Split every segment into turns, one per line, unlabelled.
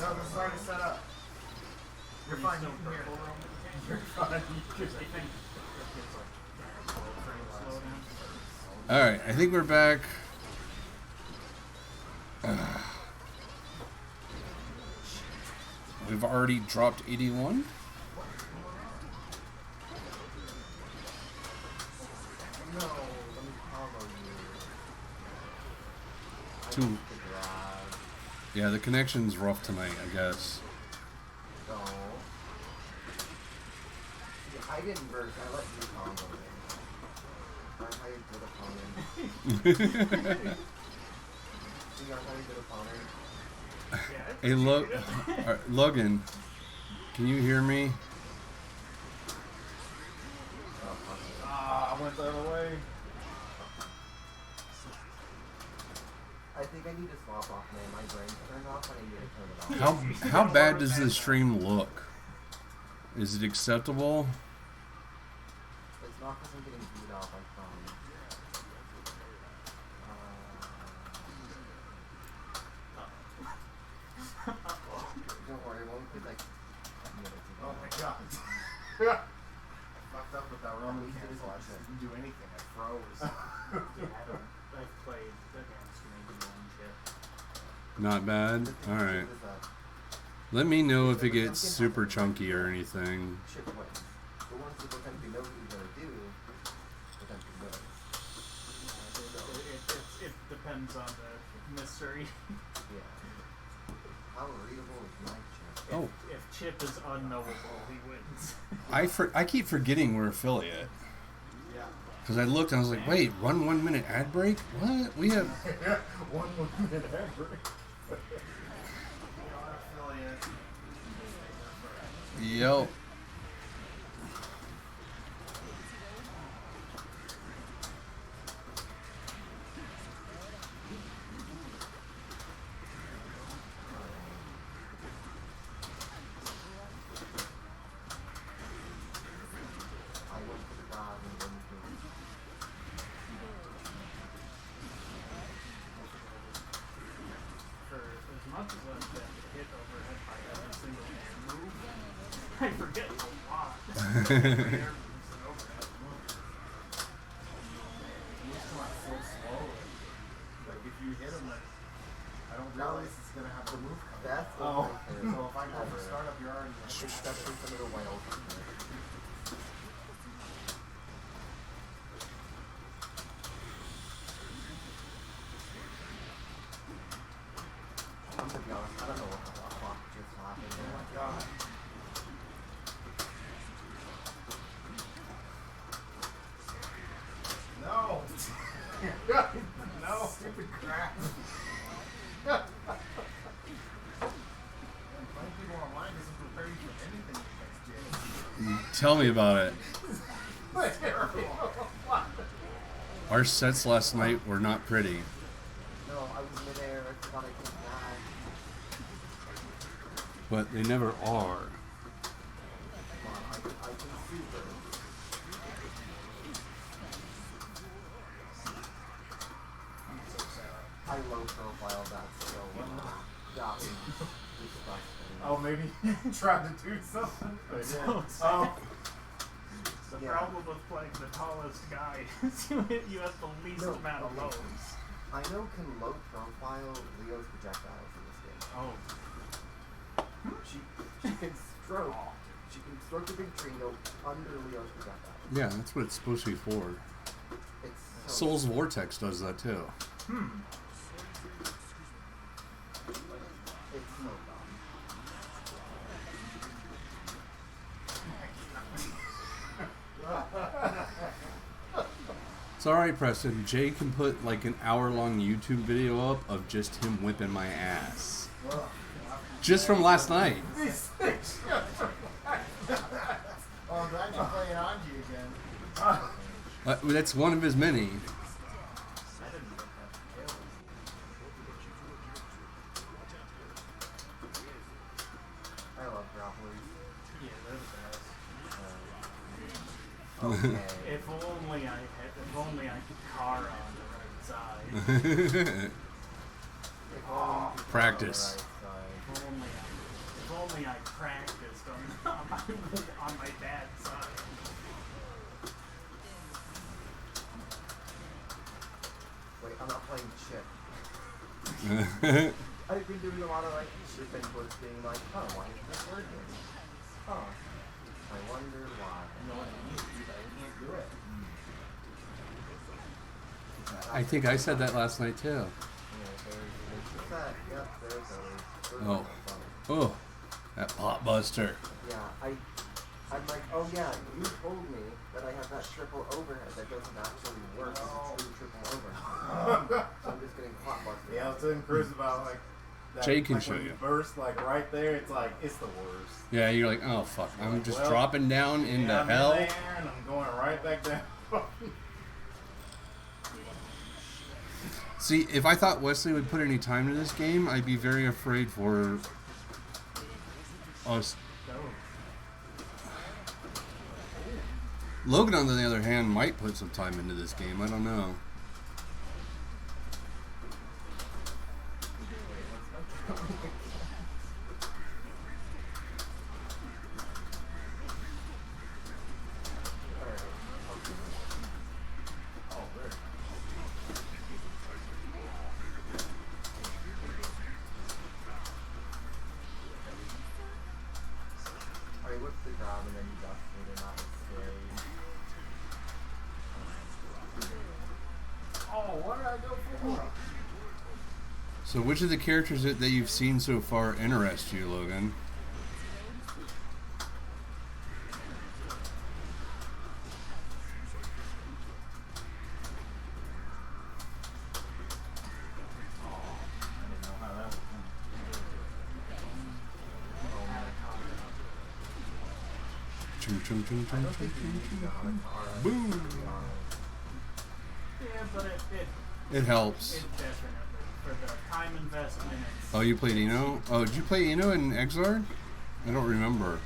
No, this is already set up. You're fine. You can hear it. You're fine.
Alright, I think we're back. We've already dropped 81.
No, let me combo you.
Two. Yeah, the connection's rough tonight, I guess.
No. See, I didn't burst. I let you combo me. Aren't I a good opponent? See, aren't I a good opponent?
Hey, Logan, can you hear me?
I went the other way. I think I need to swap off, man. My brain's turned off and I need to turn it off.
How bad does the stream look? Is it acceptable?
It's not because I'm getting beat off, I promise. Don't worry, it won't be like 10 minutes ago.
Oh my god. I fucked up with that Roman cancel. I didn't do anything. I froze.
I've played against maybe one chip.
Not bad? Alright. Let me know if it gets super chunky or anything.
Chip wins. The ones that look like they know what you're going to do, but then you win.
It depends on the mystery.
Yeah. How readable is my chip?
Oh.
If Chip is unknowable, he wins.
I keep forgetting we're affiliate.
Yeah.
Because I looked and I was like, wait, 1 minute ad break? What? We have...
1 minute ad break.
Yo.
I forget a lot.
Like if you hit him, like, I don't realize it's gonna have the move coming.
That's
So if I go for startup, you're already.
especially some of the whales. I'm gonna be honest, I don't know what the fuck just happened. Oh my god.
No! No! Stupid crap! Playing people online doesn't prepare you for anything you guys
Tell me about it.
did. Terrible.
Our sets last night were not pretty.
No, I was midair, I forgot I came back.
But they never are.
Come on, I can super. I low profile that so that was disgusting.
Oh, maybe you tried to do something?
So
Oh.
The
Yeah.
problem with playing the tallest guy is you have the least
No,
amount of
okay.
lows.
I know can low profile Leo's projectiles in this game.
Oh.
She can stroke. She can stroke the big tree and go under Leo's projectiles.
Yeah, that's what it's supposed to be for.
It's so
Soul's Vortex does that too.
It's so dumb.
It's alright, Preston. Jay can put like an hour-long YouTube video up of just him whipping my ass. Just from last night.
These things. Oh, I'm glad you're playing Anji again.
That's one of his many.
I didn't get that kill.
I love grapplers.
Yeah, they're the best.
Okay.
If only I could car on the right side.
If only you could
Practice.
go on the right side.
If only I only I practiced on my dad's side.
Wait, I'm not playing shit. I've been doing a lot of like shit inputs being like, oh, why is this working? Huh. I wonder why.
No one needs to do that. You can't do it.
I think I said that last night too.
Yeah, there's that. Yep, there's those. Those
Oh.
are fun.
Oh, that pot buster.
Yeah, I'm like, oh yeah, you told me that I have that triple overhead that doesn't actually work as a true triple overhead. So I'm just getting pot busted.
Yeah, I was telling Chris about like that.
Jay can
like,
show
when
you.
Burst like right there. It's like it's the worst.
Yeah, you're like, oh fuck, I'm just
Well,
dropping down into
yeah, I'm
hell.
in there and I'm going right back down.
See, if I thought Wesley would put any time into this game, I'd be very afraid for us. Logan, on the other hand, might put some time into this game. I don't know.
Alright, what's the job and then you dust me to not scary.
Oh, what did I go for?
So, which of the characters that you've seen so far interest you, Logan?
I didn't know how that was
Chum, chum, chum,
I
chum,
don't
chum,
think you need to know how to car.
Boom.
To be honest.
Yeah, but
It helps.
it definitely, for the time investment, it's...
Oh, you played Eno? Oh, did you play Eno in Exard? I don't remember.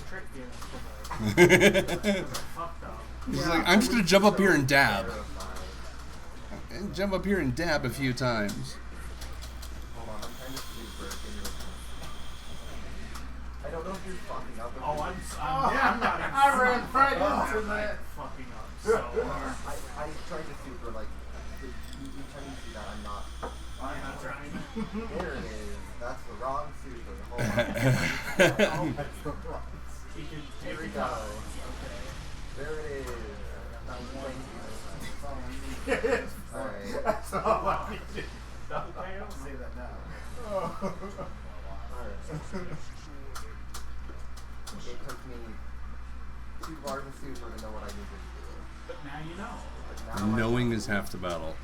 trick you for the fucked up.
He's
Yeah,
like, I'm just gonna jump up here and dab.
terrified.
And jump up here and dab a few times.
Hold on, I'm trying to see break in your I don't know if you're fucking up.
Oh, I'm not even
I ran right
fucking
into that.
fucking up so hard.
I tried to super like you trying to see that I'm not.
I'm not trying.
There it is. That's the wrong super. Hold on.
That's the problem.
You can
Here we
take
go.
Okay.
There it is.
Yes.
Alright.
That's all I needed.
Double KO?
Say that now.
Alright. It took me 2 bars of super to know what I needed to do.
But now you know.
But now I
Knowing
know.
is half the battle.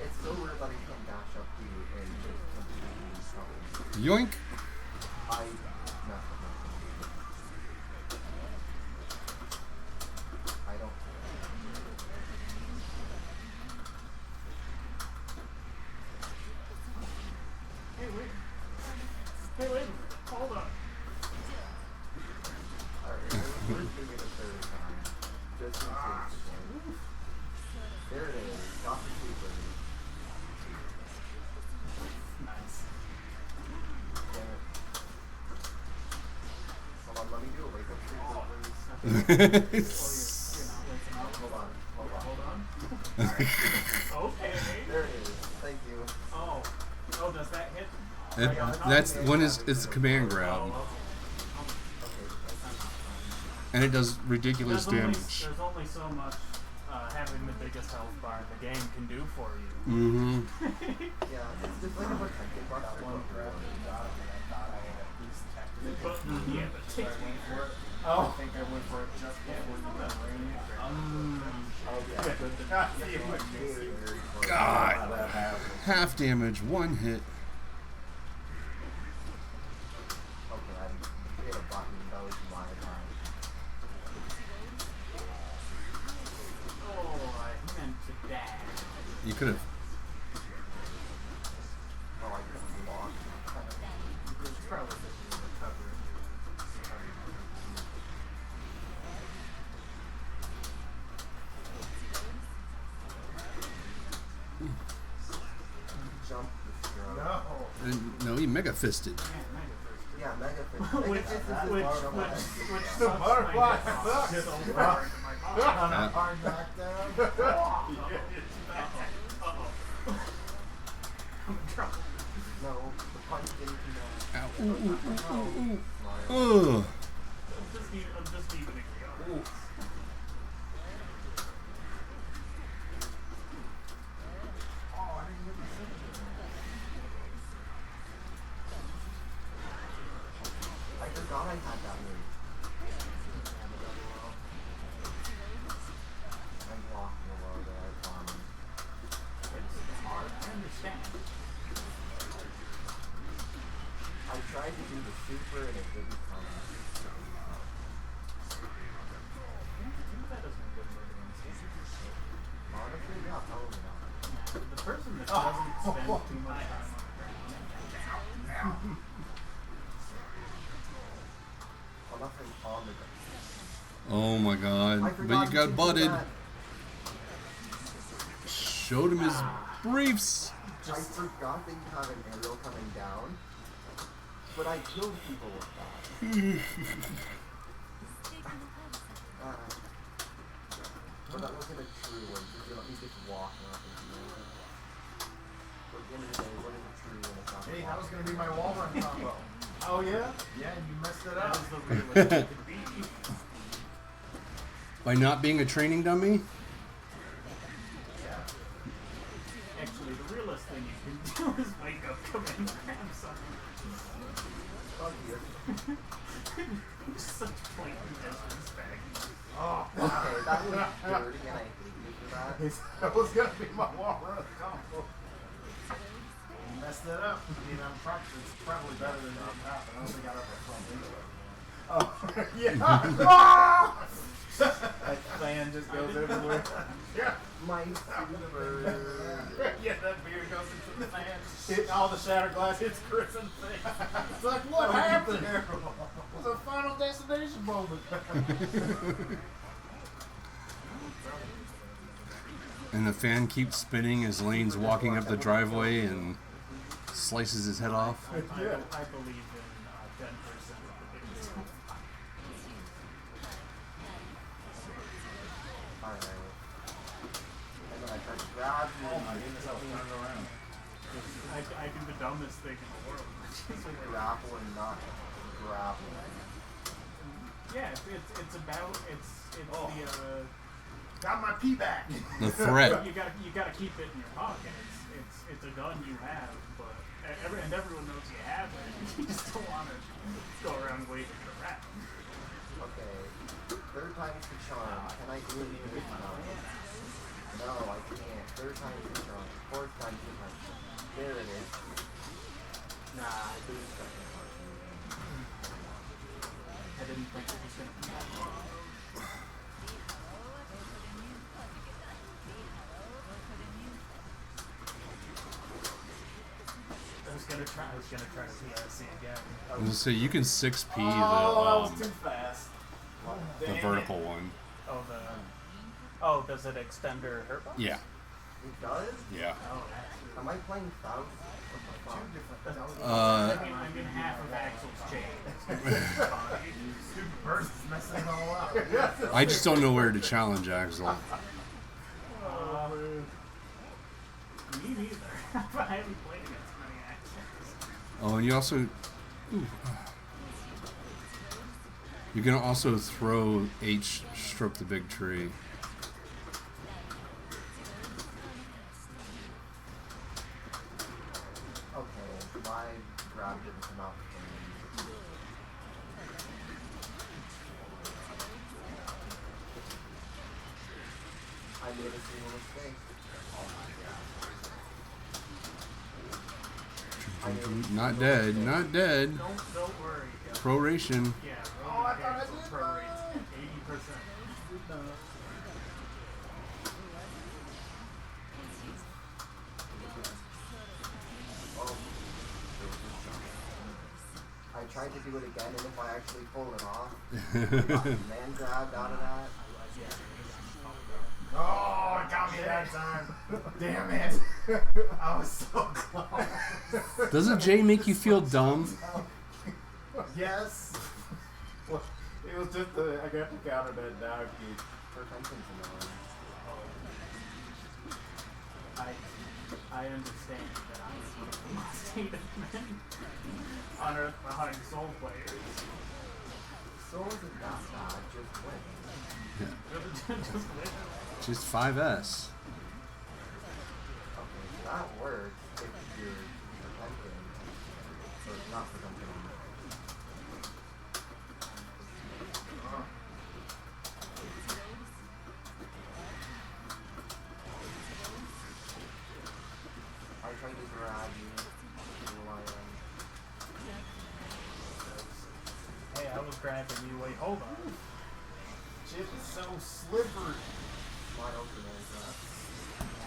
It's so weird that I can't dash up to you and just completely something.
Yoink!
I messed up my computer. I don't
Hey, wait. Hey, wait. Hold on.
Alright, we're doing it a third time. Just in case. There it is. Got the super.
Nice.
Damn it. Hold on, let me do a wake up super, please.
Oh, you're not waking up.
Hold on, hold on.
Hold on. Okay.
There it is. Thank you.
Oh. Oh, does that hit?
That's one is it's a command grab,
Oh,
Okay.
and it does ridiculous damage.
There's only so much having the biggest health bar in the game can do for you.
Mm-hmm.
Yeah, it's just like a protected buster.
One grab and got it, and I thought I had at least tactical.
But, yeah, but
So I went for it.
Oh.
I think I went for it just before you got range.
Oh yeah.
See if I can see
Very close.
God.
how that happens.
Half damage, 1 hit.
Okay, I hit a button. That was my time.
Oh, I meant to dash.
You could have.
Oh, I couldn't block.
There's probably just recovery.
No, he mega fisted.
Yeah, Mega Fist.
Which
Mega Fist is
sucks
the
my
butterfly
head off.
sucks.
Just over into my body.
On a hard knockdown.
I'm in trouble.
No, the punch didn't connect.
Ow. Ooh, ooh, ooh, ooh, ooh.
Smart.
Ugh.
I'm just deepening the odds.
I forgot I had that move. I'm blocking a lot there, I promise.
It's hard. I understand.
I tried to do the super and it didn't come.
That doesn't get rid of it.
Honestly, yeah, probably not.
The person that doesn't spend too much time on the ground.
Unless I'm on the ground.
Oh my
I
god.
forgot
But you
to
got
do
butted.
that.
Showed him his briefs.
I forgot that you have an aerial coming down, but I killed people with that. But that wasn't a true one, because you don't need to walk off and do it. But at the end of the day, what is a true one if not
Hey,
a
that was
walk?
gonna be my wall run combo.
Oh yeah?
Yeah, you messed it
That
up.
is the realest it could be.
By not being a training dummy?
Yeah.
Actually, the realest thing you can do is wake up, come in, grab something.
Fuck you.
Such blatant disrespect.
Oh,
Okay, that was dirty and I hate you for that.
that was gonna be my wall run combo. You messed it up. I mean, it's probably better than it happened. I only got up a front window. Oh, yeah.
That fan just goes everywhere.
Yeah.
My super.
Yeah, that beer goes into the fan.
Hit all the shattered glass hits Chris in the face.
It's like, what happened? It was a final destination moment.
And the fan keeps spinning as Lane's walking up the driveway and slices his head off.
I believe in 10% of the biggest.
Alright. And then I try to grab you and I
Turned around.
I do the dumbest thing in the world. which is like,
grapple and not grapple.
yeah, it's about the
Got my pee back.
The threat.
you gotta keep it in your pocket. It's a gun you have, but everyone knows you have it. You just don't want to go around waving it around.
Okay. Third time's the charm. Can I do it with now? No, I can't. Third time's the charm. Fourth time's the charm. There it is. Nah, I do the second part.
I didn't think it was gonna be that long. I was gonna try to PSC again.
I was gonna say you can 6P
Oh, that was
the
too fast.
the vertical one.
Does it extend or hurt box?
Yeah.
It does?
Yeah.
Oh, that's
Am I playing Faust?
Two different.
I mean half of Axel's chain.
Super burst is messing it all up.
I just don't know where to challenge Axel.
Me neither. I haven't played against many Axels.
Oh, and you also you can also throw H stroke the big tree.
Okay, my grab didn't come out for me. I made a single mistake.
Not dead. Not dead.
Don't worry.
Proration.
Yeah.
Oh, I thought I did
prorates
that.
80%.
Oh, I tried to do it again, and if I actually pulled it off, man grabbed out of that.
Oh, it got me that time. Damn it. I was so close.
Doesn't Jay make you feel dumb?
Yes. Well, it was just I got to counter that dog kick.
Third time since annoying.
I understand that I am one of the most hated men on earth behind Soul players.
Soul isn't that bad, just win.
Just win.
Just 5S.
Okay, that works if you're preventing, or not preventing. I tried to grab you,
Hey, I was grabbing you. Wait, hold on.
Chip is so slippery.
wide open as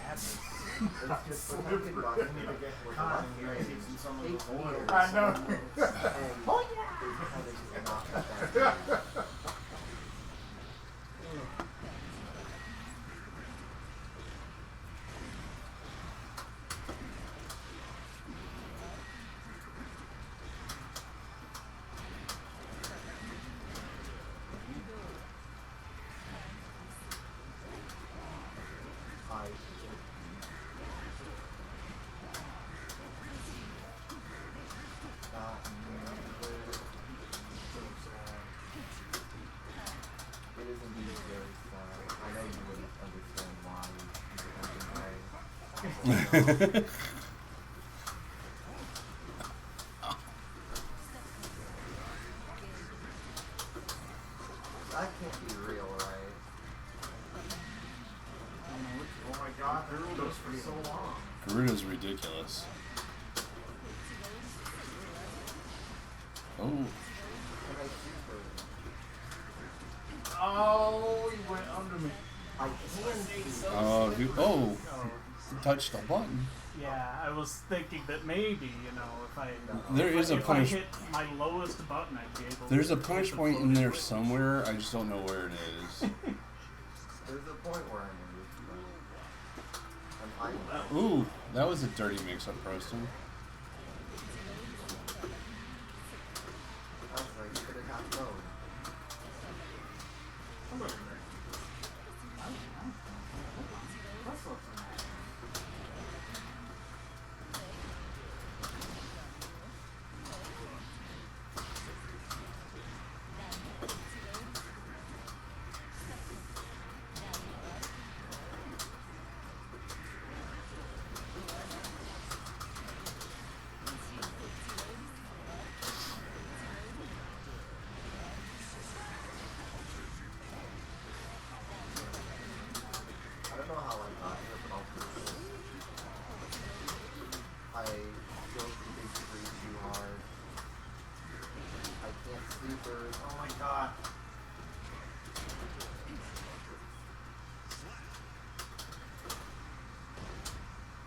Madness.
it's just protected by something with a
Cotton
left
here
leg.
keeps in some of
8
the water.
meters.
I know.
And it's kind of just not that. I it is indeed very sad. I know you wouldn't understand why you did that. That can't be real, right?
Oh my god, they're those for so long.
Garuda's ridiculous. Oh,
Can I see her?
Oh, you went under me.
I can see her.
oh, dude, oh,
Oh,
you touched the button.
yeah, I was thinking that maybe, you know, if I
There is a
if I
punish.
hit my lowest button, I'd be able.
There's a
to
punish
hit the
point in
floating
there
switch.
somewhere. I just don't know where it is.
There's a point where I'm in this. And
Ooh, that was a dirty mix-up, Preston.
I was like, you could have got mode.
That's what's in there.
I don't know how I got here, but I'll do this. I go through big three too hard. I can't sleeper.
Oh my god.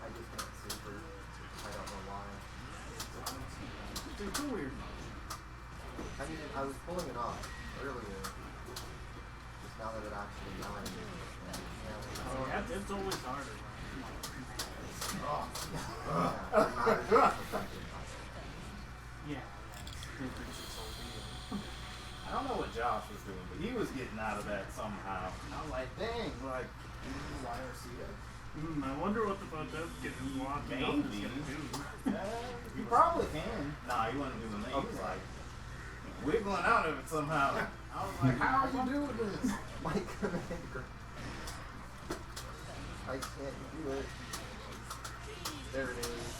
I just can't sleeper. I don't know why.
It's a weird motion.
I mean, I was pulling it off earlier. Just now that it actually died.
Oh, yeah, it's always harder.
Oh.
Yeah, it's so weird.
I don't know what Josh was doing, but he was getting out of that somehow. And I was like, dang, like, YRC.
I wonder what the Bodep getting walking off is
Maybe.
gonna do.
You probably can. Nah, he wasn't doing that. He was like wiggling out of it somehow. I was like, how are you doing this?
My commander. I can't do it. There it is.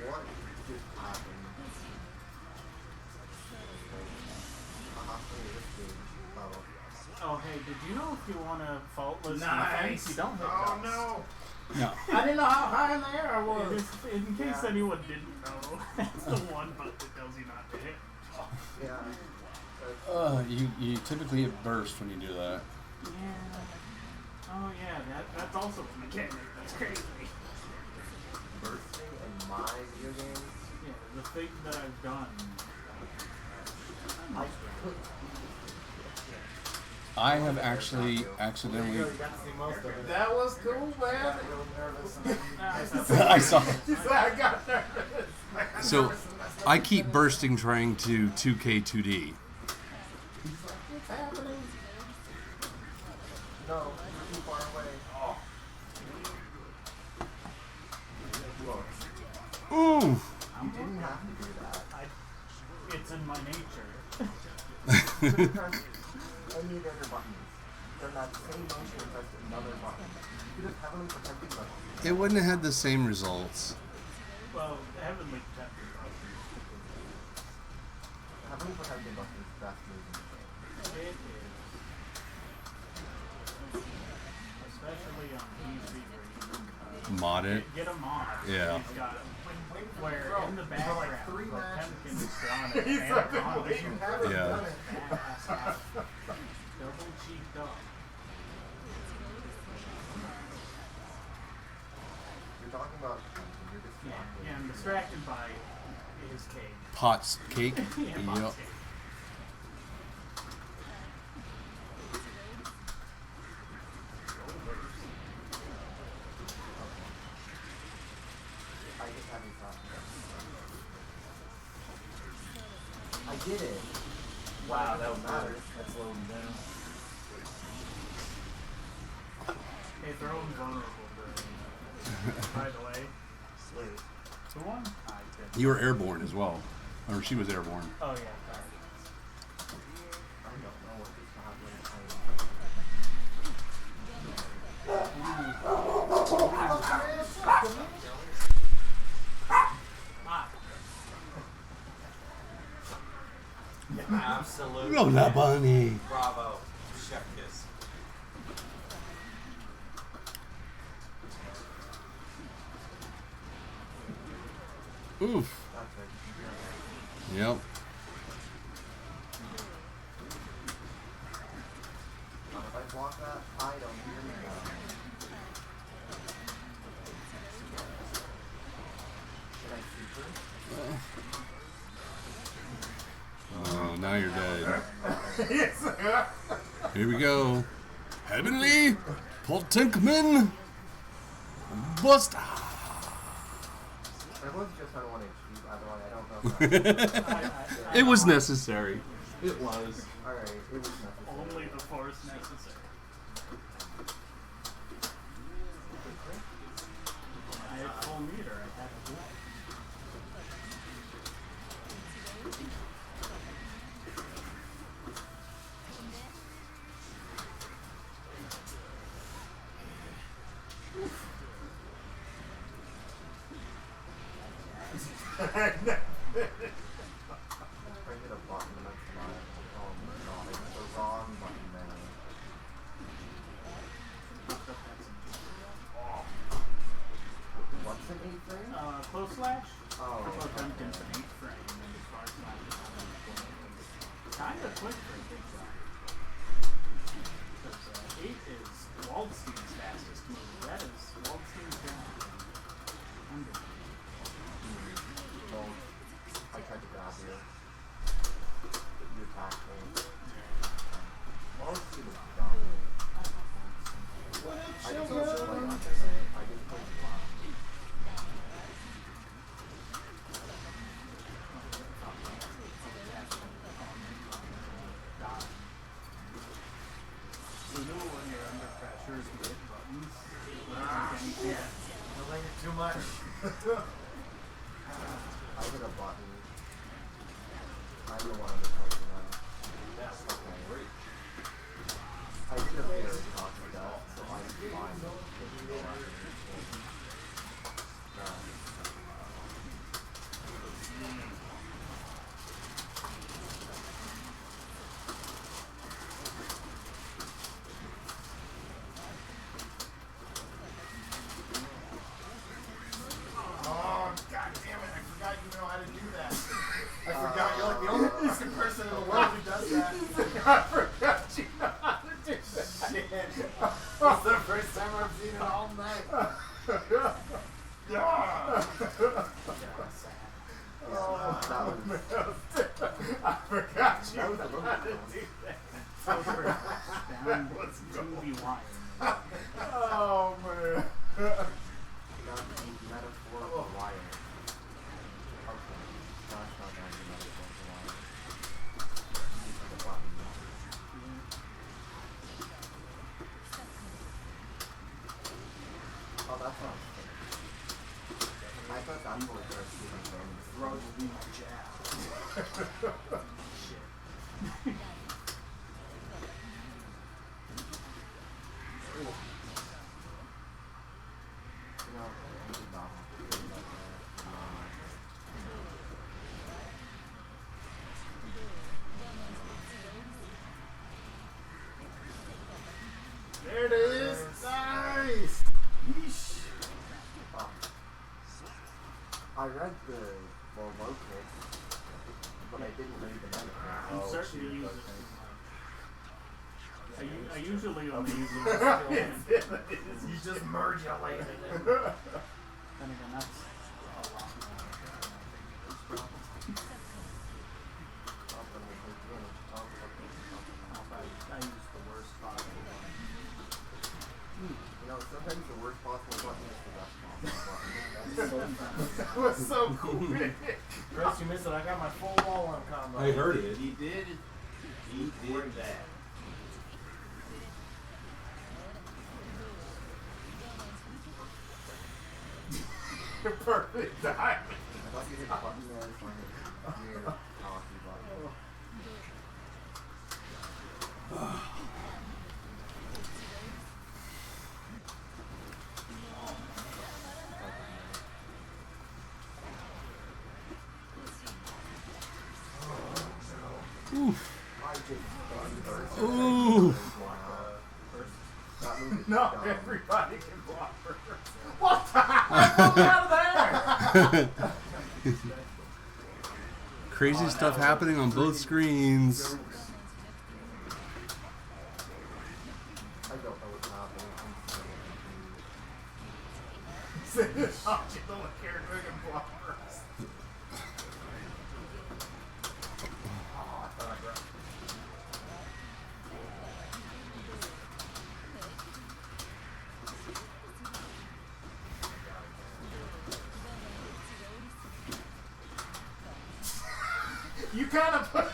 What just happened?
Oh, hey, did you know if you want a faultless
Nice.
defense, you don't hit
Oh
ducks?
no.
No.
I didn't know how high in the air I was.
In case anyone didn't know, that's the one button that tells you not to hit.
Yeah.
You typically get burst when you do that.
Yeah. Oh, yeah, that's also a mechanic. That's crazy.
Bursting in my video games.
Yeah, the thing that I've done.
I put
I have actually
You
accidentally.
got to see most of it.
That was cool, man.
Real nervous.
I saw.
I got nervous.
So I keep bursting trying to 2K2D.
What's happening? No, you're too far away.
Ooh.
You didn't have to do that.
It's in my nature.
You could have pressed any of the other buttons. Done that same motion and pressed another button. You could have heavily protected buttons.
It wouldn't have had the same results.
Well, heavenly protected.
Heavily protected buttons is the best move in the game.
It is. Especially on PC where you can
Mod it.
get a mod.
Yeah.
He's got where in the background,
three
the
matches.
Pemkin is drawn as Anaconda.
You haven't
Yeah.
done it.
Badass. Double cheeked up.
You're talking about you're
Yeah,
distracted.
yeah, I'm distracted by his cake.
Pot's cake.
Yeah,
Yep.
Bob's cake.
I just haven't thought. I did it.
Wow, that
don't
was
matter.
good. That's loading down.
Hey, they're all vulnerable by the way.
Wait.
Who won? I did.
You were airborne as well, or she was airborne.
Oh yeah, sorry.
I don't know what this happening.
Absolutely.
Roll that bunny.
Bravo. Chef kiss.
Oof.
That's right.
Yep.
If I block that, I don't hear me now. Should I super?
Oh, now you're dead. Here we go. Heavenly Poltinkman Bust.
I was just on 1 HP, by the way. I don't know if that.
It was necessary.
It was.
Alright, it was necessary.
Only the force necessary. I had full meter. I had a block.
I hit a button that's not. Oh my god, I hit the wrong button now. What's an 8 frame?
Close slash?
Oh,
Close Pumpkin's an 8 frame, and then far slash is kind of quick for a big guy. Because 8 is Waldstein's fastest move. That is Waldstein's down. Under.
well, I tried to grab you. You attacked me. Well, let's see what's done. I just don't play on this. I just play flat.
You know when you're under pressure, if you hit buttons,
Yeah. Don't like it too much.
I hit a button. I don't want to touch it now.
That's
Okay.
great.
I did a very toxic death, so I'm fine with the
Oh, god damn it. I forgot you know how to do that. I forgot you're like the only decent person in the world who does that. I forgot you know how to do that. Shit. It's the first time I've seen it all night.
That was
I forgot you
that was a
know
little
how
bit
to do that.
Down
Let's
to
go.
the wire.
Oh man.
Not the metaphorical wire. Okay. That's not down to metaphorical wire. The button. Oh, that's not fair. I thought that's what we were shooting from.
Throw the weak jab.
Shit.
You know, I did not have to think about that.
There it is. Nice. Yeesh.
Oh. I read the locals, but I didn't read the metaphor.
I'm
Oh,
certain to
shoot,
use
okay.
it too much. I usually only use it with
You just merge it later.
Then again, that's a lot more. I use the worst possible one.
You know, sometimes the worst possible button is the best possible button.
That was so cool.
Chris, you missed it. I got my full wall on combo.
I heard it.
He did. He did that.
Perfect timing.
I thought you hit the button there for your hockey button. I just first.
Ooh.
That move is
No,
dumb.
everybody can block first. What the heck? Out of there!
Crazy stuff happening on both screens.
I don't know what's happening.
Oh, you don't care who can block first. Oh, I thought I grabbed. You kind of put,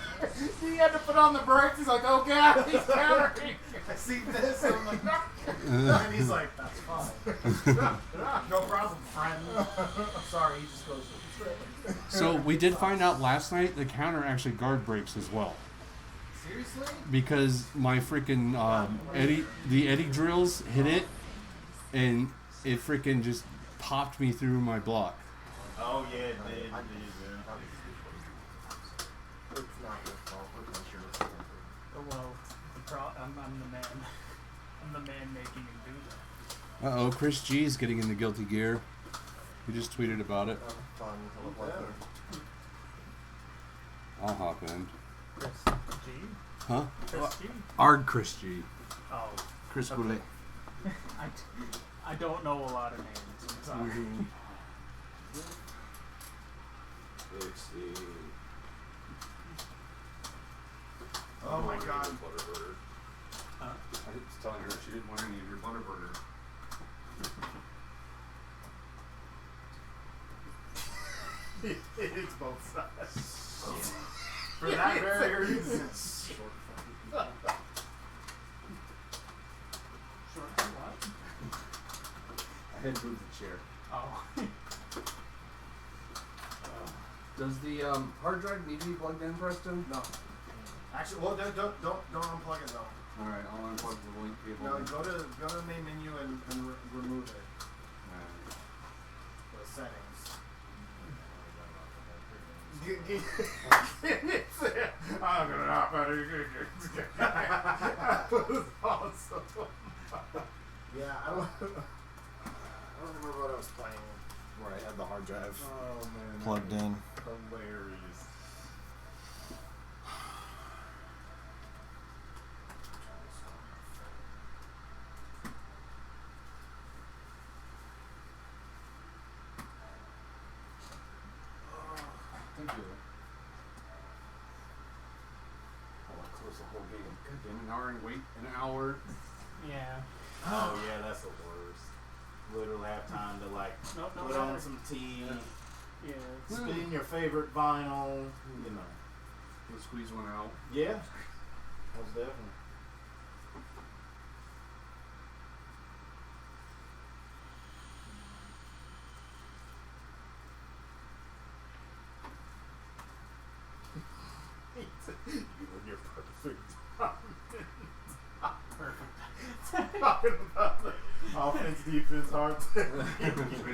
you had to put on the brakes. He's like, oh god, he's countering. I see this, and I'm like, no. And he's like, that's fine. No problem, friend. I'm sorry, he just goes,
So we did find out last night the counter actually guard breaks as well.
seriously?
Because my freaking the Eddie drills hit it, and it freaking just popped me through my block.
Oh yeah, it did.
I'm-
It did, yeah.
It's not your fault. We're not sure it's
Oh, well, I'm the man. I'm the man making him do that.
Uh-oh, Chris G is getting into Guilty Gear. He just tweeted about it.
fun until it wasn't.
I'll hop in.
Chris G?
Huh?
Chris G?
Ard Chris G.
Oh,
Chris
Okay.
Goulet.
I don't know a lot of names. I'm sorry.
Let's see.
Oh my god.
Butterburger.
I was telling her she didn't want any of your Butterburger.
It's both sides. For that very reason.
Short what?
I had moved the chair.
Oh.
Does the hard drive need to be plugged in, Preston?
No. Actually, well, don't unplug it though.
Alright, I'll unplug the link cable.
No, go to the main menu and remove it. The settings. I'm gonna not better. That was awesome.
Yeah, I don't remember what I was playing where I had the hard drive
Oh man.
plugged in.
Hilarious.
Thank you.
Hold on, close
the whole game. God damn, an hour and wait an hour.
Yeah.
Oh yeah, that's the worst. Literally have time to like
Nope, no
put on
matter.
some tea,
Yeah.
spin your favorite vinyl, you know.
We'll squeeze one out.
Yeah, most definitely. You and your perfect
Perfect.
talking about the offense, defense, hard you and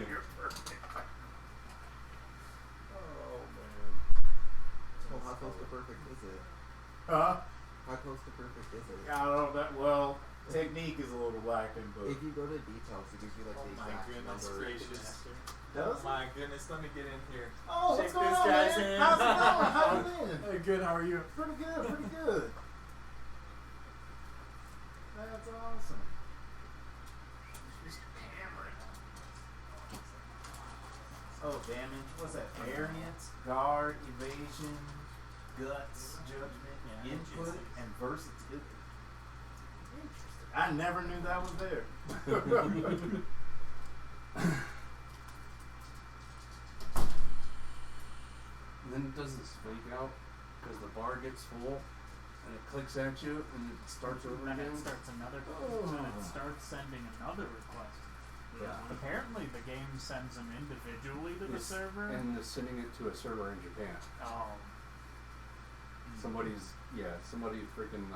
your perfect. Oh man.
Well, how close to perfect is it?
Huh?
How close to perfect is it?
I don't know that well. Technique is a little lacking, but
If you go to details, it gives you like
Oh
the
my
exact
goodness
number.
gracious.
does
Oh my goodness, let me get in here.
Oh,
Shake
what's going
this
on,
guy's
man?
hand.
How's it going? How you been?
Hey, good. How are you?
Pretty good, pretty good. That's awesome. Just hammering. Oh, damage. What's that? Variance, guard, evasion, guts, judgment,
Yeah,
input,
Jesus.
and versatility. Interesting. I never knew that was there.
And then it does this fake out because the bar gets full and it clicks at you and it starts over
Then
again.
it starts another.
Oh.
Then it starts sending another request.
Yeah.
Apparently, the game sends them individually to the
Yes,
server.
and is sending it to a server in Japan.
Oh.
Somebody freaking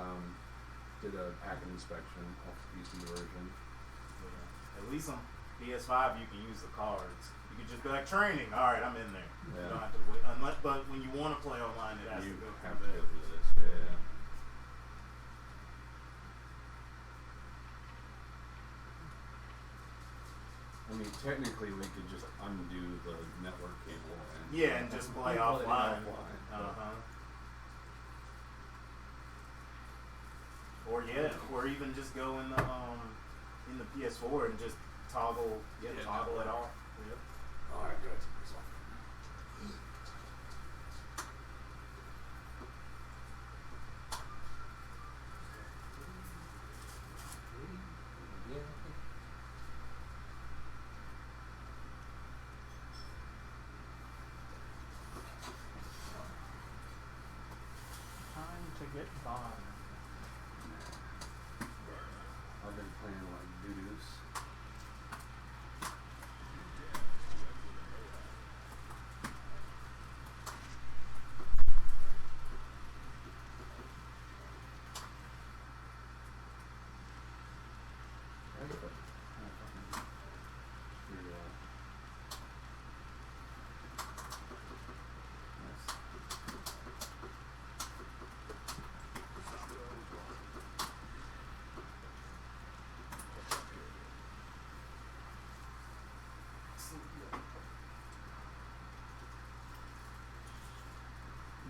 did a packet inspection of the PC version.
At least on PS5 you can use the cards. You can just be like training. All right, I'm in there. You
Yeah.
don't have to wait. Unless, but when you want to play online, it has
You
to go
have to
through
go
that.
through this. Yeah. I mean, technically, we could just undo the network cable and
Yeah, and just play
it
offline.
but-
Uh-huh. Or yeah, or even just go in the PS4 and just toggle toggle it off. Yep.
Oh, I gotta take this off.
Time to get by.
I've been playing like doo-doos.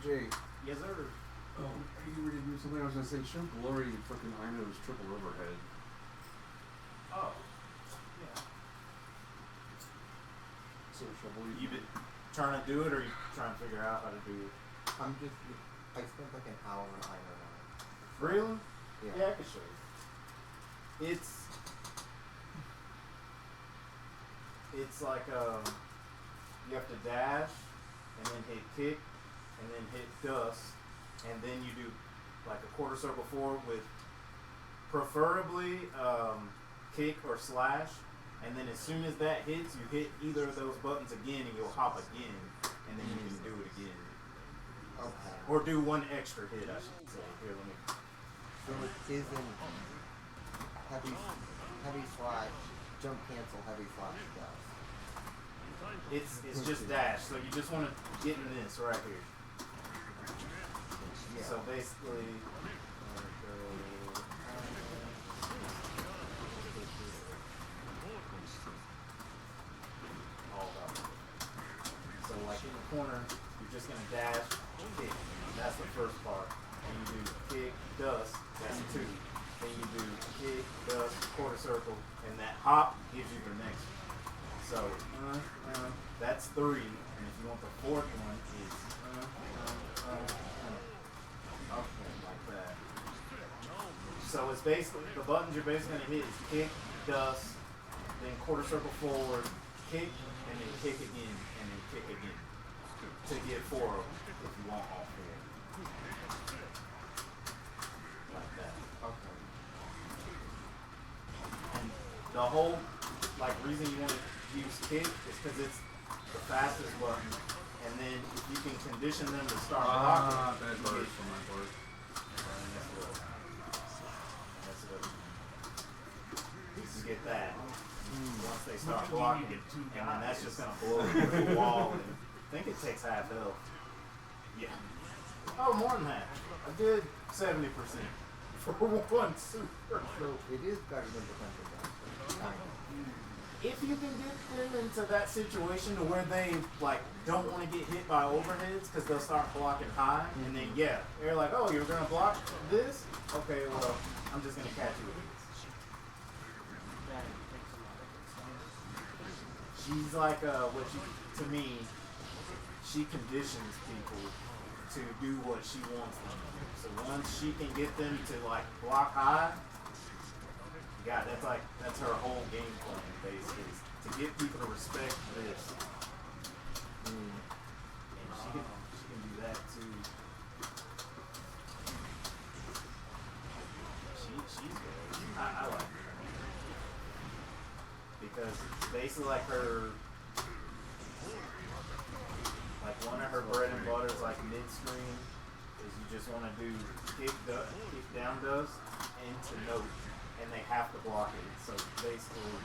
Jay,
Yes, sir.
are you ready to do something? I was gonna say, show Glory fucking Ino's triple overhead.
Oh. Yeah.
So trouble
You been trying to do it, or you trying to figure out how to do it?
I spent like an hour on Iron Man.
Really?
Yeah.
Yeah, I can show you. It's like you have to dash and then hit kick and then hit dust and then you do like a quarter circle forward with preferably kick or slash, and then as soon as that hits you hit either of those buttons again and you'll hop again and then you can do it again.
Okay.
Or do one extra hit, I should say. Here, let me.
So it isn't heavy slash, jump cancel, heavy slash dust.
It's just dash, so you just want to get in this right here.
Yeah.
So basically, so like in the corner, you're just gonna dash, kick. That's the first part. And you do kick, dust. That's two. Then you do kick, dust, quarter circle, and that hop gives you the next one. So that's three. And if you want the fourth one, it's okay, like that. So it's basically, the buttons you're basically going to hit is kick, dust, then quarter circle forward, kick, and then kick again, and then kick again. To get 4 of them, if you want all 4. Like that.
Okay.
And the whole, like, reason you want to use kick is because it's the fastest button. And then if you can condition them to start blocking,
that
you
hurts
get-
from my part.
That's what you get that. Once they start
Which mean you
blocking,
get 2
and then that's
guys.
just gonna blow through the wall. And I think it takes half health. Yeah. Oh, more than that. A good 70% for one super.
So it is better than defensive guys. Kind of.
If you can get them into that situation to where they like don't want to get hit by overheads because they'll start blocking high, and then yeah, they're like, oh, you're gonna block this? Okay, well, I'm just gonna catch you with this.
That takes a lot of experience.
She's like what she to me, she conditions people to do what she wants them to do. So once she can get them to like block high, God, that's her whole game plan basically, is to get people to respect this. And she can do that too. She's good. I like her. Because basically like her, like one of her bread and butters like mid-screen is you just want to do kick down dust into note. And they have to block it. So basically,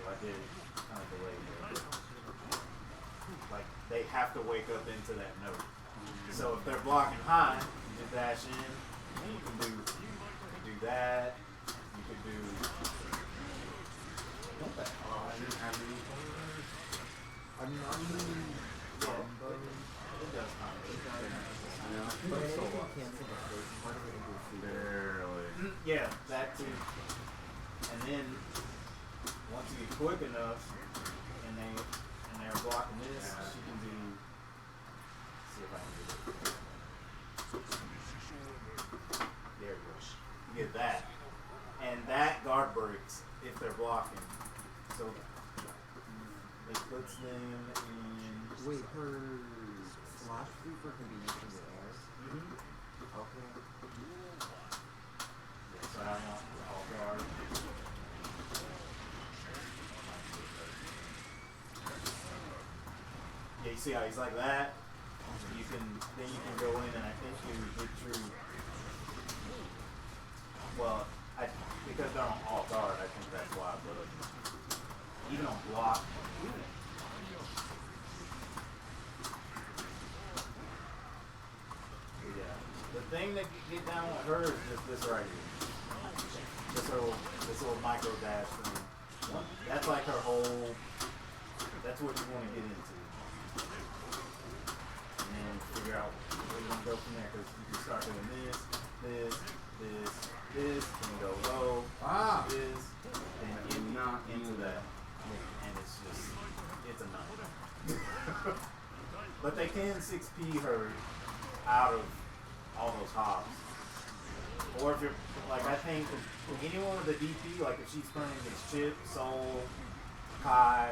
I did kind of delayed it. Like they have to wake up into that note. So if they're blocking high, you just dash in, and you can do that. You could do. What the hell?
I mean,
Yeah, it does kind of.
but it can cancel the first part of it into a super.
Barely.
Yeah, that too. And then once you get quick enough, and they're blocking this, she can do. See if I can do it. There we go. You get that, and that guard breaks if they're blocking. So it puts them in.
Wait, her slash sweeper can be used in the air? Okay.
So I want all guard. Yeah, you see how he's like that? You can go in and I think you hit through. Well, because they're on all guard, I think that's why. But even on block. Yeah. The thing that you get down with her is just this right here. This little micro dash thing. That's like her whole. That's what you want to get into. And then figure out where you want to go from there. Because you can start doing this, and go low, this, then into that. And it's just, it's a nightmare. But they can 6P her out of all those hops. Or if you're, like I think, anyone with a DP, like if she's playing against Chip, Soul, Kai,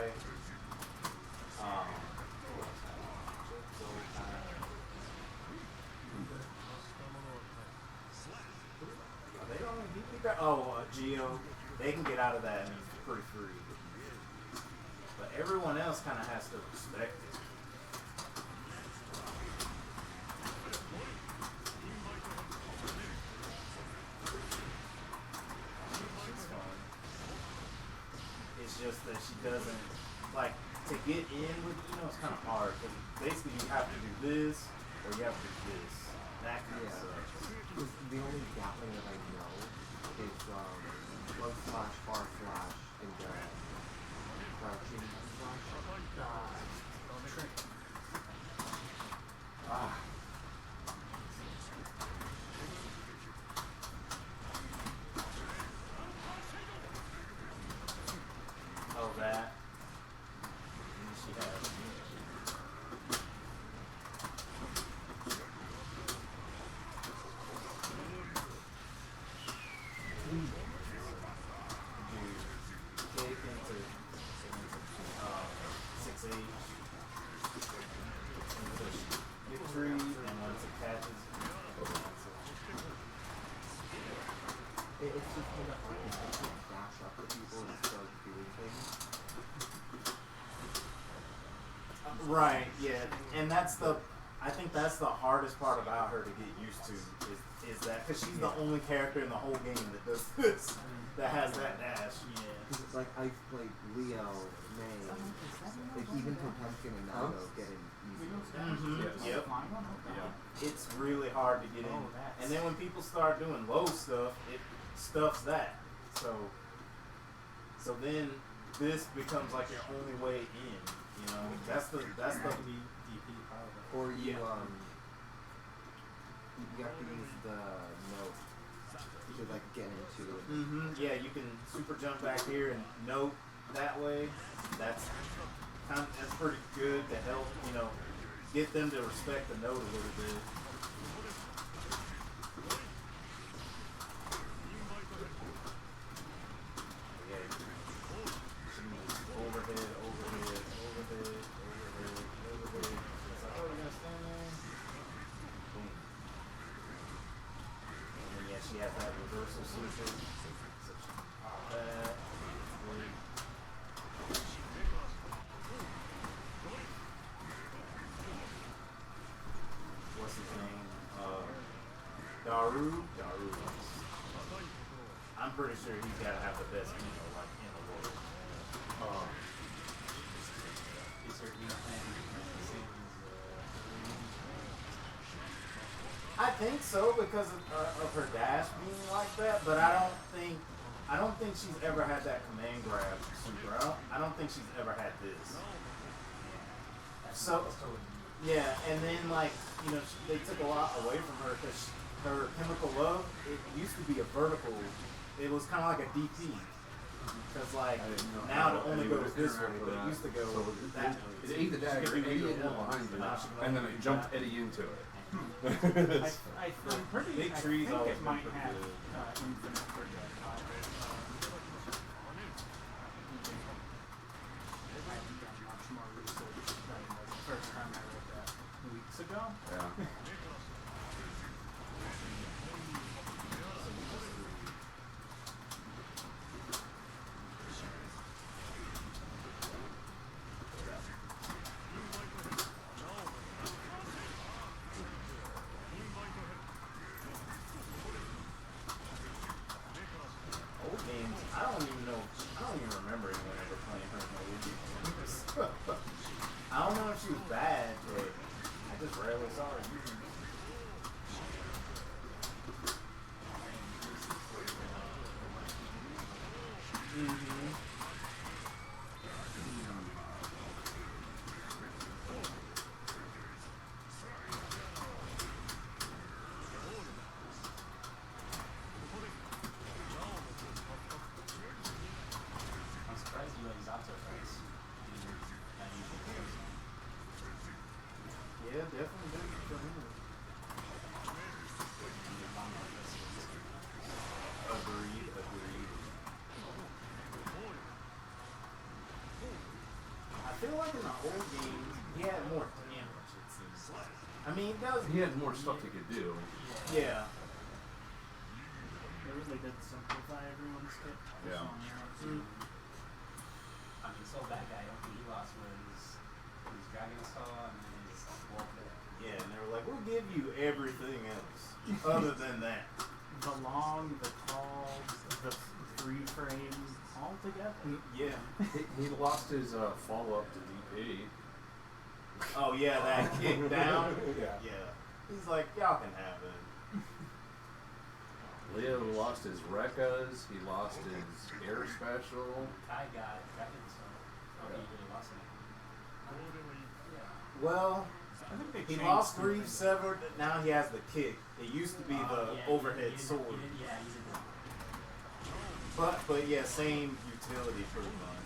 they don't have DP back. Geo, they can get out of that and it's pretty free. But everyone else kind of has to respect it. It's just that she doesn't, like, to get in with, it's kind of hard. Because basically you have to do this, or you have to do this. That kind of sucks.
Because the only Gatling that I know is love slash far slash and crouching slash.
Oh, that. And she has.
It's just kind of hard to dash up to people and start doing things.
Right, yeah, and I think that's the hardest part about her to get used to is that because she's the only character in the whole game that does this, that has that dash.
Because it's like I've played Leo, May, like even Potemkin and Nago getting easy.
Yep. It's really hard to get in, and then when people start doing low stuff, it stuffs that. So then this becomes like your only way in. You know, that's the
DP power.
Or you you have to use the note to like get into it.
Yeah, you can super jump back here and note that way. That's pretty good to help, you know, get them to respect the note a little bit. Yeah, she needs overhead, overhead, overhead, overhead, overhead. It's like, oh, you're gonna stand there? Boom. And then yeah, she has that reversal super. So she pop that. Great. What's his name? Daru. I'm pretty sure he's got to have the best emo like in the world.
Is there anything the same
I think so because of her dash being like that, but I don't think she's ever had that command grab super. I don't think she's ever had this. So yeah, and then like you know they took a lot away from her because her chemical love it used to be a vertical. It was kind of like a DP. Because like now it only goes this way, but it used to go that.
It ate the dagger,
She could
Eddie
do
hit
either
one
one.
behind you,
Now she can
and then
only
it
do
jumped
that.
Eddie into it.
I'm pretty.
Big
I
trees
think
always
it
been
might
pretty
have
good.
infinite projectile. I haven't done much more research than the first time I read that weeks ago.
Yeah.
Old games, I don't even remember anyone ever playing her in the old games. I don't know if she was bad, but I just rarely saw her using it.
I'm surprised you like Zato fights.
Yeah, definitely good for him. Agreed. I feel like in the old games, he had more damage, it seems like. I mean, he does.
He had more stuff he could do.
Yeah.
They really did simplify everyone's kit.
Yeah.
I mean, so that guy, okay, he lost was his Dragon Saw and then his Wolf.
Yeah, and they were like, we'll give you everything else other than that.
The long, the tall, the free frame all together.
Yeah.
He lost his follow up to DP.
Oh yeah, that kick down.
Yeah.
Yeah. He's like, y'all can have it.
Leo lost his Rekkas, he lost his air special.
Kai got Dragon Saw. Oh, he really lost anything.
Well,
I think they
he
changed
lost
something.
Greaves severed. Now he has the kick. It used to be the
Yeah,
overhead
he did-
sword.
he did- yeah, he did that.
But yeah, same utility pretty much.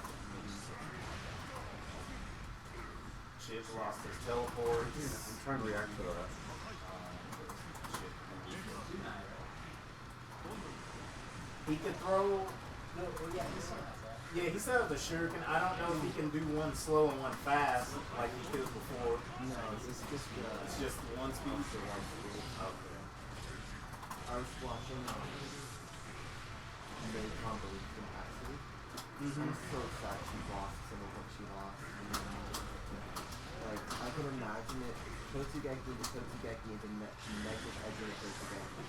Chip lost his teleport.
I'm trying to react to that.
He could throw.
No, well, yeah, he still has that.
Yeah, he set up the shuriken. I don't know if he can do one slow and one fast like he could before.
No, it's just
It's just one speed.
the one speed.
Okay.
I was watching May combos capacity. I'm so sad she lost some of what she lost. Like, I can imagine it. Totsugeki to Totsugeki and then negative edge of Totsugeki.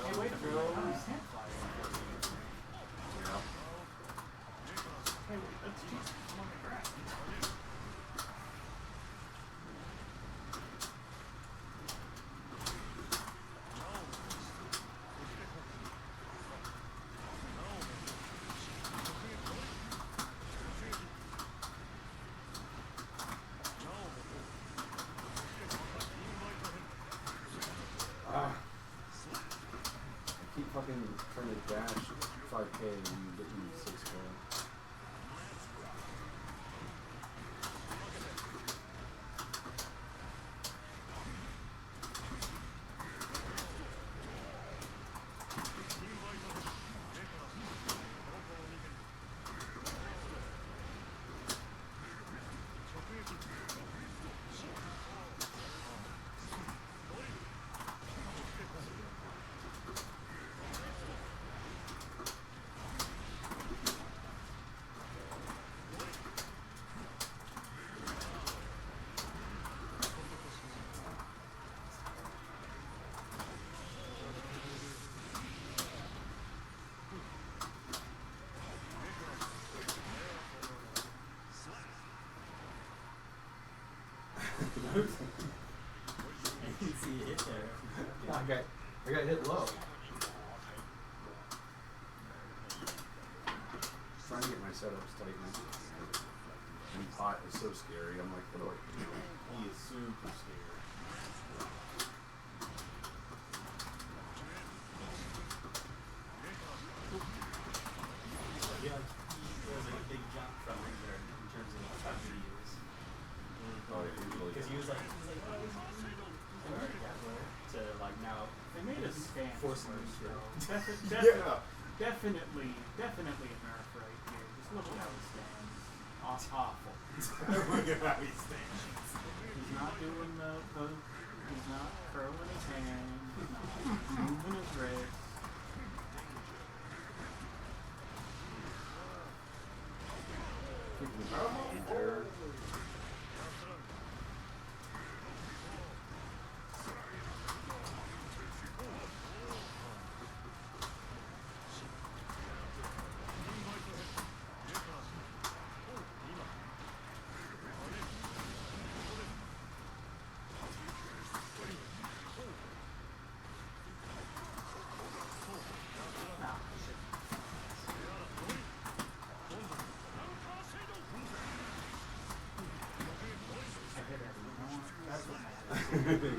Hey, wait a minute. I'm Sandfire.
Yeah.
Hey, that's just I'm on the grass.
I keep fucking trying to dash 5k and you get me 6k.
I can see it hit there.
I got hit low. Trying to get my setups tight. And pot is so scary. I'm like, what do I do?
He is super scared.
Yeah, there's like a big jump from Ringer in terms of how good he is.
Oh, yeah, usually.
Because he was like, to like now.
They made a stance
Forcing
worse,
him
though.
Yeah.
Definitely a nerf right here. Just look at how he stands. Awful.
Look at how he stands.
He's not doing he's not curling his hand. He's not moving his wrist.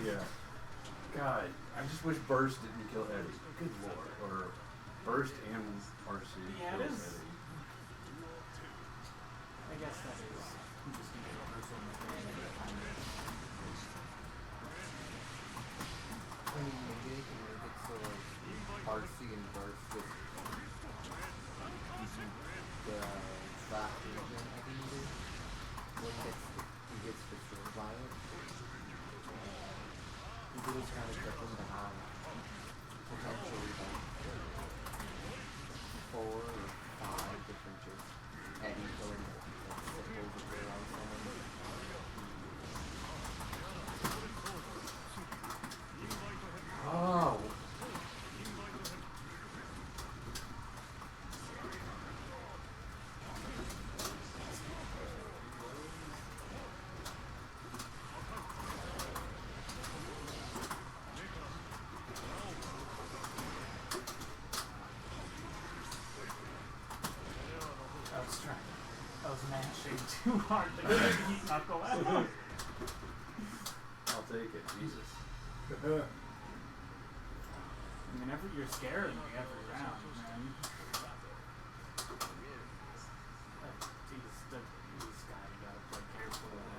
Yeah. God, I just wish Burst didn't kill Eddie. Good lord. Or Burst and RC
Yeah, it
kills
is.
Eddie.
I guess that is interesting.
I mean, maybe they can make it so like RC and Burst just the trap region I can do when he gets destroyed by it. You can just kind of get them to have potentially like 4 or 5 different just Eddie killing like supposedly around someone.
Oh.
I was mashing too hard to get the heat knuckle out.
I'll take it. Jesus.
I mean, you're scaring me every round, man. This guy, you gotta play careful with him.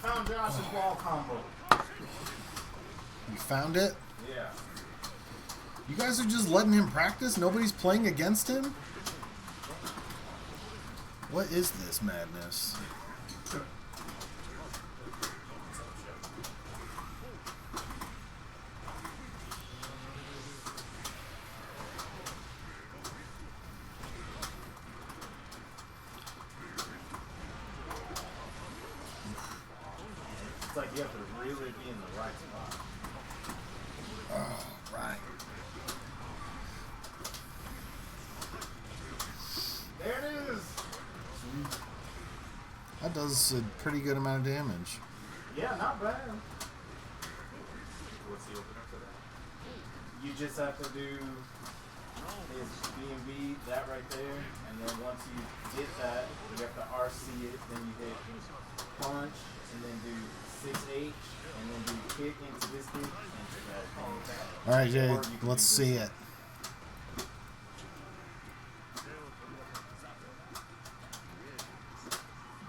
found Josh's wall combo.
You found it?
Yeah.
You guys are just letting him practice? Nobody's playing against him? What is this madness?
It's like you have to really be in the right spot.
Oh, right.
There it is.
That does a pretty good amount of damage.
Yeah, not bad.
What's the opener for that?
You just have to do his B&B, that right there, and then once you get that, you have to RC it, then you hit punch, and then do 6H, and then do kick into this kick, into that thing.
All right, Jay,
Or you can
let's
do
see
this.
it.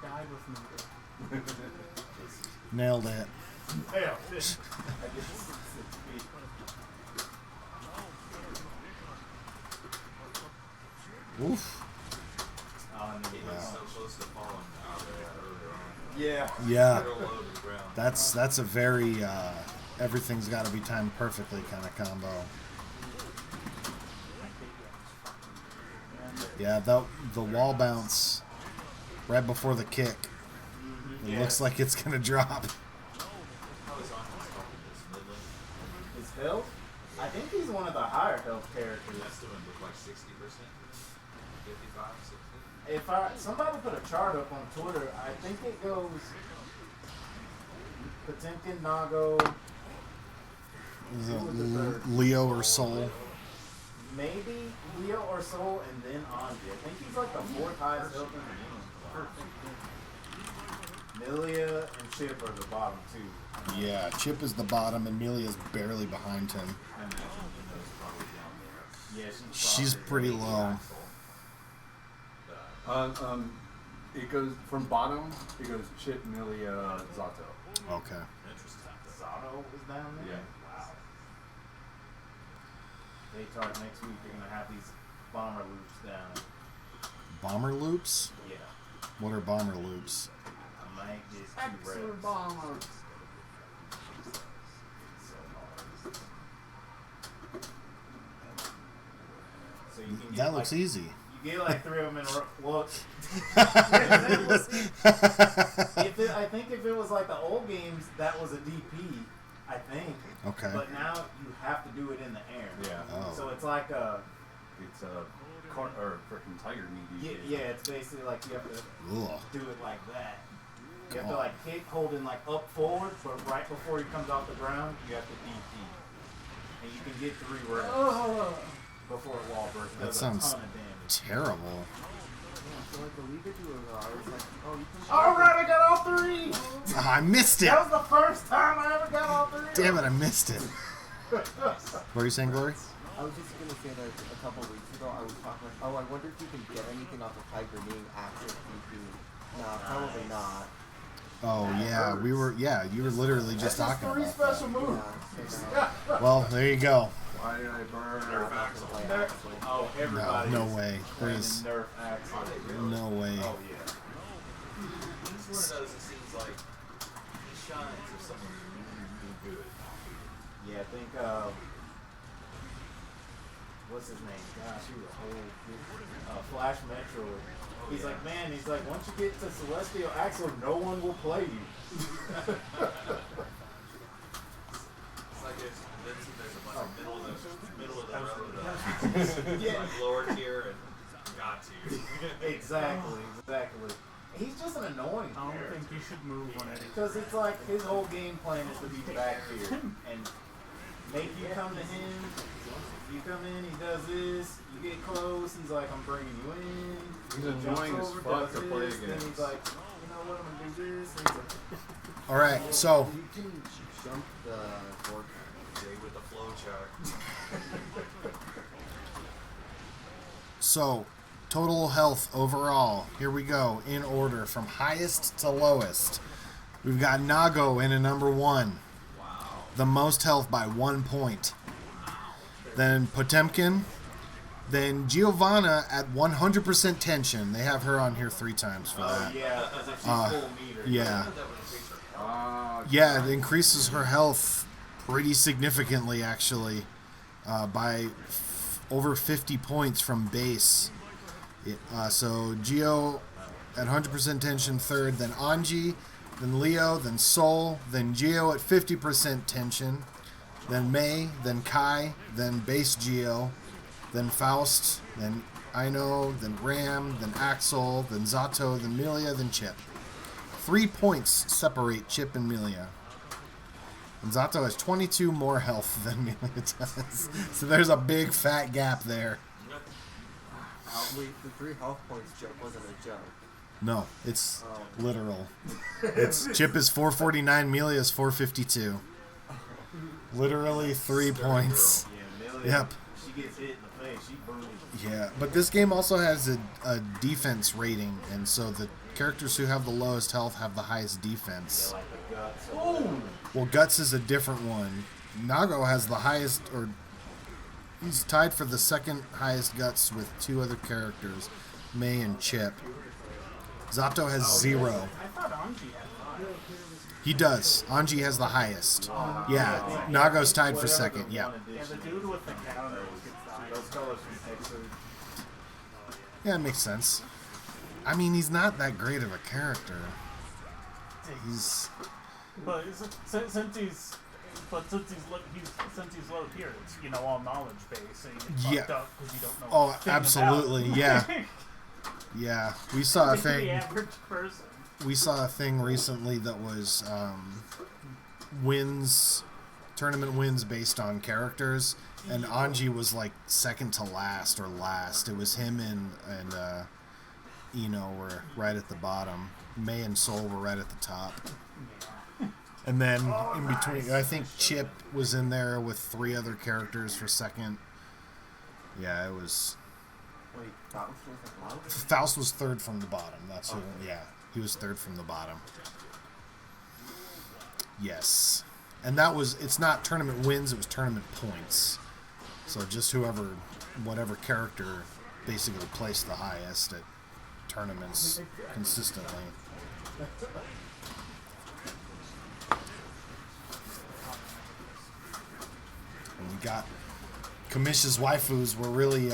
Die with me.
Nailed it.
Yeah, I guess 6 feet.
Oof.
And then
He was so close to falling out there earlier on.
yeah.
Yeah,
Real low to the ground.
that's a very everything's got to be timed perfectly kind of combo. Yeah, the wall bounce right before the kick. It looks like it's gonna drop.
How is on his top of this Midland?
His health? I think he's one of the higher health characters.
That's doing look like 60%. 55, 60.
If somebody put a chart up on Twitter, I think it goes Potemkin, Nago,
Is
who was the
it
third?
Leo or Soul?
Maybe Leo or Soul, and then Anji. I think he's like the 4th highest health in the game. Milia and Chip are the bottom 2.
Yeah, Chip is the bottom and Melia's barely behind him.
I imagine Ninja's probably down there.
Yeah,
She's
probably-
pretty low.
It goes from bottom. It goes Chip, Milia, Zato.
Okay.
Interesting.
Zato was down there?
Yeah.
Wow. They talk next week, they're going to have these bomber loops down.
Bomber loops?
Yeah.
What are bomber loops?
I might get 2 reps.
bomber.
So hard. So you can get
That looks
like,
easy.
You get like 3 of them in a row. Well, I think if it was like the old games, that was a DP. I think.
Okay.
But now you have to do it in the air.
Yeah.
Oh.
So it's like a.
It's a or freaking tiger knee.
Yeah, it's basically like you have to
Ugh.
do it like that. You have
God.
to like kick, holding like up forward, but right before he comes off the ground, you have to DP. And you can get 3 reps before it wall bursts.
That
Does
sounds
a ton of damage.
terrible.
So like a week or 2 ago, I was like, oh, you can.
Alright, I got all 3!
Ah, I missed it.
That was the first time I ever got all 3.
Damn it, I missed it. What are you saying, Glory?
I was just gonna say that a couple weeks ago, I was talking like, oh, I wonder if you can get anything off of Tiger being active DP. No, probably not.
Oh yeah, we were. Yeah, you were literally just
That's
talking
just 3
about
special
that.
moves.
Yeah, so
Well, there you go.
Why did I burn?
Nerf Axel.
Nerf. Oh, everybody.
No
is
way.
playing
There's
Nerf Axel.
no way.
Oh yeah.
He's one of those, it seems like he shines if someone's really good.
Yeah, I think what's his name? Gosh, he was a whole Flash Metro. He's like, man, he's like, once you get to Celestial Axel, no one will play you.
It's like there's a bunch of middle of the road
Yeah.
like lower tier and got to.
Exactly. He's just an annoying
I don't
character.
think you should move on anything.
Because it's like his whole game plan is to be back here and make you come to him. You come in, he does this. You get close, he's like, I'm bringing you in.
He's
He jumps
annoying as
over,
fuck
does
to play
this, Then
against.
he's like, you know what, I'm gonna do this. And he's like,
All right, so
you can jump the board.
Jay with the flow chart.
So, total health overall. Here we go in order from highest to lowest. We've got Nago in at number 1.
Wow.
The most health by 1 point. Then Potemkin. Then Giovanna at 100% tension. They have her on here 3 times for that.
Yeah, because if she's full meter.
Yeah.
That would increase her health.
Yeah, it increases her health pretty significantly, actually, by over 50 points from base. So Geo at 100% tension 3rd, then Anji, then Leo, then Sol, then Geo at 50% tension, then Mei, then Kai, then base Geo, then Faust, then Aino, then Ram, then Axel, then Zato, then Milia, then Chip. 3 points separate Chip and Milia. And Zato has 22 more health than Milia does. So there's a big fat gap there.
Wait, the 3 health points joke wasn't a joke.
No, it's literal. It's Chip is 449, Milia is 452. Literally 3 points.
Yeah, Millie,
Yep.
she gets hit in the face, she burns.
Yeah, but this game also has a defense rating, and so the characters who have the lowest health have the highest defense.
Like the guts. Oh!
Well, Guts is a different one. Nago has the highest, or he's tied for the second highest Guts with 2 other characters, Mei and Chip. Zato has 0.
I thought Anji had 5.
He does. Anji has the highest. Yeah, Nago's tied for second. Yeah.
Yeah, the dude with the counter gets the highest.
Those colors from Texas.
Yeah, it makes sense. I mean, he's not that great of a character. He's...
But since he's low tier, it's all knowledge based, and you get
Yeah.
fucked up because you don't know.
Oh,
a thing
absolutely,
about.
yeah. Yeah, we saw a
Like the
thing.
average person.
We saw a thing recently that was tournament wins based on characters, and Anji was like second to last or last. It was him and Eno were right at the bottom. Mei and Sol were right at the top. And then in between, I think Chip was in there with 3 other characters for second. Yeah, it was.
Wait, that was like loud?
Faust was 3rd from the bottom. That's who. Yeah, he was 3rd from the bottom. Yes, and that was. It's not tournament wins. It was tournament points. So just whatever character, basically placed the highest at tournaments consistently. And we got Kamish's waifus were really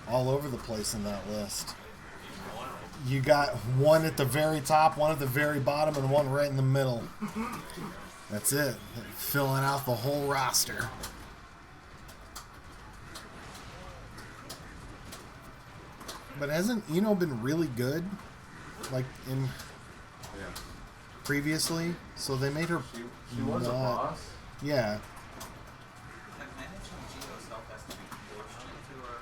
all over the place in that list. You got one at the very top, one at the very bottom, and one right in the middle. That's it. Filling out the whole roster. But hasn't Eno been really good? Like in previously? So they made her
She was a boss.
Yeah.
And managing Geo's health has to be proportionate to her.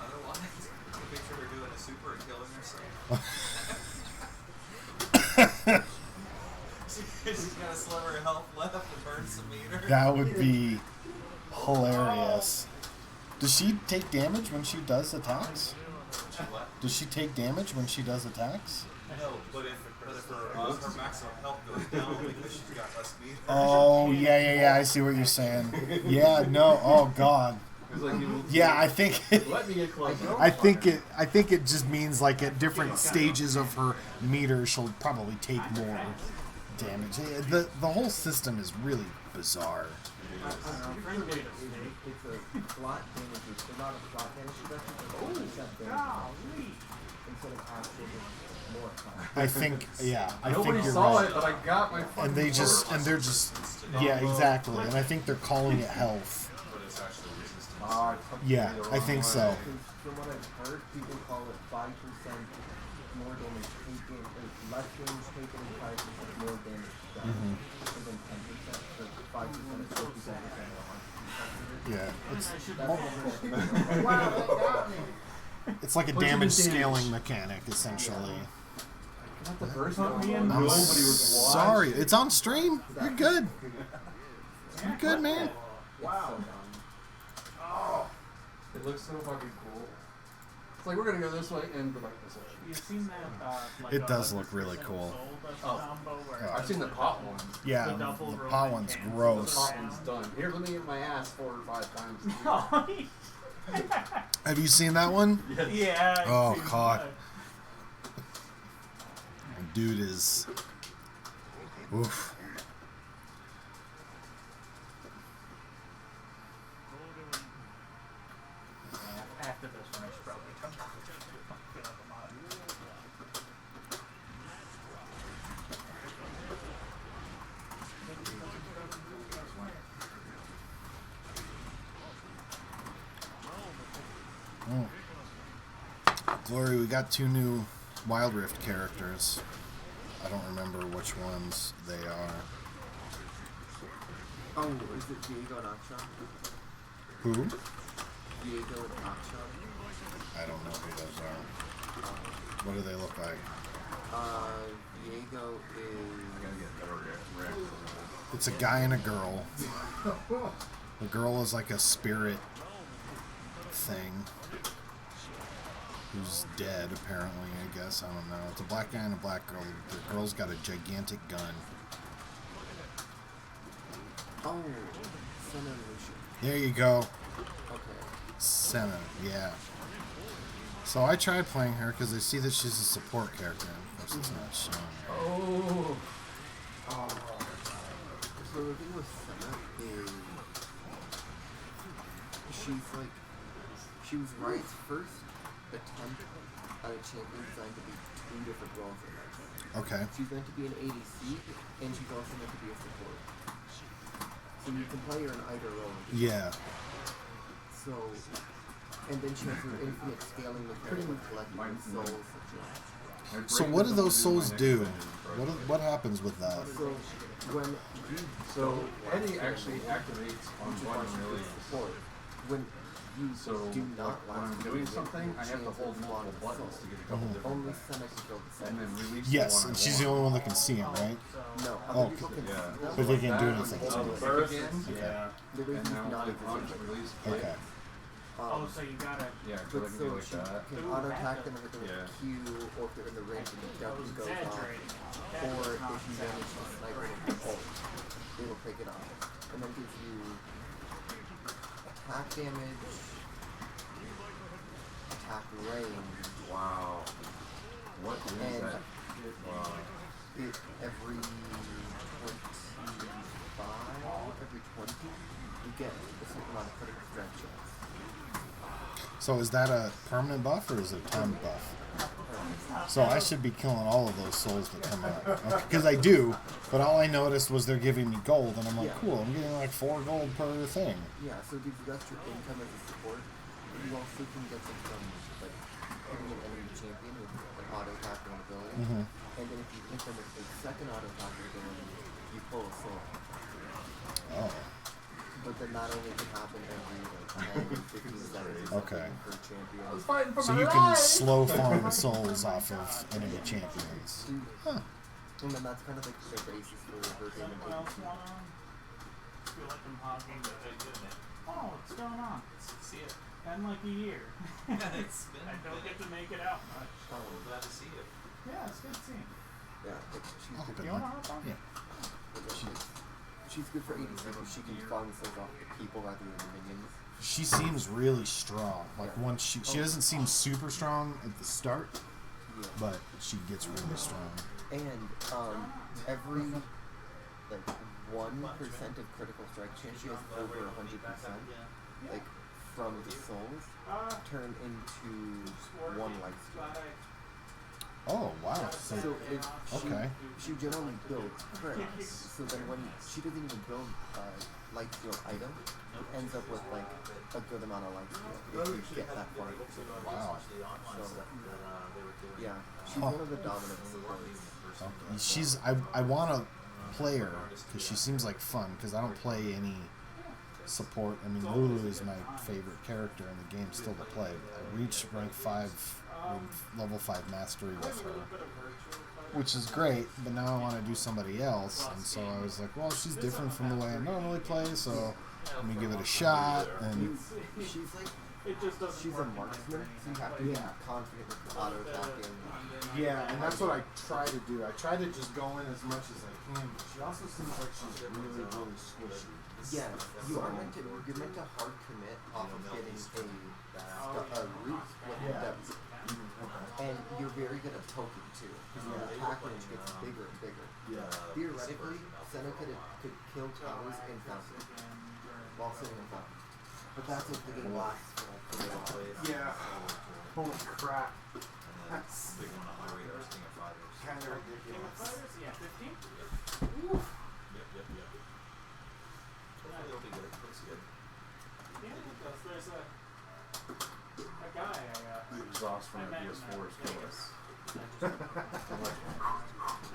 Otherwise, picture her doing a super and killing herself. She's got a sliver of health left and burns some meter.
That would be hilarious. Does she take damage when she does attacks?
She what?
Does she take damage when she does attacks?
No, but if her maximum health goes down because she's got less meter.
Oh, yeah, I see what you're saying. Yeah, no, oh god. Yeah, I think
Let me get closer.
I think it just means like at different stages of her meter she'll probably take more damage. The whole system is really bizarre.
It's a flat damage. It's not a flat damage reduction. It's a damage instead of actual more flat.
I think I
Nobody
think you're
saw
right.
it, but I got my fucking
And they're just exactly. And I think they're calling it health.
But it's actually resistant.
Yeah, I think so.
From what I've heard, people call it 5% more damage taken, or less damage taken, and 5% more damage done. Something 10%, so 5% is 50%.
Yeah,
Wow, that got me.
it's like a damage scaling mechanic essentially.
Not the first
Put me
one.
in.
I'm
Nobody was watching.
sorry, it's on stream. You're good. You're good, man.
Wow.
It looks so fucking cool.
It's
like, we're gonna go this way and go back this way.
You've seen that? Like
It does look
100%
really cool.
sold
Oh.
combo where
Oh.
I've seen the pot one.
Yeah,
The double
the
Roman
pot one's
cans.
The
gross.
pot one's done. Here, let me get my ass 4 or 5 times.
Have you seen that one?
Yeah.
Oh,
it seems
God.
like-
Dude is. Oof.
After this one, I should probably come back and fill up a mod.
Glory, we got 2 new Wild Rift characters. I don't remember which ones they are.
Oh, is it Diego and Akshan?
Who?
Diego and Akshan?
I don't know who those are. What do they look like?
Diego is...
It's a guy and a girl. The girl is like a spirit thing. Who's dead, apparently, I guess. I don't know. It's a black guy and a black girl. The girl's got a gigantic gun.
Oh, Senna and Lucian.
There you go.
Okay.
Senna, yeah. So I tried playing her because I see that she's a support character. Of course, it's not showing.
Oh.
So the thing with Senna is... She's like... She was Riot's first attempt at a champion designed to be 2 different roles in it.
Okay.
She's meant to be an ADC, and she's also meant to be a support. So you can play her in either role.
Yeah.
So, and then she has her infinite scaling mechanic with collecting souls.
So what do those souls do? What happens with that?
So when you
So Eddie actually activates on one really.
support, when you
So
do not
when I'm doing something, I have to hold multiple buttons to get a couple different
only
things.
Senna can build the
And then
set.
release
Yes,
the one
and
I
she's the
want.
only one that can see him, right?
No,
Oh,
other people can
yeah.
see them.
But they can't do
That
anything
was
to
all
it.
birth again.
Okay.
Yeah.
The reason
And
it's
now
not
it launch,
invisible.
release,
Okay.
Oh, so you gotta.
Yeah,
But
so I can
so
do like
she
that.
can
Ooh,
auto
that
attack
does-
them with
Yeah.
a Q, or if they're in the range and the
I
W
was
goes off,
exaggerating. That
or
was
if
not
you manage to sniper it with ult, it'll pick it up. And then gives you attack damage, attack range,
Wow. What is
and
that? Wow.
it every 25, every 20, you get a certain amount of critical strike chance.
So is that a permanent buff or is it a time buff? So I should be killing all of those souls that come out. Because I do, but all I noticed was they're giving me gold, and I'm like,
Yeah.
cool, I'm getting like 4 gold per thing.
Yeah, so it gives you extra income as a support. You also can get some from like hitting an enemy champion with an auto attack and ability.
Mhm.
And then if you hit them with a second auto attack ability, you pull a soul.
Oh,
But then that only can happen every like 10, 15 seconds
Okay.
per champion.
I was fighting for
so
my
you can
life.
slow farm souls off of enemy champions. Huh.
And then that's kind of like the basis for her game and
What else
ADC.
going on? Feel like I'm hogging. Oh, what's going on?
See it.
Been like a year.
It's been
I
a
don't
minute.
get to make it out much.
I'm glad to see you.
Yeah, it's good seeing.
Yeah, like she's
Oh,
good.
good
You
luck.
wanna hop on?
Yeah.
She's good for ADC because she can farm souls off the people rather than the minions.
She seems really strong. Like once she doesn't seem super strong at the start,
Yeah.
but she gets really strong.
And every like 1% of critical strike chance, she has over 100%. Like from the souls turn into 1 life steal.
Oh wow. So,
So if
okay.
she generally builds crits, so then when she doesn't even build life steal item, it ends up with like a good amount of life steal if you get that far.
Wow.
So yeah, she's
Huh.
one of the dominant supports.
Okay. She's I want to play her because she seems like fun because I don't play any support. I mean, Lulu is my favorite character in the game still to play. I reached rank 5, level 5 mastery with her, which is great. But now I want to do somebody else, and so I was like, well, she's different from the way I normally play, so let me give it a shot. And
She's like
It just doesn't
she's a
work in my
marksman,
brain.
so you have to be confident with auto attacking.
Yeah, and that's what I try to do. I try to just go in as much as I can, but she also seems like she's really, really squishy.
Yeah, you're meant to hard commit off of getting a root when it
Yeah.
does. And you're very good at poking too, because your attack range gets bigger and bigger.
Yeah.
Theoretically, Senna could kill towers in fountain while sitting in fountain. But that's what the game lasts for like 3 hours.
Yeah. Holy crap. That's
Big one on my radar is King of Fighters.
kind of ridiculous.
Yeah, 15?
Yep. Hopefully it'll be good. Looks good.
Yeah, because there's a guy
The exhaust from
I
the
met in
PS4 is killer.
Vegas. And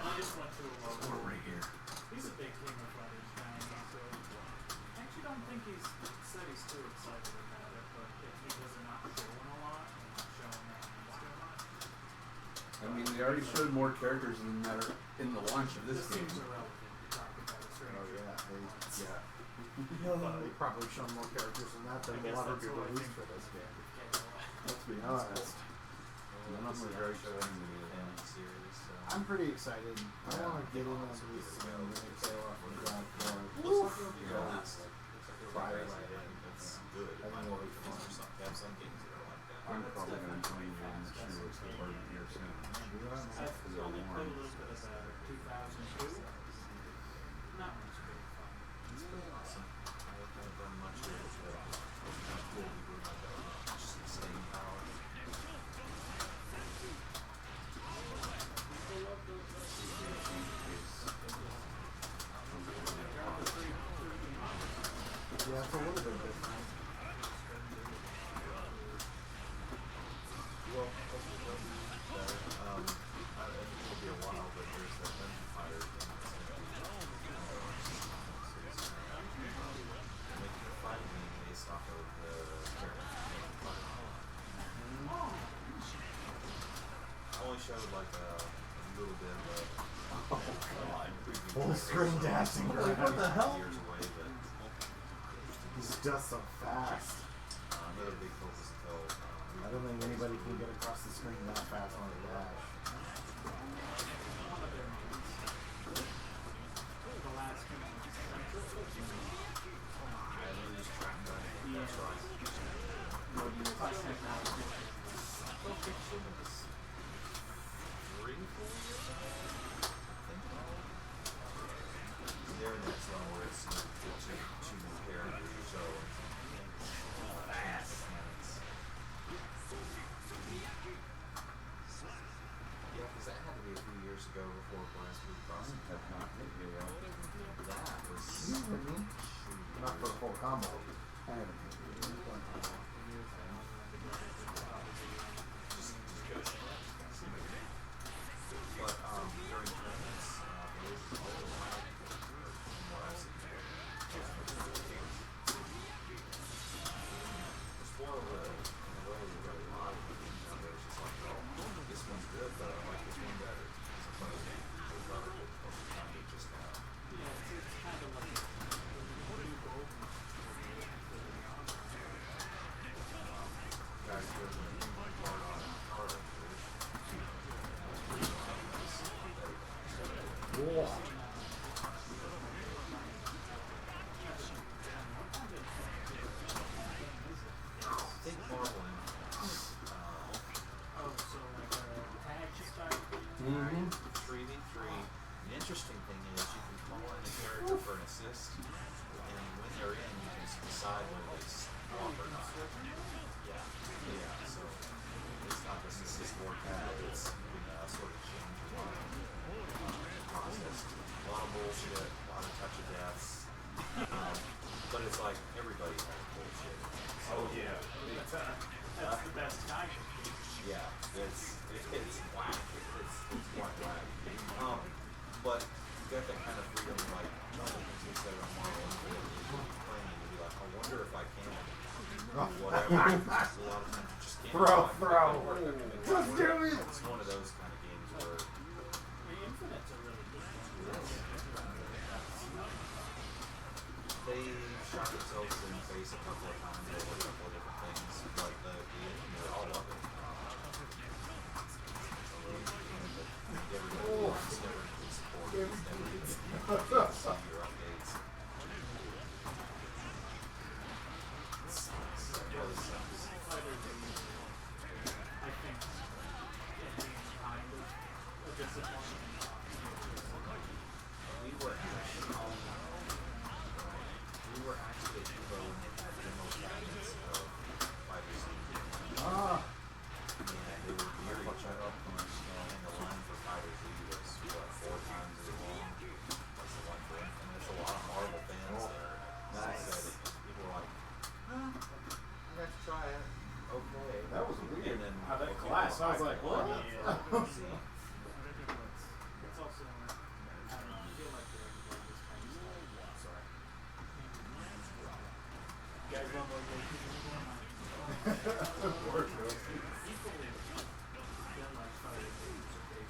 I just went to a local.
Right here.
He's a big King of Fighters fan, so I actually don't think he's said he's too excited about it, but it's because they're not showing a lot and not showing their hands too much.
I mean, they already showed more characters in the launch of this game.
seems irrelevant to talk about a strange.
Oh yeah, they probably shown more characters than that than
I
a
guess
lot of
that's
people
what I
released
think.
for this game.
Okay,
Let's be honest.
None of them are very exciting to me.
Series, so.
I'm pretty excited. I want to get in on these remake tail off the ground floor.
Looks like it'll last.
Fire
Looks like
right in.
it's good.
I think it'll be fun.
They have some games that are like that.
I'm probably going to join you and see what's the part here soon.
I've only played a little bit of 2002. Not much big fun.
It's pretty awesome. I haven't done much of it, but it's kind of cool to do like that. Just the staying power.
Yeah, it's a little bit different.
Well, I think it'll be a while, but there's that Empire thing that's going to be making a fighting game based off of the character. I only showed like a little bit of a preview.
Full screen dashing.
Like, what the hell? Years away, but
He's just so fast.
another big focus until
I don't think anybody can get across the screen that fast on a dash.
The last few months.
I lose track of it. That's right.
Plus technology.
3, 4 years ago? I think. They're in that zone where it's two new characters, so fast. Yeah, because that had to be a few years ago before Glass Blue Crossing.
Have not hit you yet.
That was
Not for a full combo.
I haven't hit you yet.
But during tournaments, there was a lot of from what I've seen there. The spoil really a lot of games out there. It's just like, oh, this one's good, but I like this one better. As opposed to the other just now.
Yeah, it's kind of like a new gold.
Guys, there's a new part on Carter.
Whoa.
Think Marvelin.
Oh, so like a tag style thing?
Mm-hmm.
3v3. The interesting thing is you can call in a character for an assist, and when they're in, you can decide whether they swap or not. Yeah, so it's not just assist or tag, it's you can sort of change your mind process. A lot of bullshit, a lot of touch of deaths, but it's like everybody has bullshit. So,
That's the best kind of thing.
yeah, it's whack. It's whack. But you got that kind of freedom, like, no one can say that I'm Marvel and you're playing and you'll be like, I wonder if I can. Whatever. A lot of times you just can't.
Just do it!
It's one of those kind of games where
The Infinite's a really good one.
they shot themselves in the face a couple of times over a couple of different things. things, like the engineer, all of it. Everybody wants never to support it. It's never to see your updates. It sucks. It really sucks.
Fighter Z, I think, it being kind of a disappointment.
We were actually at Evo when they had demo cabinets of Fighter Z.
Ah.
And they were very cheap. And the line for Fighter Z was, what, 4 times as long as the one for Infinite. There's a lot of Marvel fans there.
Nice.
So people were like,
Let's try it.
okay.
That was weird.
And then
How that
people
class, I was
hyped
like,
the
what?
line up for Z.
It's also, I don't know, I feel like they're doing this kind of stuff.
Sorry.
You guys love those games anymore?
Poor Chelsea.
People feel like Fighter Z is a big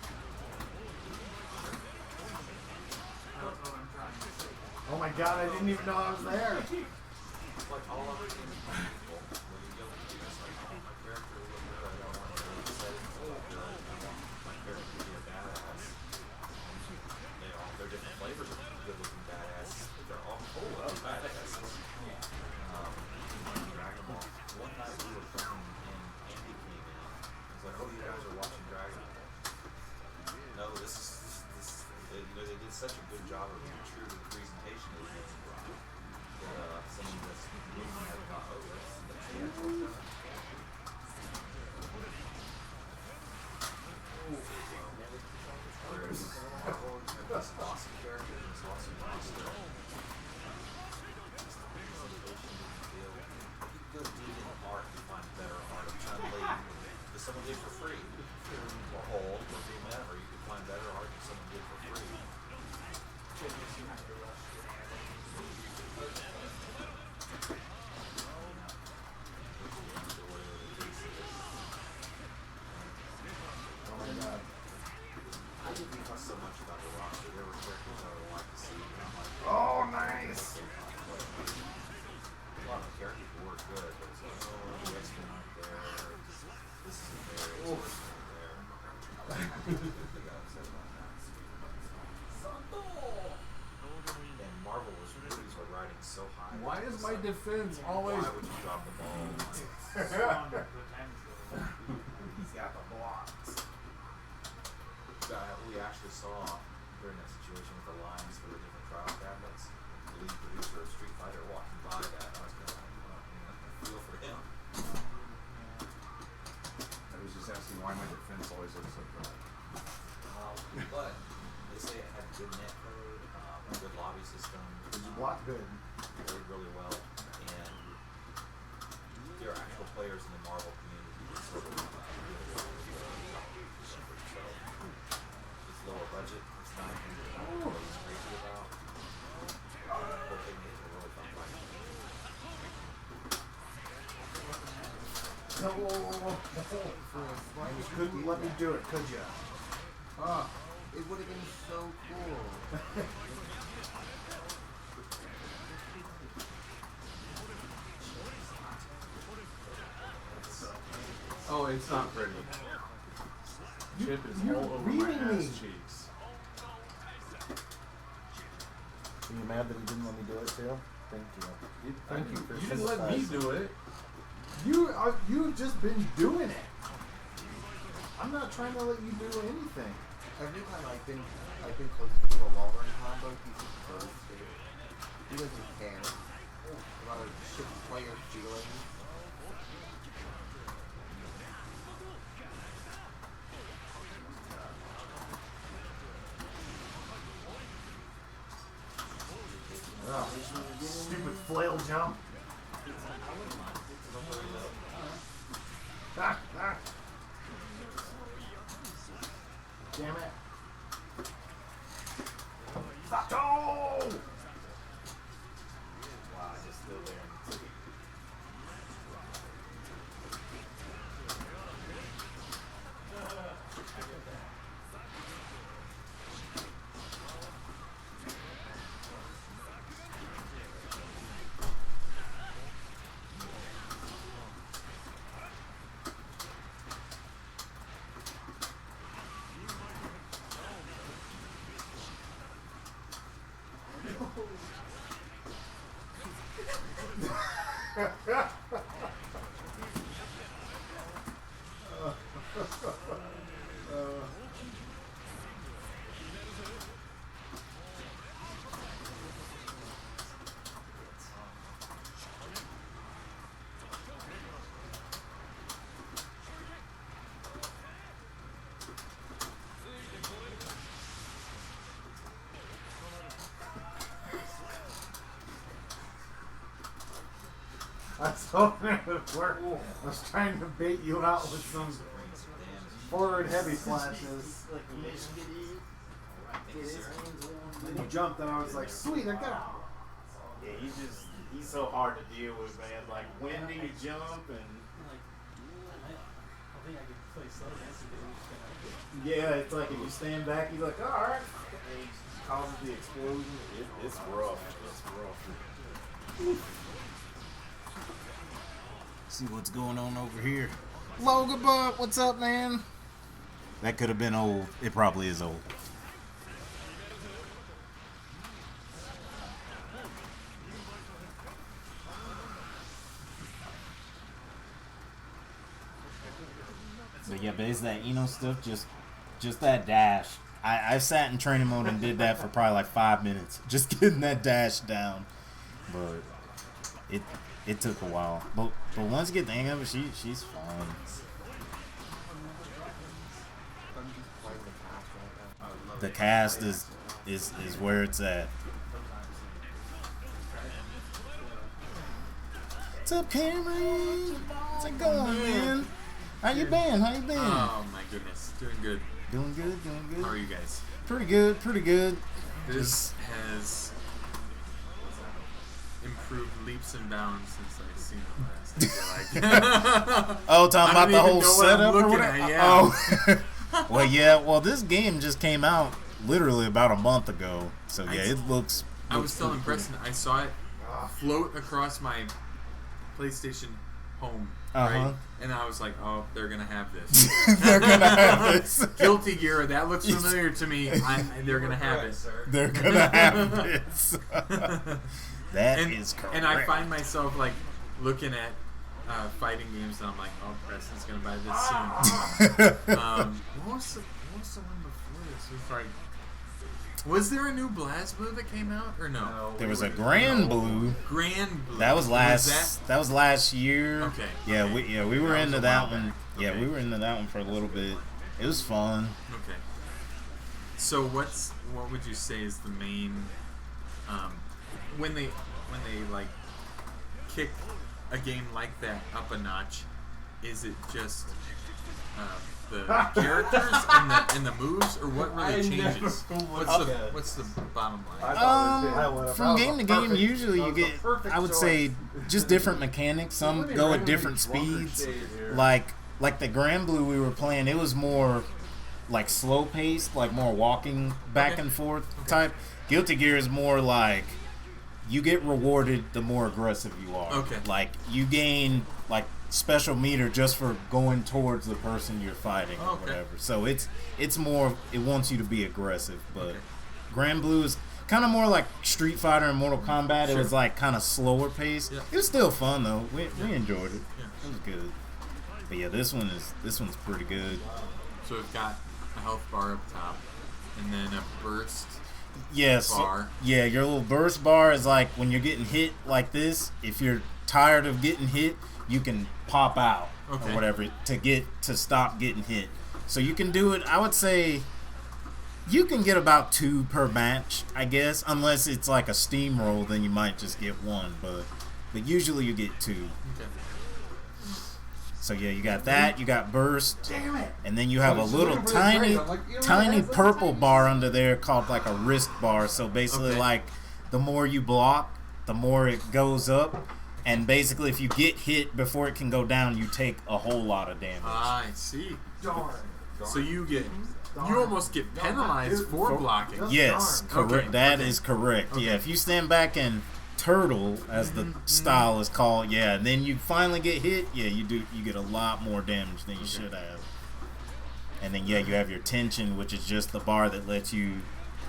I don't know what I'm trying to say.
Oh my god, I didn't even know I was there.
It's like all of it in people. When you go to it's like, oh, my character will look good. I don't want to really set it to look good. I want my character to be a badass. They're different flavors of good looking badasses, but they're all cool looking badasses. Dragon Ball. One night we were filming and Andy came in. He was like, oh, you guys are watching Dragon Ball. No, this they did such a good job of being true to the presentation of the game. Some of this movie had thought, oh, that's the actual film. Whereas Marvel had this awesome character and this awesome roster. Just the presentation didn't feel. You could go deep in art and find better art of Chun-Li that someone did for free. Or Hulk or whomever. You could find better art that someone did for free.
Goodness, you have to rush your
Oh my god.
I didn't fuss so much about the roster. There were characters I would like to see. And I'm like,
Oh, nice.
a lot of the characters were good, but it's like, oh, the X-Men aren't there. This isn't there. This person isn't there. They got upset about that. And Marvel movies were riding so high.
Why is my
It's like,
defense always?
why would you drop the ball?
stronger potential.
He's got the blocks.
We actually saw during that situation with the lines for the different trial cabinets, the lead producer of Street Fighter walking by that. I was kind of like, well, I feel for him.
I was just asking why my defense always looks so bad.
But they say it had good net code, a good lobby system.
Did you block good?
Played really well, and there are actual players in the Marvel community that sort of so it's lower budget. It's not anything that everybody's crazy about. But they make it a really fun fight.
No, you couldn't let me do it, could you?
Ah,
It would have been so cool.
oh, it's not pretty. Chip is
you're
all over my
reading
ass
me.
cheeks.
Are you mad that he didn't let me do it too? Thank you. Thank you for
You didn't let me do it.
You've just been doing it. I'm not trying to let you do anything.
Every time I've been close to a wall run combo, he's just bursted. He doesn't care about a shit player's feelings.
Stupid flail jump. Ah, ah. Damn it. Sato!
Wow, just still there.
I was hoping it would work. I was trying to bait you out with some forward heavy flashes. Then you jumped and I was like, sweet, I got it. Yeah, he's so hard to deal with, man. Like, when do you jump and...
I think I could play slow dance and
Yeah, it's like if you stand back, you're like, alright. And he causes the explosion. It's rough. It's rough.
See what's going on over here. Logan Butt, what's up, man? That could have been old. It probably is old. But yeah, but it's that Eno stuff, just that dash. I sat in training mode and did that for probably like 5 minutes, just getting that dash down. But it took a while. But once you get the hang of it, she's fun.
I'm just playing the cast right now.
The cast is where it's at. What's up, Cameron? How's it going, man? How you been?
Oh my goodness, doing good.
Doing good.
How are you guys?
Pretty good.
This has improved leaps and bounds since I've seen it last. I feel like.
Oh, talking
I
about
don't
the
even
whole
know what I'm
setup or
looking
whatever?
at, yeah.
Oh. Well, yeah. Well, this game just came out literally about a month ago. So, yeah, it looks...
I was still
pretty
impressed. I saw it float across my PlayStation home, right? And I was like, oh, they're going to have this.
They're going to have this.
Guilty Gear, that looks familiar to me. They're going to have it.
They're going to have this. That is correct.
And I find myself, like, looking at fighting games, and I'm like, oh, Preston's going to buy this soon. What was the one before this? It was like... Was there a new BlazBlue that came out or no?
There was a Grand Blue.
Grand Blue.
That was last year.
Okay.
Yeah, we were into that one.
back.
Yeah,
Okay.
we were into that one for a little bit. It was fun.
Okay. So what would you say is the main when they like kick a game like that up a notch? Is it just the characters and the moves, or what really changes? What's the bottom line?
From game to game, usually you get, I would say, just different mechanics. Some go at different speeds. Like the Grand Blue we were playing, it was more like slow paced, like more walking back and forth type. Guilty Gear is more like you get rewarded the more aggressive you are.
Okay.
Like you gain like special meter just for going towards the person you're fighting or whatever. So it's more, it wants you to be aggressive. But Grand Blue is kind of more like Street Fighter and Mortal Kombat. It was like kind of slower paced.
Yeah.
It was still fun though. We enjoyed it.
Yeah.
It was good. But yeah, this one's pretty good.
So we've got a health bar up top, and then a burst.
Yes.
Bar.
Yeah, your little burst bar is like when you're getting hit like this. If you're tired of getting hit, you can pop out or whatever to stop getting hit. So you can do it. I would say you can get about 2 per match, I guess, unless it's like a steamroll. Then you might just get 1, but usually you get 2.
Okay.
So yeah, you got that. You got burst, and then you have a little tiny purple bar under there called like a wrist bar. So basically, like the more you block, the more it goes up. And basically, if you get hit before it can go down, you take a whole lot of damage.
I see. So you almost get penalized for blocking.
Yes, correct.
Okay.
That is correct.
Okay.
Yeah, if you stand back and turtle, as the style is called, and then you finally get hit, you get a lot more damage than you should have. And then you have your tension, which is just the bar that lets you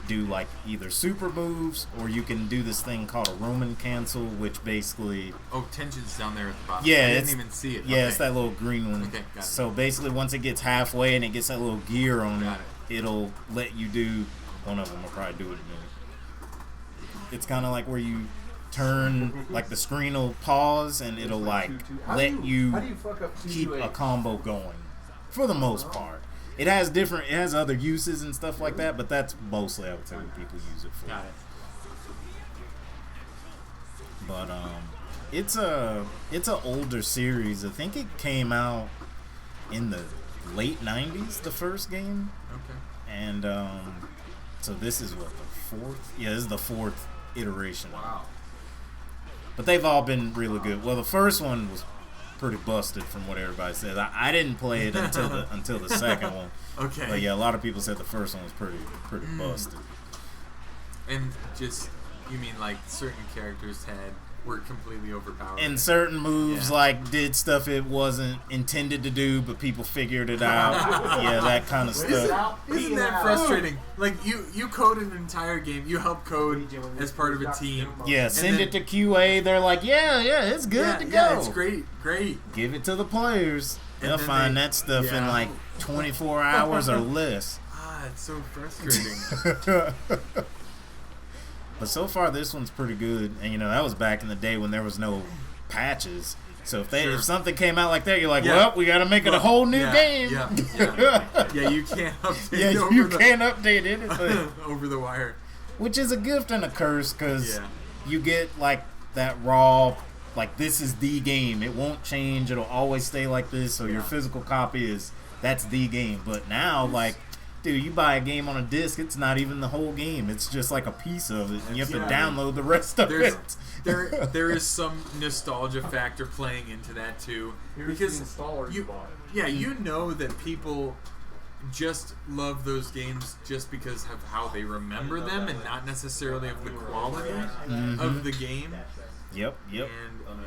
do like either super moves, or you can do this thing called a Roman cancel, which basically
Oh, tension's down there at the bottom.
Yeah,
I didn't
it's-
even see it.
yeah,
Okay.
it's that little green one.
Okay, got it.
So basically, once it gets halfway and it gets that little gear on
Got
it, it'll let you do one of them. I'll probably do it again. It's kind of like where you turn, like the screen will pause and it'll like let
How do
you
you fuck up
keep
2-2-8?
a combo going for the most part. It has other uses and stuff like that, but that's mostly, I would say, what people use it for.
Got it.
But it's a older series. I think it came out in the late '90s, the first game,
Okay.
and so this is what, the fourth? Yeah, this is the fourth iteration.
Wow.
But they've all been really good. Well, the first one was pretty busted from what everybody said. I didn't play it until the second one.
Okay.
But yeah, a lot of people said the first one was pretty busted.
And just, you mean like certain characters were completely overpowered?
And certain moves
Yeah.
like did stuff it wasn't intended to do, but people figured it out. Yeah, that kind of stuff.
Isn't that frustrating? Like you code an entire game, you help code as part of a team.
Yeah, send
then-
it to QA. They're like, yeah, it's good to go.
Yeah, it's great.
Give it to the players.
And
They'll
then
find
they-
that stuff in
yeah.
like 24 hours or less.
Ah, it's so frustrating.
But so far, this one's pretty good. And that was back in the day when there was no patches. So if something came out like that, you're like,
Yeah.
well, we got to make it a whole new game.
Yeah, yeah, you can't update
Yeah,
over
you
the,
can't update anything.
over the wire.
Which is a gift and a curse, because
Yeah.
you get like that raw, like this is the game. It won't change. It'll always stay like this. So your physical copy that's the game. But now, like, dude, you buy a game on a disc, it's not even the whole game. It's just like a piece of it, and you have to download the rest of
There's
it.
there is some nostalgia factor playing into that too,
Here's
because
the installer you bought.
yeah, you know that people just love those games just because of how they remember them and not necessarily of the quality of the game.
Yep.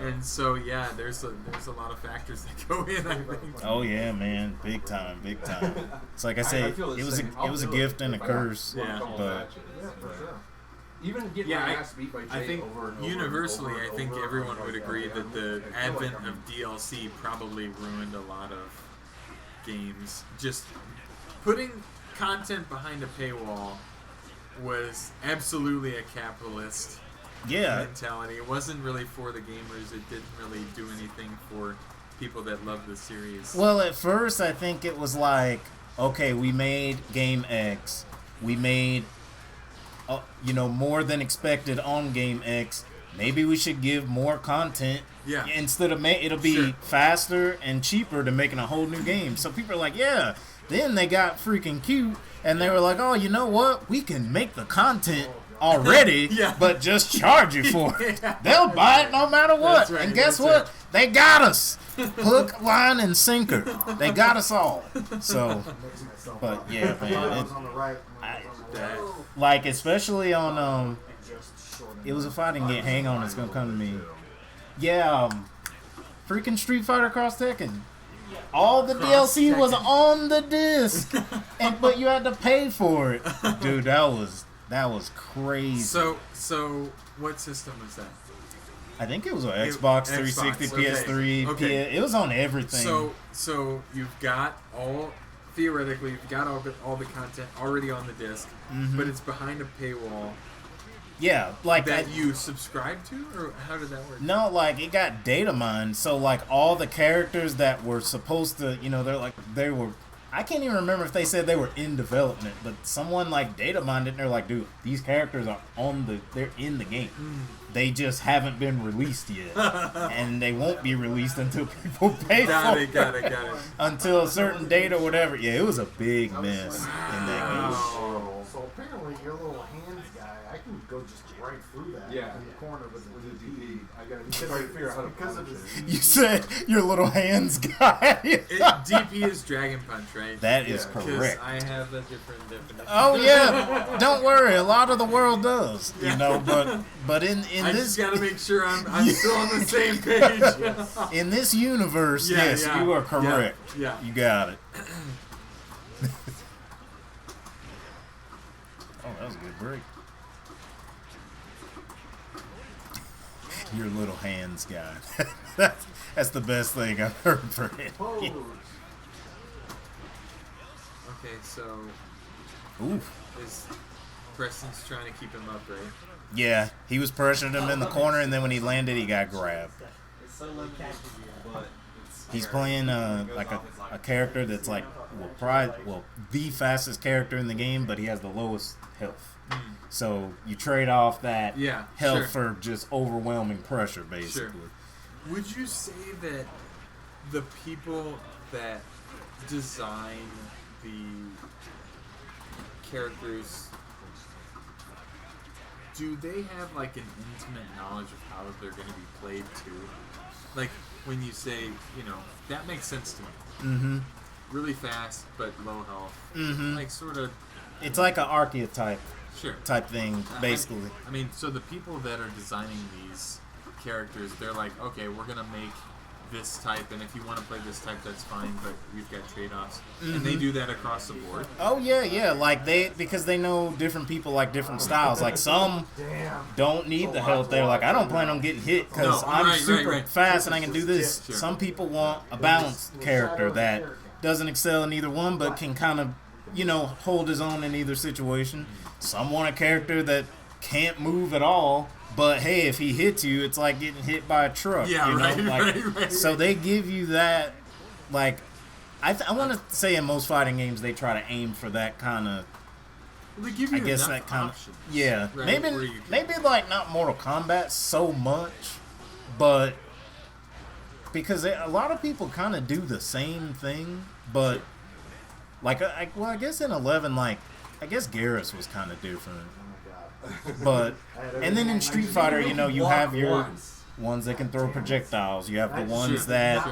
And so yeah, there's a lot of factors that go in, I think.
Oh yeah, man, big time. It's like I say,
I feel the
it was
same.
a
I'll do
gift
it
and a
if I
curse.
want a
Yeah.
couple
But
matches. Yeah, for sure. Even getting
Yeah,
my
I-
ass beat by Jay
I think
over and over
universally,
and over
I think
and over,
everyone
I'm
would
like,
agree
okay,
that the
I feel like
advent
I'm-
of DLC probably ruined a lot of games. Just putting content behind a paywall was absolutely a capitalist
yeah,
mentality. It wasn't really for the gamers. It didn't really do anything for people that love the series.
well, at first I think it was like, okay, we made Game X, we made, more than expected on Game X. Maybe we should give more content.
Yeah.
Instead of it'll be
Sure.
faster and cheaper to making a whole new game. So people are like, yeah. Then they got freaking cute, and they were like, oh, you know what? We can make the content already,
Yeah.
but just charge you for it.
Yeah.
They'll buy it no matter what.
That's right,
And guess
that's
what?
right.
They got us. Hook, line, and sinker. They got us all. So, but yeah,
I
man.
was on the right.
That-
Like, especially on, it was a fighting game. Hang on, it's gonna come to me. Yeah, freaking Street Fighter Cross Tekken. All the DLC was
Tekken.
on the disc, but you had to pay for it. Dude, that was crazy.
So what system was that?
I think it was on Xbox
Xbox,
360,
okay.
PS3,
Okay.
it was on everything.
So you've got theoretically you've got all the content already on the disc, but it's behind a paywall
yeah, like
that you subscribe to, or how did that work?
No, like it got data mined, so like all the characters that were supposed to, they were. I can't even remember if they said they were in development, but someone like data mined it, and they're like, dude, these characters are they're in the game. They just haven't been released yet, and they won't be released until people pay
Got
for
it.
until a certain date or whatever. Yeah, it was a big mess in that game.
So apparently your little hands guy, I can go just right through that
Yeah.
in the corner with the
DP. I gotta try to figure out how to
because of
punish
his
it.
You said your little hands guy.
DP is Dragon Punch, right?
That is
Yeah. 'Cause
correct.
I have a different definition.
Oh yeah, don't worry. A lot of the world does, but in
I
this
just gotta make sure I'm still on the same page.
in this universe,
Yeah,
yes,
yeah,
you are correct.
yeah.
You got it. Oh, that was a good break. Your little hands guy. That's the best thing I've heard for him.
Okay, so
Ooh.
is Preston's trying to keep him up, right?
Yeah, he was pressuring him in the corner, and then when he landed, he got grabbed. He's playing like a character that's like the fastest character in the game, but he has the lowest health. So you trade off that health for just overwhelming pressure, basically.
Sure. Would you say that the people that design the characters, do they have like an intimate knowledge of how they're going to be played too? Like when you say, you know, that makes sense to me.
Mm-hmm.
Really fast but low health.
Mm-hmm.
Like sort of.
It's like an archetype
Sure.
type thing, basically.
I mean, so the people that are designing these characters, they're like, okay, we're gonna make this type, and if you want to play this type, that's fine, but we've got trade-offs, and they do that across the board.
Oh yeah, like because they know different people like different styles. Like some don't need the health. They're like, I don't plan on getting hit because
No,
I'm
right,
super
right.
fast and I can do this.
Sure.
Some people want a balanced character that doesn't excel in either one, but can kind of, you know, hold his own in either situation. Some want a character that can't move at all, but hey, if he hits you, it's like getting hit by a truck.
Yeah,
you know?
right, right.
So they give you that, like, I want to say in most fighting games they try to aim for that kind of.
Well, they give you
I guess
enough
that kind
options,
of, yeah.
right,
Maybe
where you can-
maybe like not Mortal Kombat so much, but because a lot of people kind of do the same thing, but like I guess in 11, like I guess Garrus was kind of different, but and then in Street Fighter, you know, you have your ones that can throw projectiles, you have the ones that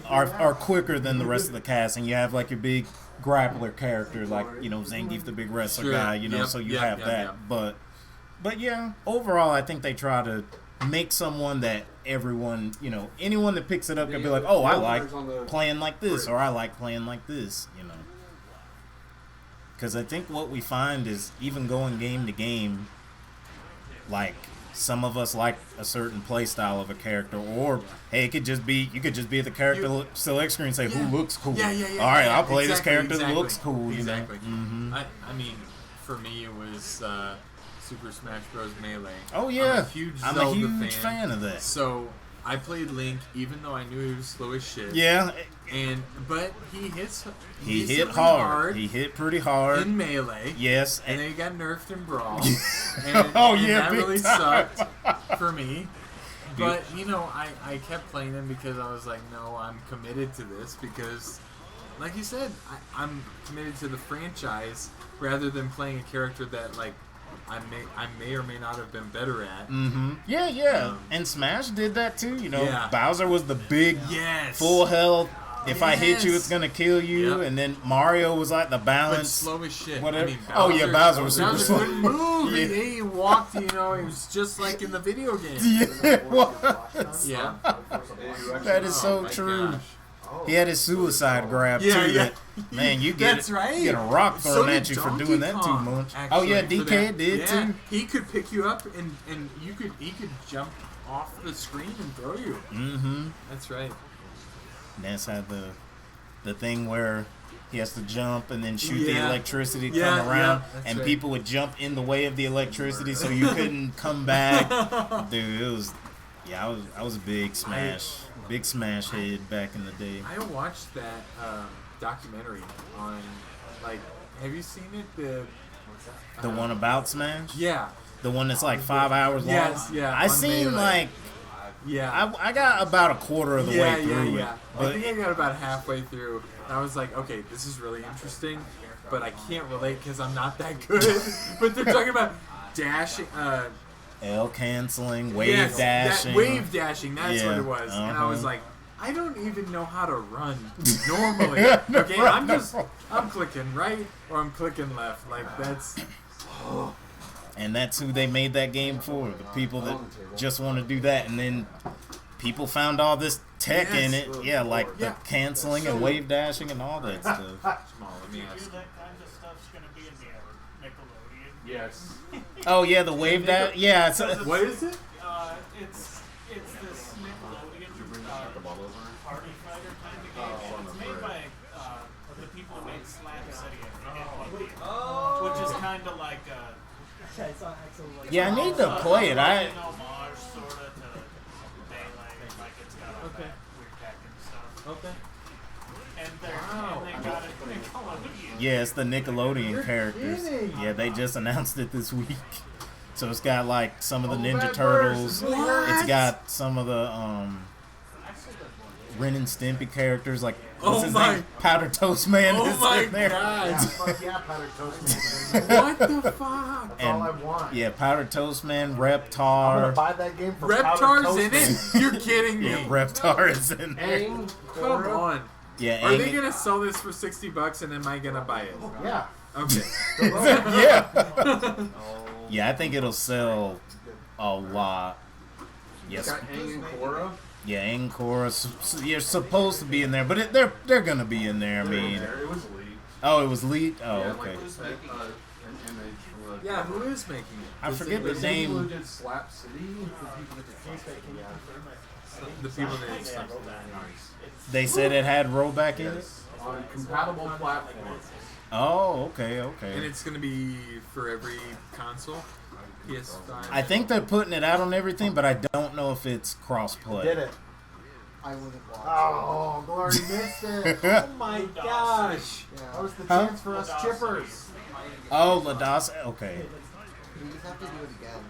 are quicker than the rest of the cast, and you have like your big grappler character, like, you know, Zangief, the big wrestler guy, you know,
Yep,
so you
yep,
have
yep,
that.
yep.
But yeah, overall, I think they try to make someone that everyone, you know, anyone that picks it up can be like, oh, I like playing like this, or I like playing like this, you know. Because I think what we find is even going game to game, like some of us like a certain play style of a character, or hey, it could just be you could just be at the character select screen and say who looks cool.
Yeah.
All right, I'll play this
exactly,
character
exactly,
that looks cool. You
exactly.
know. Mm-hmm.
I mean, for me, it was Super Smash Bros. Melee.
Oh yeah,
I'm a huge
fan of that.
So I played Link, even though I knew he was slow as shit.
Yeah,
but he hits.
he hit hard. He hit pretty hard
in Melee.
Yes,
and then he got nerfed in Brawl.
Oh,
and
yeah,
that
big
really
time.
sucked for me. But you know, I kept playing him because I was like, no, I'm committed to this because, like you said, I'm committed to the franchise rather than playing a character that like I may or may not have been better at.
Mm-hmm. Yeah. And Smash did that too. You know,
Yeah.
Bowser was the big
Yes.
full health. If I hit you,
Yes.
it's gonna kill you.
Yep.
And then Mario was like the
But
balance.
slow as shit.
Whatever.
I mean,
Oh, yeah, Bowser was super slow.
couldn't move.
Yeah.
He walked. You know, he was just like in the video game.
Yeah, it was.
Yeah.
That is so
my
true.
gosh.
He had his suicide grab
Yeah,
too.
yeah.
That, man, you get
That's right.
you get a rock
So
thrown
did
at you for
Donkey
doing that too
Kong,
much.
actually,
Oh yeah,
for
DK
that.
did
Yeah,
too.
He could pick you up and he could jump off the screen and throw you.
Mm-hmm.
That's right.
Ness had the thing where he has to jump and then shoot the
Yeah.
electricity
Yeah,
come around,
yeah, that's
and
right.
people would jump in the way of the electricity, so you couldn't come back. Dude, it was I was a big Smash head back in the day.
I watched that documentary on, like, have you seen it?
The one about Smash,
Yeah.
the one that's like 5 hours long.
Yes, yeah,
I
on
seen
Melee.
like
Yeah.
I got about a quarter of the way through
yeah.
it,
I
but
think I got about halfway through, and I was like, okay, this is really interesting, but I can't relate because I'm not that good. But they're talking about dashing,
L canceling, wave
yes,
dashing.
That wave dashing, that's what
Yeah,
it was. And I was
uh-huh.
like, I don't even know how to run normally. Okay, I'm clicking right or I'm clicking left. Like, that's...
And that's who they made that game for. The people that just want to do that. And then people found all this tech in
Yes.
it. Yeah, like the
Yeah.
canceling and wave dashing and all that stuff.
Jamal, let me ask
Do
you.
that kind of stuff's going to be in the Nickelodeon
Yes.
Oh yeah, the wave that. Yeah, it's,
What is it?
It's this Nickelodeon
The bottle over.
party fighter kind of game. And it's made by the people who made Slap City, which is kind of like
yeah. I need to play it.
an homage sort of to Melee, like it's got all that weird hacking stuff.
Okay.
And they got it Nickelodeon.
Yeah, it's the Nickelodeon characters. Yeah, they just announced it this week. So it's got like some of the Ninja Turtles. It's got some of the Ren and Stimpy characters, like what's his name? Powder Toast Man is in there.
Yeah, fuck yeah, Powder Toast Man.
What the fuck?
That's all I want.
Yeah, Powder Toast Man,
I'm gonna
Reptar.
buy that game for Powder
Reptar's
Toast
in
Man.
it? You're kidding me.
Yeah, Reptar is in there.
Aang,
Come
Korra.
on.
Yeah,
Are they
Aang-
gonna sell this for $60 and am I gonna buy it?
Yeah.
Okay.
yeah. Yeah, I think it'll sell a lot. Yes.
Got Aang and Korra.
Yeah, Aang, you're supposed to be in there, but they're gonna be in there. I mean,
It was leaked.
oh, it was leaked. Oh,
Yeah,
okay.
like, an image from
Yeah, who is making it?
I forget the
the same people who
name.
did Slap City.
The people that did stuff.
They said it had rollback in it.
Yes. On compatible platforms.
Oh, okay,
And
okay.
it's gonna be for every console? PS5?
I think they're putting it out on everything, but I don't know if it's cross-play.
Did it.
I wouldn't watch
Oh, Glory missed it.
Oh my gosh!
That was the
Huh?
chance for us chippers.
Oh, Ladas. Okay.
it. We just have to do it again.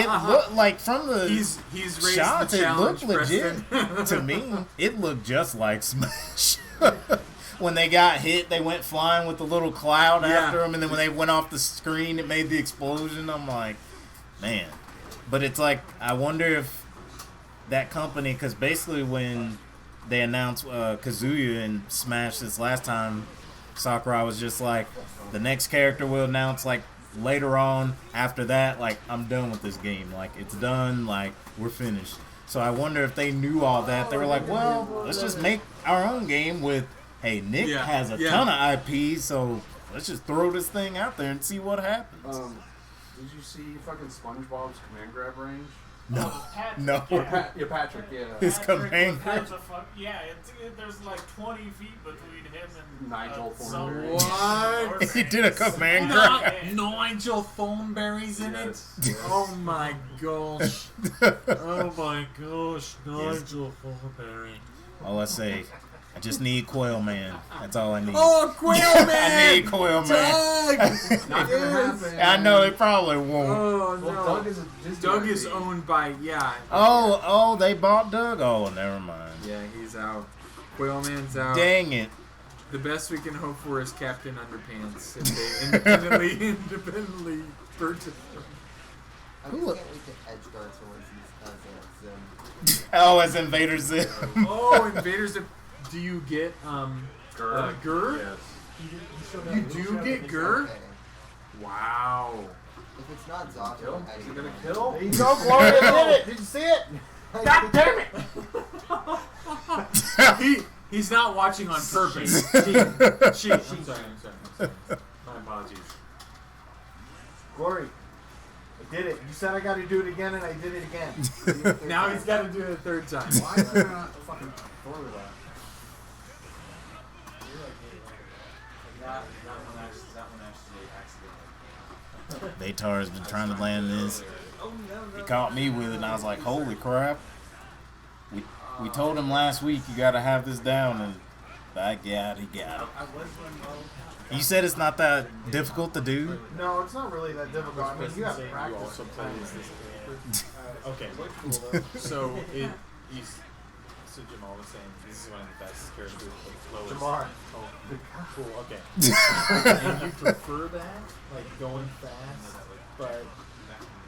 It looked like from the
He's raised
shots,
the
it
challenge,
looked legit.
Preston.
To me, it looked just like Smash. When they got hit, they went flying with the little cloud
Yeah.
after them, and then when they went off the screen, it made the explosion. I'm like, man. But it's like, I wonder if that company, because basically when they announced Kazuya in Smash this last time, Sakurai was just like, the next character we'll announce like later on. After that, like, I'm done with this game. Like, it's done. Like, we're finished. So I wonder if they knew all that. They were like, well, let's just make our own game with, hey, Nick
Yeah,
has a
yeah.
ton of IP, so let's just throw this thing out there and see what happens.
Did you see fucking SpongeBob's command grab range?
No.
Patrick,
No.
Yeah.
Yeah, Patrick. Yeah.
His
Patrick
command grab.
has a yeah, there's like 20 feet between him and
Nigel
some-
Thornberry.
What?
He did a command
Not
grab.
Nigel Thornberry's in it?
Yes.
Oh my gosh. Oh my gosh, Nigel Thornberry.
All I say, I just need Quail Man. That's all I need.
Oh, Quail
I
Man!
need Quail Man.
Doug!
Not gonna happen.
I know they probably won't.
Oh
Well,
no.
Doug is a Disney
Doug
IP.
is owned by, yeah.
Oh, they bought Doug? Oh, never mind.
Yeah, he's out. Quail Man's out.
Dang it.
The best we can hope for is Captain Underpants if they independently purchase them.
I
Who
just
lo-
can't wait to edge guard towards these
Oh, as Invader Zim.
Oh, Invaders of... Do you get,
Gur.
Gur?
Yes.
You do get Gur?
Okay.
Wow.
If it's not Zato,
Kill?
I
Is he
don't
gonna
know.
kill?
There you go, Gloria did it. Did you see it?
God
damn it!
He's not watching on purpose. She. I'm sorry. My apologies.
Glory, I did it. You said I got to do it again, and I did it again.
Now he's got to do it a third time.
Why is there not fucking forward of that?
That one actually accidentally.
Baytar's been trying to land this. He caught me with it, and I was like, holy crap. We told him last week you got to have this down, and by God, he got it. You said it's not that difficult to do?
No, it's not really that difficult. I mean, you have to
You
practice.
also play as this okay. So so Jamal was saying this is one of the best characters. Lowest.
Jamar.
Oh, cool. Okay. And you prefer that, like going fast, but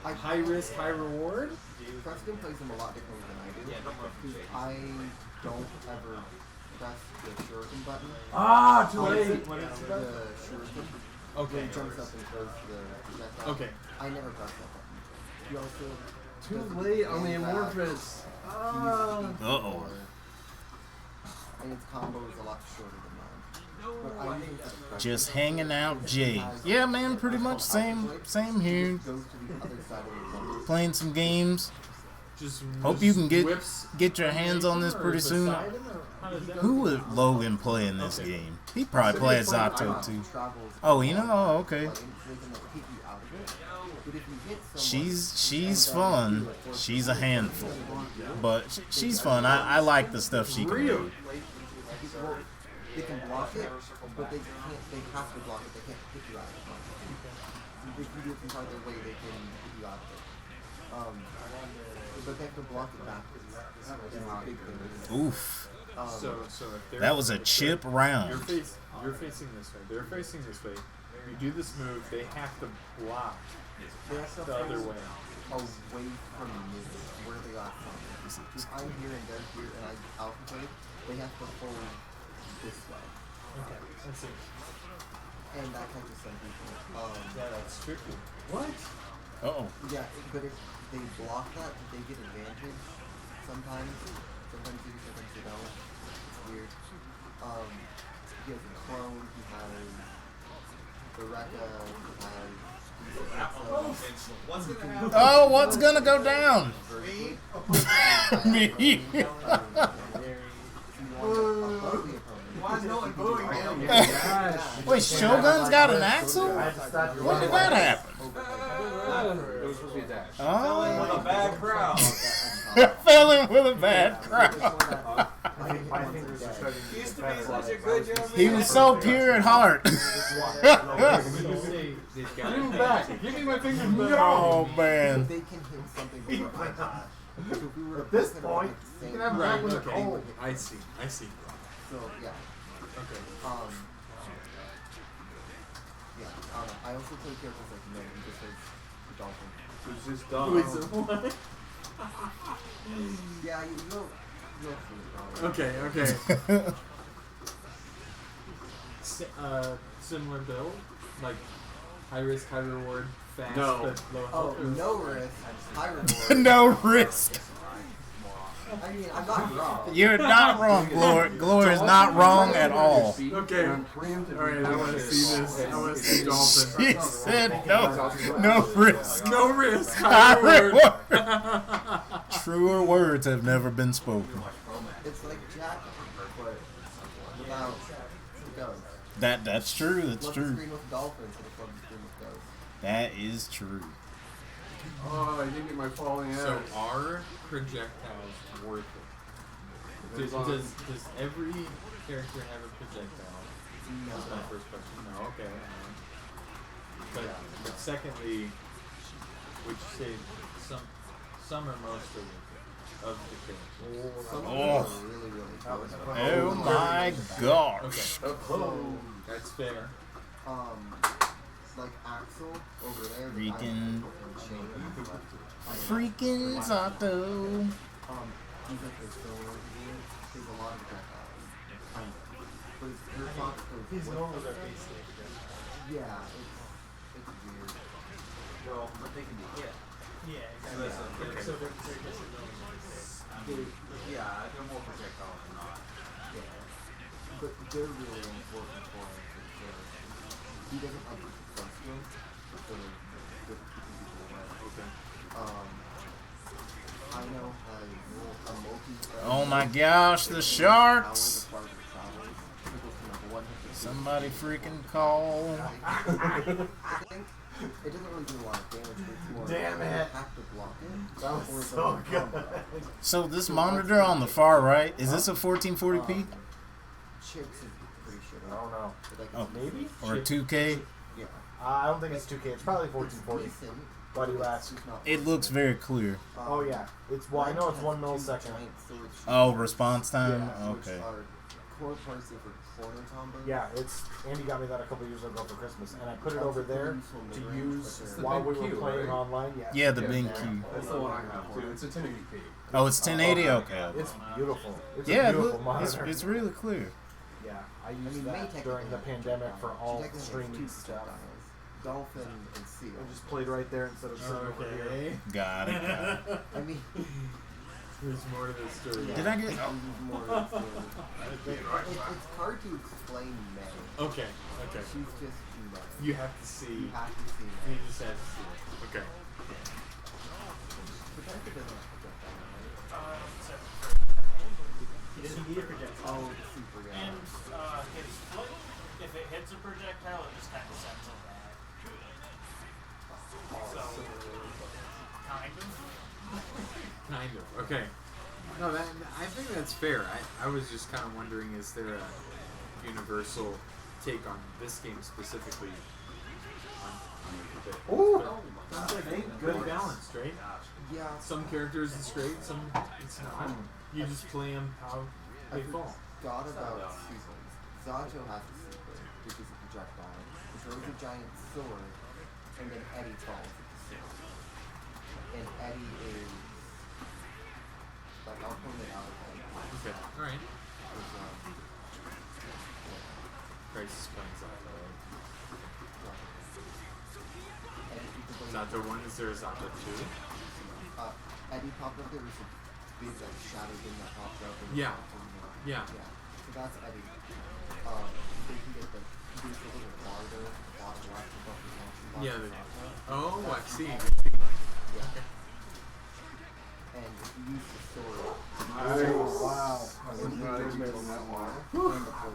high risk, high reward.
Preston plays them a lot differently than I do. I don't ever press the shuriken button.
Ah, too
What is
late.
it? What is it? The shuriken.
Okay.
Where he jumps up and throws the projectile.
Okay.
I never press that button. He also
Too
doesn't
late on the
stand back.
Amorphous.
He uses
Uh-oh.
and its combo is a lot shorter than mine. But I use it as a
Just hanging out, Jay. Yeah, man, pretty much same here.
goes to the other side of the board.
Playing some games.
Just
Hope you can
whips
get your hands on this pretty soon.
beside him, or how does that
Who would Logan play in this game? He probably play as Zato too. Oh, you know, oh, okay. She's fun. She's a handful, but she's fun. I like the stuff she can do.
They can block it, but they can't. They have to block it. They can't kick you out of it. If you do it from part of their way, they can kick you out of it. But they have to block it backwards. Is a big thing.
Oof.
So if they're
That was a chip round.
You're facing this way. They're facing this way. You do this move. They have to block
They have to
the other way.
away from me, where they are from. If I'm here and they're here and I alpha play, they have to hold this way.
Okay, that's it.
And that catches some people.
Yeah, that's tricky.
What?
Uh-oh.
Yeah, but if they block that, they get advantage sometimes. Sometimes they do, sometimes they don't. It's weird. He has a clone, he has the Rekka,
What's gonna happen?
Oh, what's gonna go down? Me.
Why is no one booing him?
Wait, Shogun's got an axle? When did that happen?
It was supposed to be a dash.
Oh,
With a bad crowd.
fell in with a bad crowd.
My fingers are starting to
Used to
get
be
better.
such a good young
He was so pure at heart.
Give me back. Give me my fingers back.
Oh man.
They can hit something with a big dash. So if we were to
At this
put it
point,
at the
you
same
can have
Right.
back when they're
Okay.
cold.
I see.
So yeah.
Okay.
Yeah. I also play characters like Ned because Dolphin.
It's just dumb.
Yeah, you'll see it probably.
Okay. Similar build, like high risk, high reward, fast
No.
but low
Oh,
health. or-
no risk, high reward.
No risk.
I mean, I'm not wrong.
You're not wrong, Glory. Glory is not wrong at all.
Okay. Alright, I want to see this. I want to see Dolphin.
She said no risk.
No risk,
High
high reward.
reward. Truer words have never been spoken.
It's like Jack, but without the ghost.
That's true. That's
Flip the
true.
screen with Dolphin instead of flip the screen with ghost.
That is true.
Oh, I didn't get my falling
So
axe.
are projectiles worth it? Does every character have a projectile?
No.
That's my first question. No, okay. But secondly, would you say some or most of the characters?
Some of them
Oh.
are really, really good.
Oh my gosh.
That's fair.
Like Axel over there. the
Freaking-
Freaking.
Freaking Zato.
He's like the sword. There's a lot of projectiles. But his Gearbox goes.
His
with-
normals are basically
Yeah, it's weird.
Well, but they can be hit.
Yeah,
So that's
exactly.
okay.
So they're disabilities.
Yeah, they're more projectile than not.
Yeah. But they're really important for him for sure. He doesn't like the first one, so they're good at keeping people away.
Okay.
I know has a multi.
Oh my gosh, the sharks.
Power, the travel. Triggers from like 1 hit to 2.
Somebody freaking call.
I think it doesn't really do a lot of damage, but it's more
Damn
you
it.
have to block it.
That was
or it's
so
a
good.
combo.
So this monitor on the far right, is this a 1440p
Chips is pretty shitty.
I don't know.
But, like,
Oh.
it's
Maybe?
or 2K?
Yeah.
I don't think it's 2K. It's probably 1440.
It's decent,
Why do you
but
ask?
it's not
It looks very clear.
Oh yeah. It's well, I know it's 1 millisecond.
Oh, response time?
Yeah,
Okay.
Core parts for corner combos.
Yeah, it's Andy got me that a couple years ago for Christmas, and I put it over there to use
the
while
big
we were
Q,
playing
right?
online. Yeah.
Yeah, the Bing Q.
That's the one I have too. It's a 1080p.
Oh, it's 1080? Okay.
It's beautiful. It's
Yeah,
a
it
beautiful
look,
monitor.
it's really clear.
Yeah, I used
I mean,
that
Maytech
during the
technically has
pandemic for
projectiles.
all
She technically has
streaming
two
stuff.
projectiles. Dolphin and Seal.
I just played right there instead of sitting over here.
Okay.
Got it. Got it.
I mean,
There's more to the story.
Yeah,
Did I get-
there's more to the story. It's hard to explain May.
Okay. Okay.
She's just May.
You have to see.
You have to see
You
May.
just have to see it. Okay.
But Daika doesn't have projectile, right?
Except
He doesn't need a projectile.
Oh, it's super, yeah.
and his foot, if it hits a projectile, it just kind of sends it back. So, kind of.
Kind of. Okay. No, that I think that's fair. I was just kind of wondering, is there a universal take on this game specifically?
Ooh!
Good balanced, right?
Yeah.
Some characters it's great, some it's not. You just play them how
I
they fall.
forgot about supers. Zato has a super, which is a projectile. He throws a giant sword, and then Eddie falls with the sword. And Eddie is... Like, I'll point it out again.
Okay. All right.
There's,
Crisis playing Zato. Right?
Eddie, you can play
Zato 1, is there a Zato 2?
Eddie popped up. There was a big like shadow thing that popped up. And
Yeah.
Yeah.
Yeah.
So that's Eddie. They can get there's a little bar there, bottom left above the function bar.
Yeah,
for
the-
Zato.
Oh, I see.
Yeah. And if you use the sword,
Wow.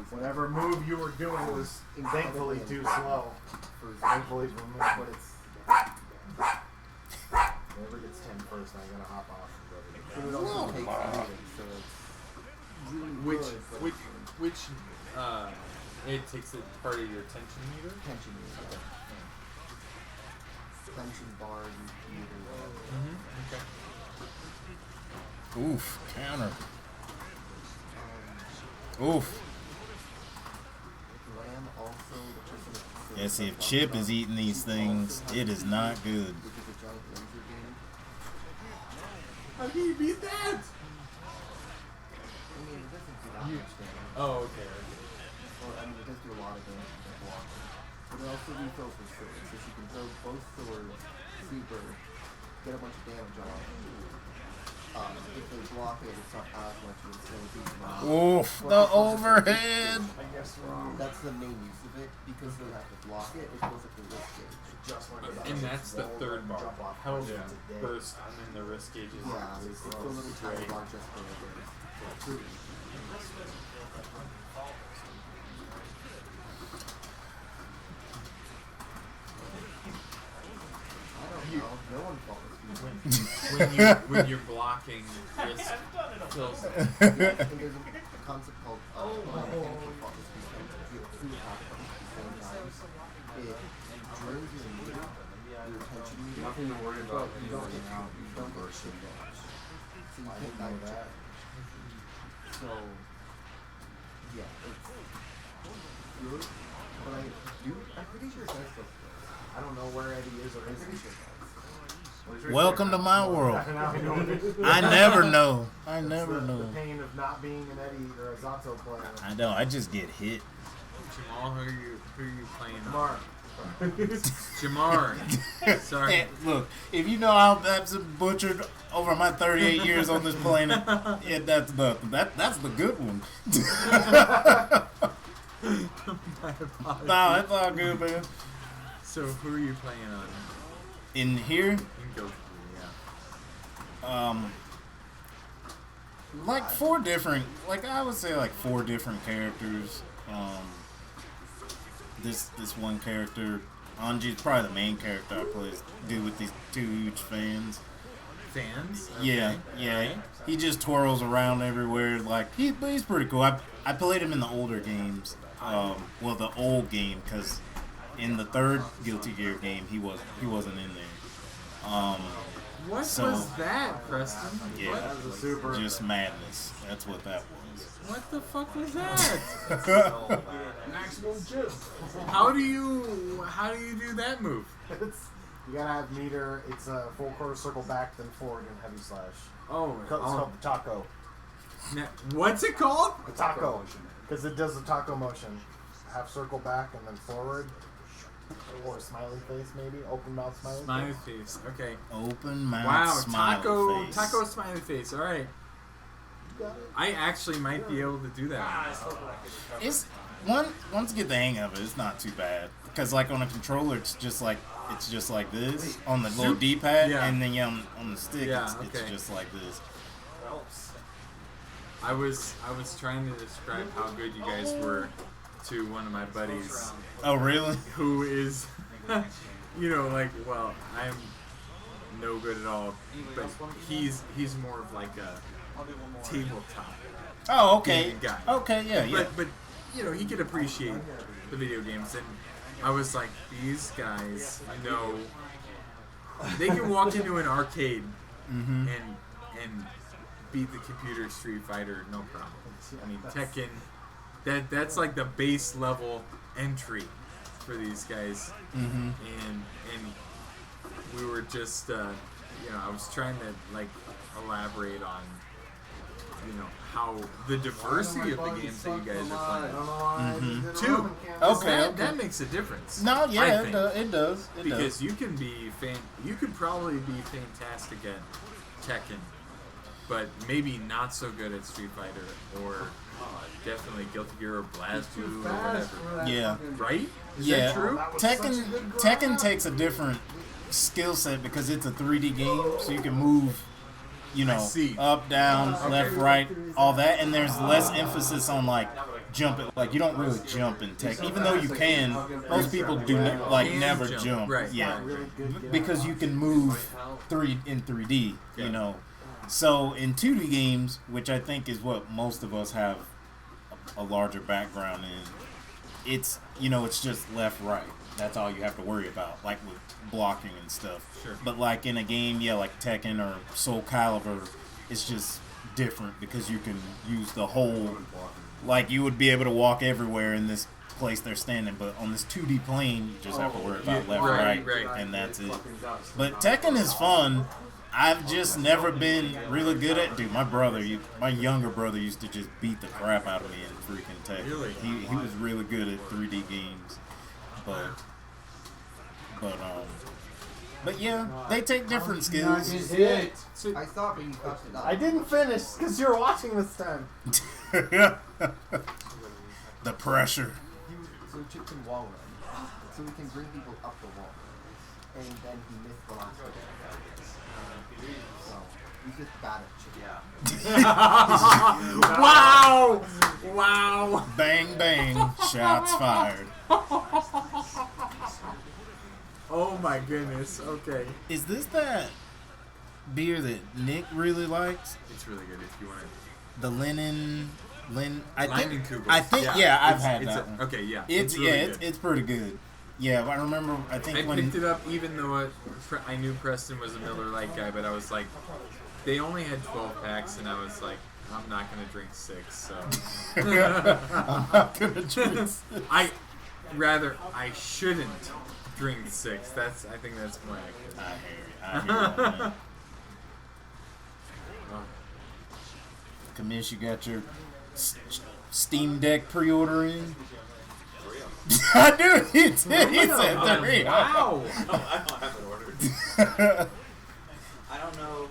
Whatever move you were doing was thankfully too slow. Thankfully for me.
But it's
Whoever gets 10 first, I gotta hop off and go to the
but it also takes moving, so it's really
Which
good. But
which it takes a part of your tension meter.
tension meter. Tension bar, meter, whatever.
Okay.
Oof. Counter.
Um,
Oof.
Ram also the person that
Yeah, see, if Chip is eating these things, it is not good.
which is a giant laser game.
How can you beat that?
I mean, it doesn't do that much damage.
Oh, okay.
Or, I mean, it does do a lot of damage with the block. But it also refills with swords, so she can throw both swords, super, get a bunch of damage off. If they block it, it's not as much, it's still beating them.
Oof. The overhead.
I guess wrong.
That's the main use of it, because they have to block it, it goes up the wrist gauge.
Just when
And that's the third bar. Health
Yeah.
burst, and then the wrist gauges.
Yeah, it's a little tiny
Right.
bar just for it. I don't know. No one falls.
When you're blocking wrist fills.
And there's a concept called mechanical focus because if you have two attacks at the same time, it drains your meter, your tension meter.
Nothing to worry
But
about.
you don't get shit damage. So you can't die that. So yeah, it's good. But I'm pretty sure it does still play.
I don't know where Eddie is or
I'm pretty
isn't.
sure it does.
Welcome to my world.
Now we know.
I never know. I
It's
never
the
know.
pain of not being an Eddie or a Zato player.
I know. I just get hit.
Jamal, who are you playing?
Mark.
Jamar. Sorry.
Hey, look, if you know how Babs butchered over my 38 years on this planet, yeah, that's the good one.
My apologies.
Nah, it's all good, man.
So who are you playing on?
In here,
You can go through, yeah.
like four different, like I would say like four different characters. This one character, Anji, is probably the main character I play. Dude with these two huge fans.
Fans?
Yeah,
Okay.
yeah.
Alright.
He just twirls around everywhere. Like he's pretty cool. I played him in the older games. Well, the old game, because in the third Guilty Gear game he wasn't in there.
What
So-
was that, Preston?
Yeah,
That was a super.
just madness. That's what that was.
What the fuck was that?
Maximum chip.
How do you do that move?
You gotta have meter. It's a full quarter circle back, then forward and heavy slash.
Oh,
It's called the taco.
What's it called?
The taco. Because it does the taco motion. Half circle back and then forward. Or smiley face, maybe open mouth smiley.
Smiley face. Okay.
Open mouth
Wow,
smiley face.
taco smiley face. All right. I actually might be able to do that.
It's once you get the hang of it, it's not too bad. Because like on a controller, it's just like this on the little D-pad,
Yeah.
and then on the stick,
Yeah,
it's
okay.
just like this.
I was trying to describe how good you guys were to one of my buddies
Oh really?
who is, like, well, I'm no good at all, but he's more of like a tabletop
Oh okay.
gaming guy.
Okay, yeah.
But he could appreciate the video games, and I was like, these guys know they can walk into an arcade
Mm-hmm.
and beat the computer Street Fighter no problem. I mean Tekken, that's like the base level entry for these guys,
Mm-hmm.
and we were just I was trying to like elaborate on how the diversity of the games that you guys are playing too. 'Cause
Okay,
that makes a difference.
No,
I
yeah,
think.
it does. It
Because
does.
you can be you could probably be fantastic at Tekken, but maybe not so good at Street Fighter, or definitely Guilty Gear or BlazBlue or whatever.
Yeah.
Right? Is
Yeah.
that true?
Tekken takes a different skill set because it's a 3D game, so you can move,
I see.
up, down, left, right, all that, and there's less emphasis on like jumping. Like you don't really jump in Tekken, even though you can. Most people do
Can
never
jump.
jump.
Right.
Yeah,
Right.
because you can move in 3D.
Yeah.
So in 2D games, which I think is what most of us have a larger background in, it's it's just left, right. That's all you have to worry about, like with blocking and stuff.
Sure.
But like in a game, like Tekken or Soul Calibur, it's just different because you can use the whole, like you would be able to walk everywhere in this place they're standing, but on this 2D plane, you just have to worry about left,
right,
right,
right.
and that's it. But Tekken is fun. I've just never been really good at. Dude, my younger brother used to just beat the crap out of me in freaking Tekken.
Really?
He was really good at 3D games, but yeah, they take different skills.
Hit.
I thought, but you fucked it up.
I didn't finish because you were watching this time.
The pressure.
So Chip can wall run. So we can bring people up the wall. And then he missed the last one. So he's just bad at Chip.
Wow! Wow!
Bang bang, shots fired.
Oh my goodness. Okay.
Is this that beer that Nick really likes?
It's really good if you want it.
The Lennon. I think.
Kugel.
I think. Yeah, I've
It's-
had
it's
that one.
Okay, yeah.
It's
really
yeah,
good.
it's pretty good. Yeah, I remember. I think
I
when
picked it up even though I knew Preston was a Miller Lite guy, but I was like, they only had 12 packs, and I was like, I'm not gonna drink 6, so
I'm not gonna drink.
I shouldn't drink 6. I think that's more accurate.
I hear that, man. Kamish, you got your Steam Deck pre-order in? I knew he did. He said 3.
Wow!
I don't have it ordered. I don't know.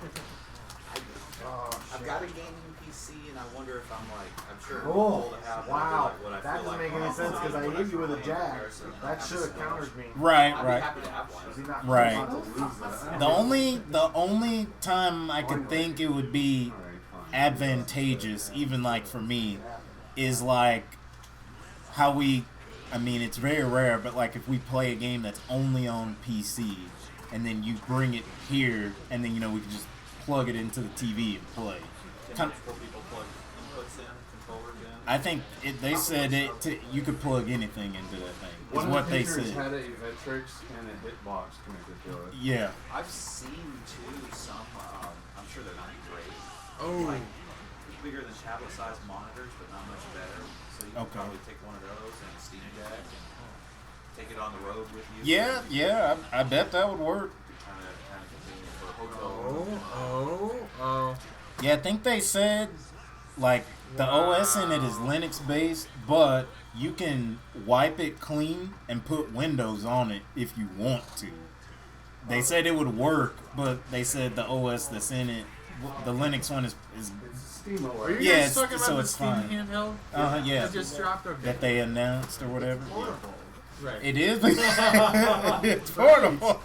I've got a gaming PC, and I wonder if I'm sure it's cool to have
Wow.
what I
That
feel
doesn't
like
make any sense because I hit you with a jab. That should have countered me.
Right,
I'd be
right.
happy to have one.
Was he not
Right.
about to lose this?
The only time I could think it would be advantageous, even like for me, is like how it's very rare, but like if we play a game that's only on PC and then you bring it here and then we can just plug it into the TV and play.
Can multiple people plug inputs in, controllers in?
I think they said you could plug anything into that thing. Is what they said.
had a Vectrex and a hitbox connected to it.
Yeah.
I've seen too some. I'm sure they're not great.
Oh,
Like bigger than tablet-sized monitors, but not much better. So you can
Okay.
probably take one of those and a Steam Deck and take it on the road with you.
Yeah, I bet that would work.
Kind of convenient for hotel.
oh.
Yeah, I think they said like the OS in it is Linux based, but you can wipe it clean and put Windows on it if you want to. They said it would work, but they said the OS that's in it, the Linux one is
It's Steam
Are
OS.
you
Yeah,
guys
it's-
talking
so
about the
it's
Steam
fine.
handheld?
Yeah.
That just dropped. Okay.
that they announced or whatever.
Portable.
Right.
It is. It's portable.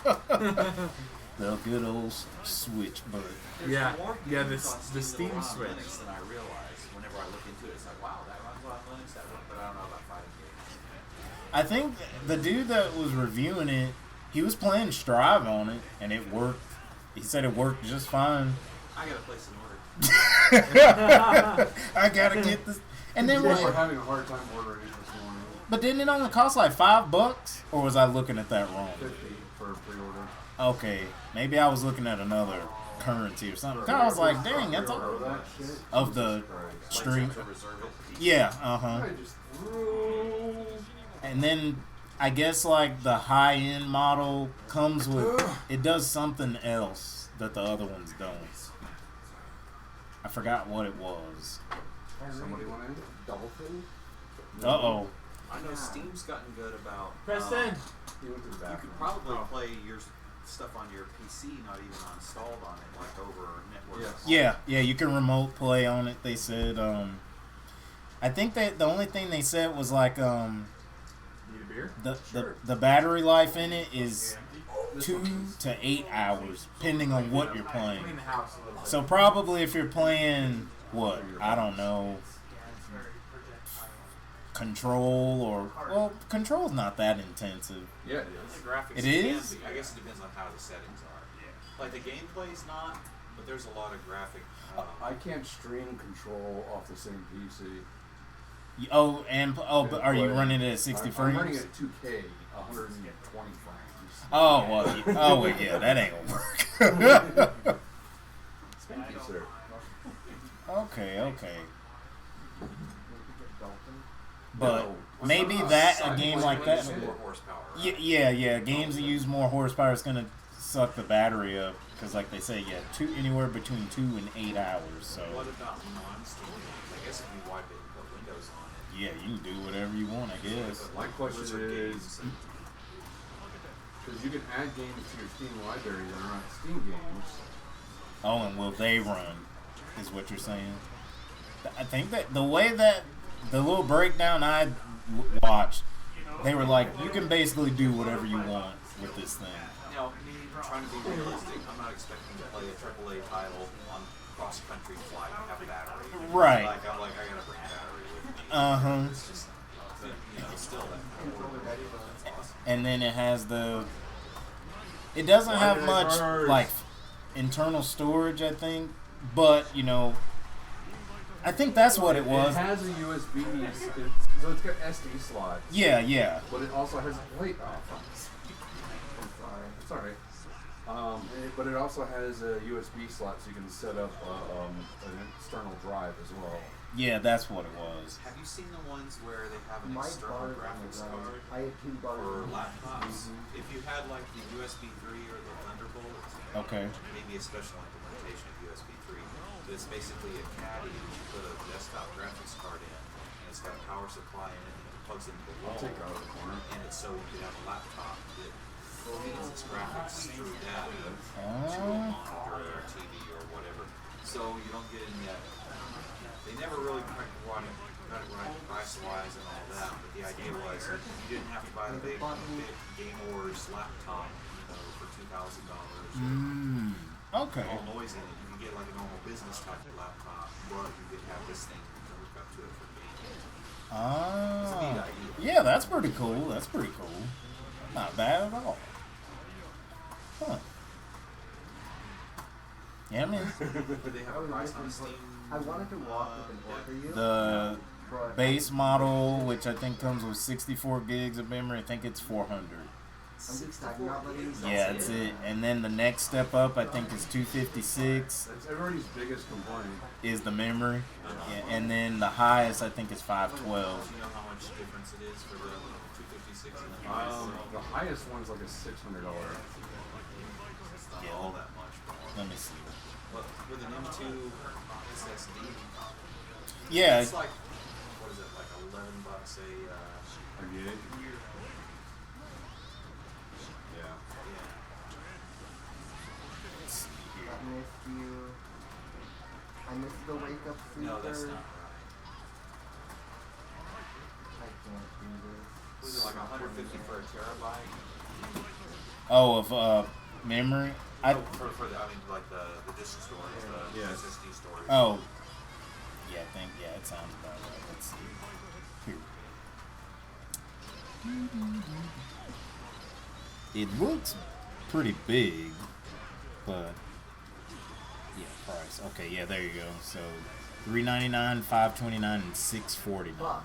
The good old Switch, but
Yeah,
More
yeah,
games
the
on Steam
Steam
that run on
Switch.
Linux than I realized. Whenever I look into it, it's like, wow, that runs on Linux, that one, but I don't know about fighting games.
I think the dude that was reviewing it, he was playing Strive on it, and it worked. He said it worked just fine.
I gotta place an order.
I gotta get this. And then
They were
what?
having a hard time ordering it this morning.
But didn't it only cost like $5? Or was I looking at that wrong?
50 for a pre-order.
Okay, maybe I was looking at another currency or something. 'Cause I was like, dang, that's
Pre-order
all
that shit.
of the
Christ.
stream.
To reserve it.
Yeah,
I just threw.
And then I guess like the high end model comes with it does something else that the other ones don't. I forgot what it was.
Somebody went in.
Dolphin?
Uh-oh.
I know Steam's gotten good about.
Preston.
He went to the
You
bathroom.
could probably play your stuff on your PC, not even installed on it, like over network.
Yes.
Yeah, you can remote play on it. They said I think that the only thing they said was like
Need a beer?
the battery life in it is 2 to 8 hours depending on what you're playing.
Clean the house a little bit.
So probably if you're playing what, I don't know, Control or well, Control's not that intensive.
Yeah, it
The
is.
graphics
It
can
is?
be. I guess it depends on how the settings are. Like the gameplay's not, but there's a lot of graphic.
I can't stream Control off the same PC.
But are you running it at 60
I'm
frames?
running it at 2K, 120 frames.
Oh well, yeah, that ain't gonna work.
Thank you, sir.
Okay.
Dolphin?
But
No,
maybe
it's not
that a
side
game
by
like
side
that.
shit.
More horsepower. Right?
Yeah. Games that use more horsepower is gonna suck the battery up because, like they say, anywhere between 2 and 8 hours. So
What about non-Steam games? I guess if you wipe it and put Windows on it.
yeah, you can do whatever you want, I guess.
My question
Blizzard
is,
games and-
because you can add games to your Steam library that are not Steam games.
Oh, and will they run? Is what you're saying? I think that the way that the little breakdown I watched, they were like, you can basically do whatever you want with this thing.
Now, me trying to be realistic, I'm not expecting to play a AAA title on cross-country flight and have a battery.
Right.
I gotta bring a battery with me.
Uh-huh.
It's just, still that kind of that's awesome.
And then it has it doesn't have much like internal storage, I think, but I think that's what it was.
It has a USB, so it's got SD slots.
Yeah.
But it also has a plate.
I'm sorry.
It's alright. But it also has a USB slot so you can set up an external drive as well.
Yeah, that's what it was.
Have you seen the ones where they have an
My
external
bars
graphics
on the
card
ground. I had 2 bars.
for
on the
laptops? If you had like the USB 3 or the Thunderbolt,
Okay.
maybe a special implementation of USB 3, but it's basically a caddy that you put a desktop graphics card in, and it's got a power supply in it, and it plugs into the wall.
Take it out of the corner.
And it's so you can have a laptop that feeds its graphics through that to a
Oh.
monitor or TV or whatever. So you don't get any they never really got it right price wise and all that, but the idea was you didn't have to buy the big Game Wars laptop, for $2,000
Okay.
all noisy in it. You could get like a normal business type of laptop, but you could have this thing hook up to it for gaming. It's a neat
Ah.
idea.
Yeah, that's pretty cool. Not bad at all. Huh. Yeah, I mean,
But they have a price on Steam.
I wanted to walk with an order you.
the
but
base model, which I think comes with 64 gigs of memory, I think it's 400.
I'm just talking about letting you
Yeah, that's it. And then the next step up, I think, is 256
That's everybody's biggest complaint.
is the memory. Yeah, and then the highest, I think, is 512.
Do you know how much difference it is for the 256 and the
The highest one's like a $600.
It's not all that much.
Let me see.
But with an M2 SSD,
Yeah,
it's like, what is it, like $11 a
Are you?
year.
Yeah.
yeah.
I missed you. I missed the wake up super.
No, that's not right.
I can't do this.
Was it like 150 for a terabyte?
Oh, of memory. I
For the, I mean, like the disk storage, the
Yes.
SSD storage.
oh. Yeah, I think it sounds about right. Let's see. Here. It looks pretty big, but yeah, price. Okay, yeah, there you go. So $399, $529, and $649.
Fuck.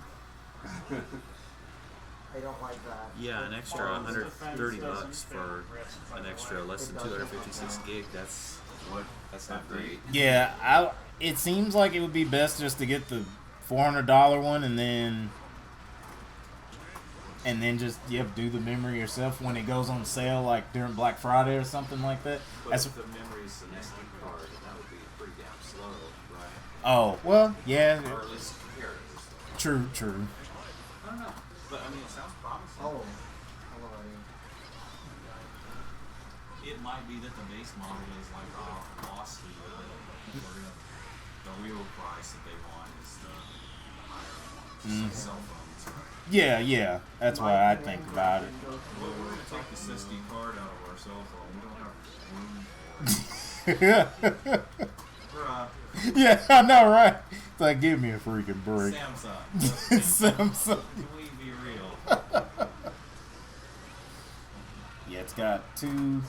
I don't like that.
Yeah, an extra
It
130
Defense
bucks
doesn't
for
fit
an
rest,
extra less than
It doesn't
256
count.
gig. That's not great.
Yeah, it seems like it would be best just to get the $400 one and then just do the memory yourself when it goes on sale, like during Black Friday or something like that.
But
That's
if the memory's an SD card, that would be pretty damn slow, right?
oh well, yeah,
Or at least comparatively slow.
true.
I don't know, but I mean, it sounds promising.
Oh. Hello, Eddie.
It might be that the base model is like costly, the real price that they want is the higher cell phones.
Yeah, that's why I think about it.
Well, we're gonna take this SD card out of our cell phone. We don't have room for it.
Yeah, I know, right? It's like, give me a freaking break.
Samsung.
Samsung.
Can we be real?
Yeah, it's got two.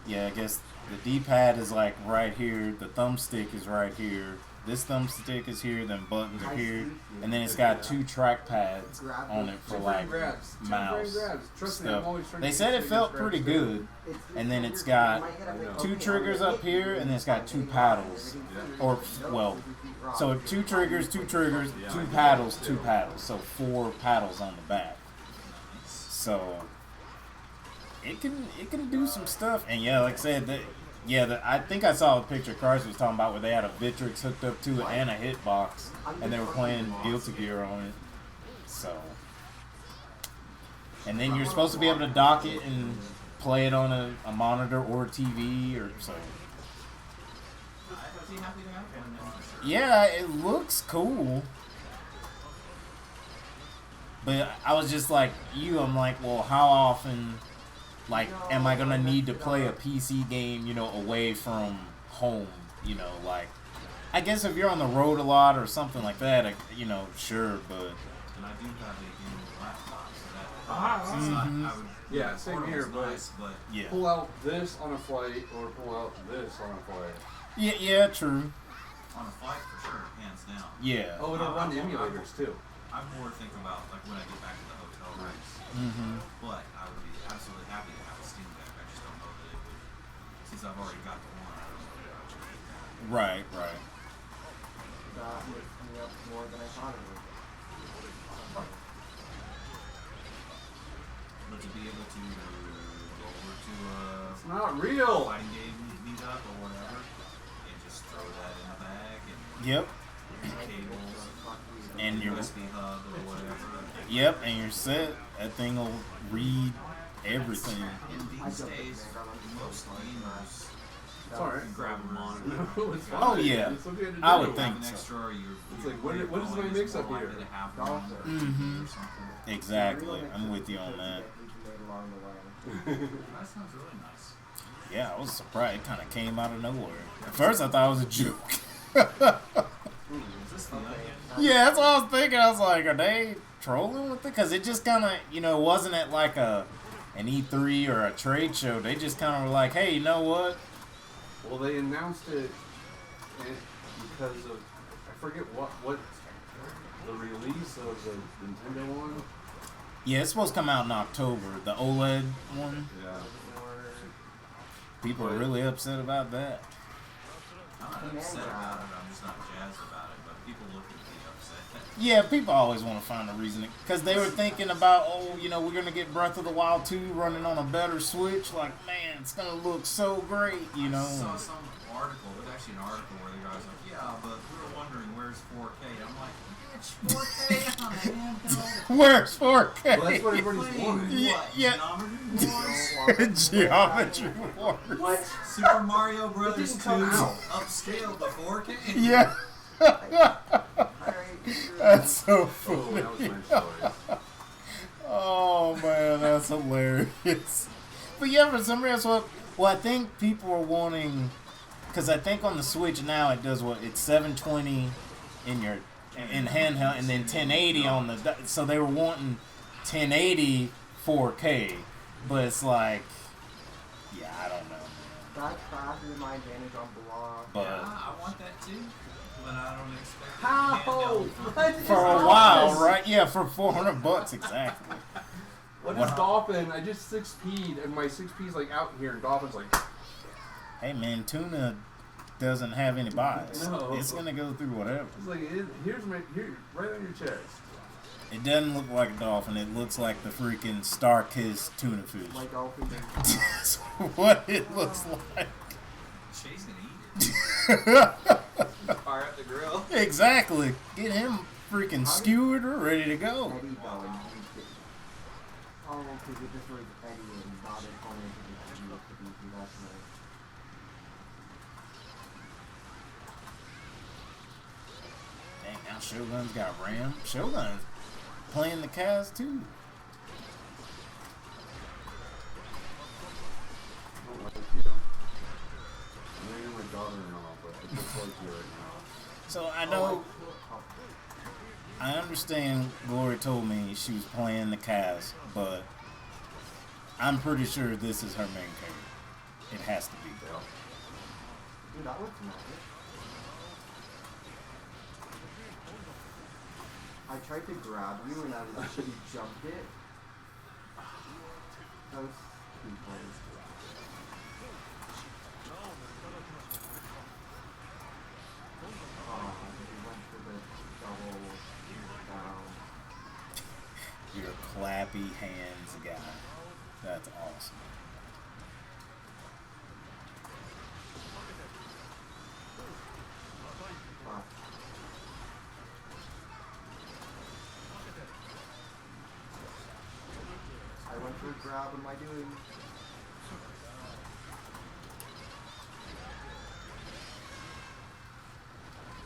Yeah, I guess the D-pad is like right here. The thumbstick is right here. This thumbstick is here. Then buttons are here, and then it's got two track pads on it for like mouse
Trust me,
stuff.
I'm always trying
They
to
said
get
it
fingers
felt
grabs
pretty
too.
good, and then it's got two triggers up here, and then it's got two paddles, or well, so two triggers, two paddles, so 4 paddles on the back. So it can do some stuff, and yeah, like I said, I think I saw a picture Carson was talking about where they had a Victrix hooked up to it and a hitbox, and they were playing Guilty Gear on it. So, and then you're supposed to be able to dock it and play it on a monitor or a TV or so.
I'd be happy to have one then for sure.
Yeah, it looks cool. But I was just like I'm like, well, how often, like, am I gonna need to play a PC game, away from home, like, I guess if you're on the road a lot or something like that, sure, but.
And I do have a gaming laptop, so that I would.
Yeah, same here, but
nice, but
Yeah.
pull out this on a flight or pull out this on a flight.
Yeah, true.
on a flight for sure, hands down.
Yeah.
Oh, it'll run emulators too.
I'm more thinking about like when I get back to the hotel rooms.
Mm-hmm.
But I would be absolutely happy to have a Steam Deck. I just don't know that it would, since I've already got the one. I don't know that I would take that.
Right.
That wakes me up more than I thought it would.
But to be able to go over to
It's not real.
fighting game meet up or whatever, and just throw that in a bag and
Yep.
cables
And your
USB hub or whatever.
Yep, and you're set. That thing will read everything.
And these days, most gamers
It's alright.
can grab a monitor.
It's fine.
Oh, yeah.
It's okay to
I
do.
would
Have
think
an
so.
extra, or you're,
It's like, what
you're
is my
going
mix up
more
here?
likely to have one
Mhm.
or something.
Exactly. I'm with you on that.
Along the way.
That sounds really nice.
Yeah, I was surprised. It kind of came out of nowhere. At first, I thought it was a joke.
Is this the onion?
Yeah, that's what I was thinking. I was like, are they trolling with it? Because it just kind of, wasn't at like an E3 or a trade show. They just kind of were like, hey, you know what?
Well, they announced it because of, I forget what the release of the Nintendo one.
Yeah, it's supposed to come out in October. The OLED one.
Yeah.
People are really upset about that.
I'm not
Command
upset
grab.
about it. I'm just not jazzed about it. But people look at me upset.
Yeah, people always want to find a reason because they were thinking about, oh, you know, we're gonna get Breath of the Wild 2 running on a better Switch. Like, man, it's gonna look so great, you know.
I saw some article. It was actually an article where the guy was like, "Yeah, but we were wondering where's 4K." I'm like, "Bitch, 4K on a handheld."
Where's 4K?
Well, that's what everybody's
Playing
wanting.
Yeah,
what?
yeah.
Geometry Wars?
Geometry Wars.
What?
Super Mario Brothers
didn't
2
come out.
upscaled to 4K.
Yeah.
Alright.
That's so
Oh,
funny.
that was my story.
Oh man, that's hilarious. But yeah, for some reason, well, I think people are wanting, because I think on the Switch now it does what, it's 720 in handheld, and then 1080 on the. So they were wanting 1080 4K, but it's like, yeah, I don't know, man.
That's faster than my advantage on block.
But
Yeah, I want that too, but I don't expect it.
How?
handheld.
What
for a
is
while,
this?
right? Yeah, for $400 exactly.
What
What-
is Dolphin? I just 6P'd and my 6P's like out here and Dolphin's like,
Hey man, tuna doesn't have any bias.
No.
It's gonna go through whatever.
it's like here's right on your chest.
It doesn't look like a dolphin. It looks like the freaking Starkist tuna fish.
Like dolphins and
That's what it looks like.
Chase and eat it. Fire up the grill.
Exactly. Get him freaking skewered or ready to go.
Eddie though, and he's getting. Oh, because it just was Eddie and not an opponent because he looked to be that's nice.
Dang, now Shogun's got Ram. Shogun's playing the Kaz too.
I don't like you. I know you're my daughter-in-law, but I just like you right now.
So I know, I understand Glory told me she was playing the Kaz, but I'm pretty sure this is her main character. It has to be.
Dude, that looks nice. I tried to grab you and I actually jumped it. Those two plays. Oh, he went for the double down.
You're a clappy hands guy. That's awesome.
Fuck. I went for a grab, what am I doing?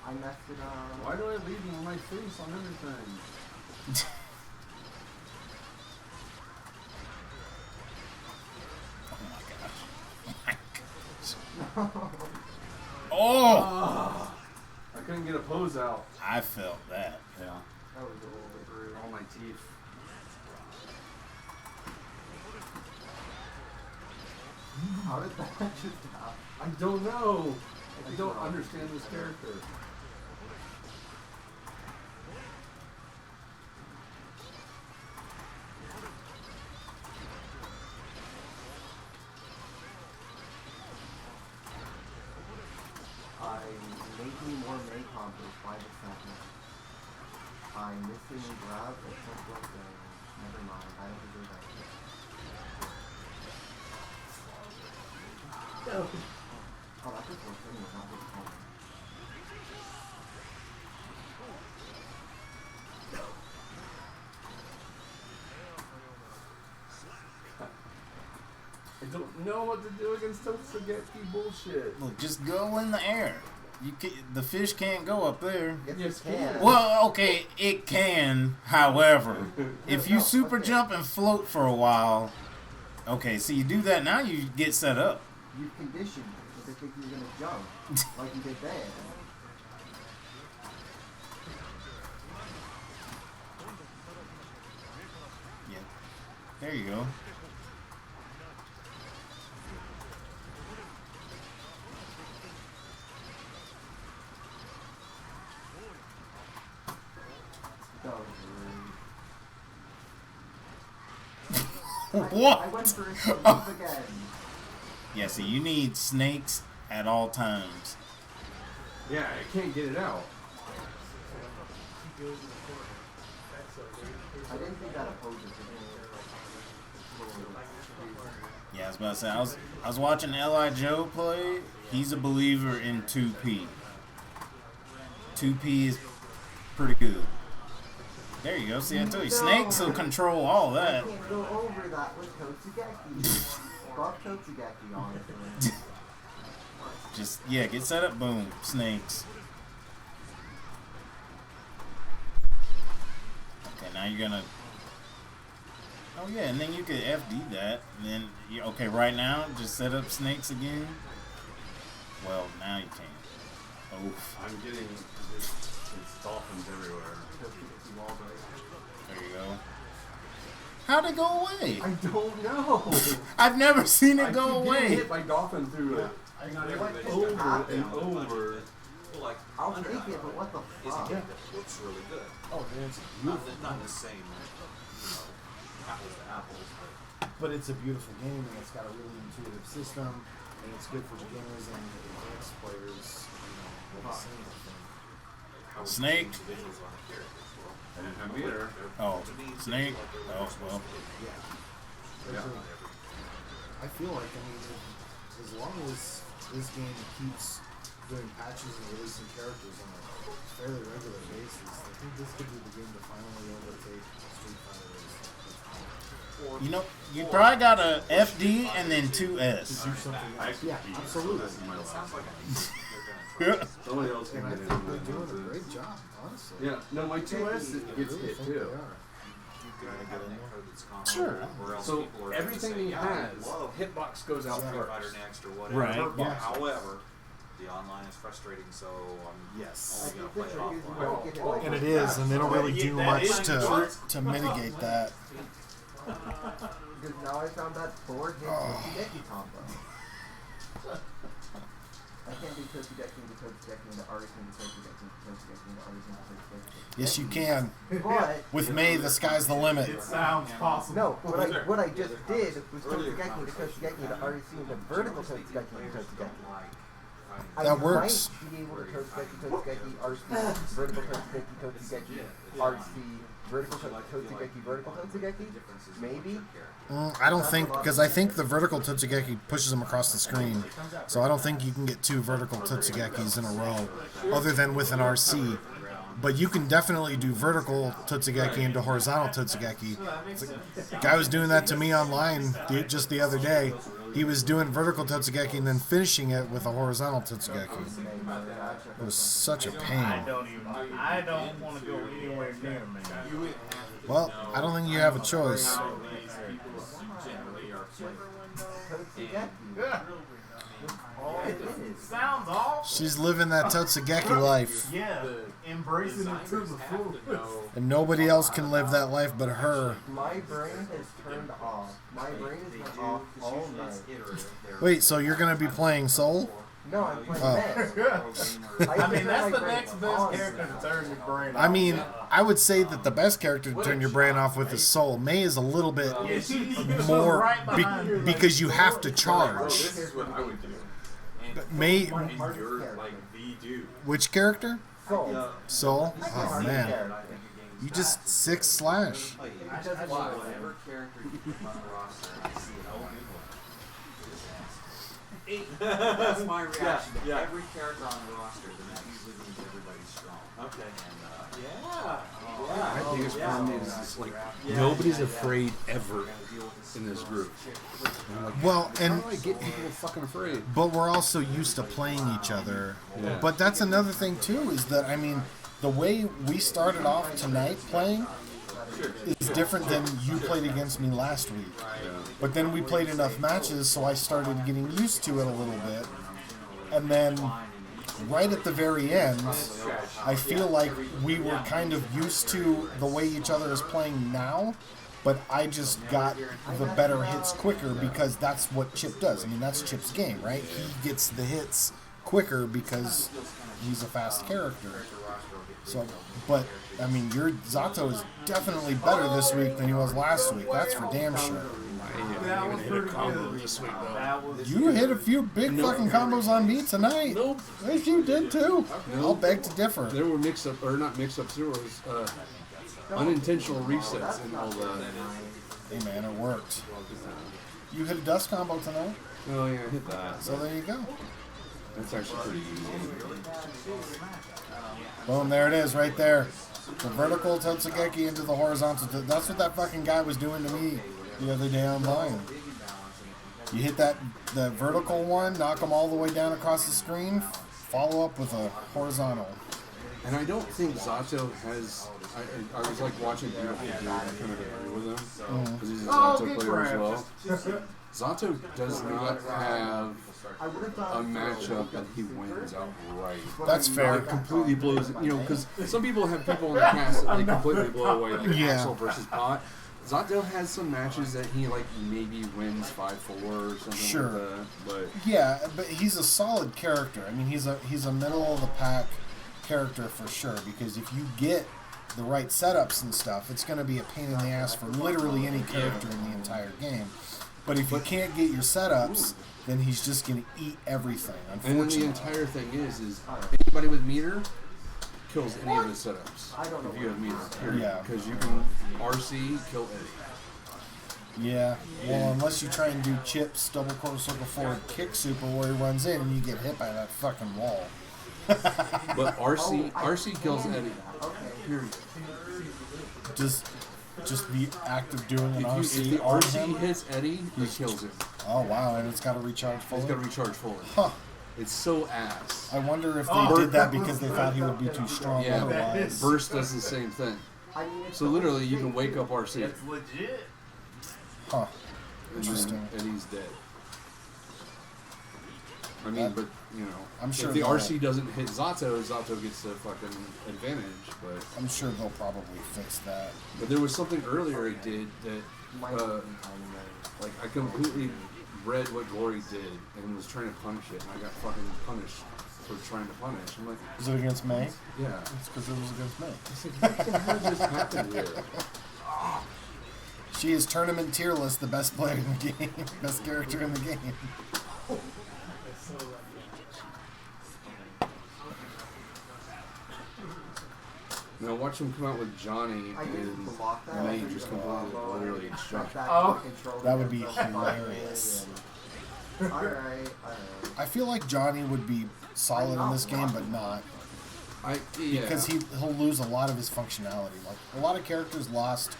I messed it up.
Why do I leave you on my face on everything?
Oh my gosh. Oh my gosh. Oh!
I couldn't get a pose out.
I felt that.
Yeah.
That was a little bit rude.
All my teeth.
How did that just happen?
I don't know. I don't understand this character.
I'm making more May combos by the second. I'm missing a grab, but something like that. Never mind, I don't deserve that. Oh, that just works anyway, not this combo.
I don't know what to do against Totsugeki bullshit.
Look, just go in the air. You can, the fish can't go up there.
Yes, you can.
Well, okay, it can. However, if you super jump and float for a while, okay, so you do that now, you get set up.
You've conditioned because they think you're gonna jump, like you did there.
Yeah, there you go.
That was rude.
What?
I went for a sneeze again.
Yeah, see, you need snakes at all times.
Yeah, I can't get it out.
I didn't think that opposes it.
Yeah, I was about to say, I was watching L.I. Joe play. He's a believer in 2P. 2P is pretty good. There you go. See, I told you, Snakes will control all that.
I can't go over that with Totsugeki. Fuck Totsugeki, honestly.
Just, yeah, get set up, boom, Snakes. Okay, now you're gonna... Oh yeah, and then you could FD that. And then, okay, right now, just set up Snakes again. Well, now you can't. Oof.
I'm getting it's dolphins everywhere.
There you go. How'd it go away?
I don't know.
I've never seen it
I
go
keep getting
away.
hit by dolphins through it.
Not everybody's
Over
got
and
that.
over.
Well, like
I'll
Under
take it,
Apple
but what the
is a
fuck?
game that looks really good.
Oh, man, it's
Not the same, apples to apples, but
But it's a beautiful game, and it's got a really intuitive system, and it's good for beginners and advanced players. You know, the same thing.
how we
Snake.
see individuals on a character as well.
I didn't have either.
Oh,
To me, it
Snake.
seems like they're
Oh,
supposed
well.
to be.
Yeah.
Yeah.
I feel like, I mean, as long as this game keeps doing patches and releasing characters on a fairly regular basis, I think this could be the game to finally overtake Street Fighter.
You know, you probably got a FD and then 2S.
Do something
I
else. Yeah,
beat
absolutely.
this in my
It
life.
sounds like they're gonna try.
Somebody else can
And I
get
think
in
they're doing a
with
great
this.
job, honestly.
Yeah, no, my 2S
I
gets
really
hit
think
too.
they are.
You've got to get in there code that's common,
Sure.
or else
So
people are
everything
gonna say,
he
yeah, I
has,
love
hitbox goes out
Street Fighter
first.
Next or whatever.
Right.
Yeah.
However, the online is frustrating, so I'm
Yes.
only going to play it offline.
Oh,
And it is, and they don't really do much
To mitigate that.
Because now I found that Thor hit Totsugeki combo. I can't do Totsugeki into Totsugeki into artist into Totsugeki into Totsugeki into artist into Totsugeki.
Yes, you can.
But
With May, the sky's the limit.
sounds possible.
no, what I just did was Totsugeki into Totsugeki into artist into vertical Totsugeki into Totsugeki.
That works.
I might be able to Totsugeki, RC, vertical Totsugeki, RC, vertical Totsugeki, vertical Totsugeki, maybe.
I don't think, because I think the vertical Totsugeki pushes them across the screen. So I don't think you can get 2 vertical Totsugekis in a row, other than with an RC. But you can definitely do vertical Totsugeki into horizontal Totsugeki. The guy was doing that to me online just the other day. He was doing vertical Totsugeki and then finishing it with a horizontal Totsugeki. It was such a pain.
I don't want to go anywhere near me.
Well, I don't think you have a choice.
Generally are
Totsugeki.
Sounds awful.
She's living that Totsugeki life.
Yeah, embracing it to the full.
And nobody else can live that life but her.
My brain is turned off. My brain is turned off all night.
Wait, so you're going to be playing Soul?
No, I'm playing
Oh.
Next.
I mean, that's the next best character to turn your brain off.
I mean, I would say that the best character to turn your brain off with is Soul. May is a little bit more because you have to charge.
This is what I would do.
May,
And you're like the dude.
which character?
Soul.
Soul? Oh man, you just 6 slash.
Whatever character you put on the roster, I see it all That's my reaction to every character on the roster, then that usually means everybody's strong. Okay.
My biggest problem is like nobody's afraid ever in this group. I'm like,
Well, and
how do I get people fucking afraid?
but we're also used to playing each other. But that's another thing too, is that I mean, the way we started off tonight playing is different than you played against me last week. But then we played enough matches, so I started getting used to it a little bit. And then right at the very end, I feel like we were kind of used to the way each other is playing now, but I just got the better hits quicker because that's what Chip does. I mean, that's Chip's game, right? He gets the hits quicker because he's a fast character. So, but I mean, your Zato is definitely better this week than he was last week. That's for damn sure.
That was pretty good.
this week, though.
That was
You hit a few big fucking combos on me tonight.
Nope.
Yes, you did too.
Nope.
I'll beg to differ.
There were mix-up, or not mix-ups, there was unintentional resets and all that.
Hey man, it worked. You hit a dust combo tonight,
Oh yeah, I hit that.
so there you go.
That's actually pretty easy.
Boom, there it is, right there. The vertical Totsugeki into the horizontal. That's what that fucking guy was doing to me the other day online. You hit the vertical one, knock them all the way down across the screen, follow up with a horizontal.
And I don't think Zato has. I was like watching Beautiful Dude. I kind of agree with him because he's a Zato player as well. Zato does not have a matchup that he wins outright.
That's fair.
It completely blows. You know, because some people have people in the past that they completely blow away, like
Yeah.
Axel versus Pot. Zato has some matches that he like maybe wins 5-4 or something
Sure.
like that. But
Yeah, but he's a solid character. I mean, he's a middle of the pack character for sure. Because if you get the right setups and stuff, it's going to be a pain in the ass for literally any character in the entire game. But if you can't get your setups, then he's just going to eat everything.
and then the
Unfortunately,
entire thing is anybody with meter kills any of his setups. If you have meter, period.
Yeah.
Because you can RC kill Eddie.
yeah. Well, unless you try and do chips, double quarter circle forward, kick super where he runs in and you get hit by that fucking wall.
But RC kills Eddie. Period.
Just be active doing an
If
RC
the
on
RC
him.
hits Eddie, he kills him.
Oh wow, and it's got to recharge fully.
He's got to recharge fully.
Huh.
It's so ass.
I wonder if they did that because they thought he would be too strong
Yeah,
otherwise.
Burst does the same thing. So literally, you can wake up RC.
It's legit.
Huh.
and
Interesting.
then- and he's dead. I mean, but you know,
I'm sure
if the
they'll-
RC doesn't hit Zato, Zato gets the fucking advantage. But
I'm sure they'll probably fix that.
there was something earlier I did that, like I completely read what Glory did and was trying to punish it, and I got fucking punished for trying to punish. I'm like,
Is it against May?
yeah.
It's because it was against May.
I said, what the hell just happened here?
She is tournament tier list, the best player in the game, best character in the game.
Now watch him come out with Johnny and May just completely literally shut.
That would be hilarious.
Alright.
I feel like Johnny would be solid in this game, but not.
Yeah.
Because he'll lose a lot of his functionality. Like a lot of characters lost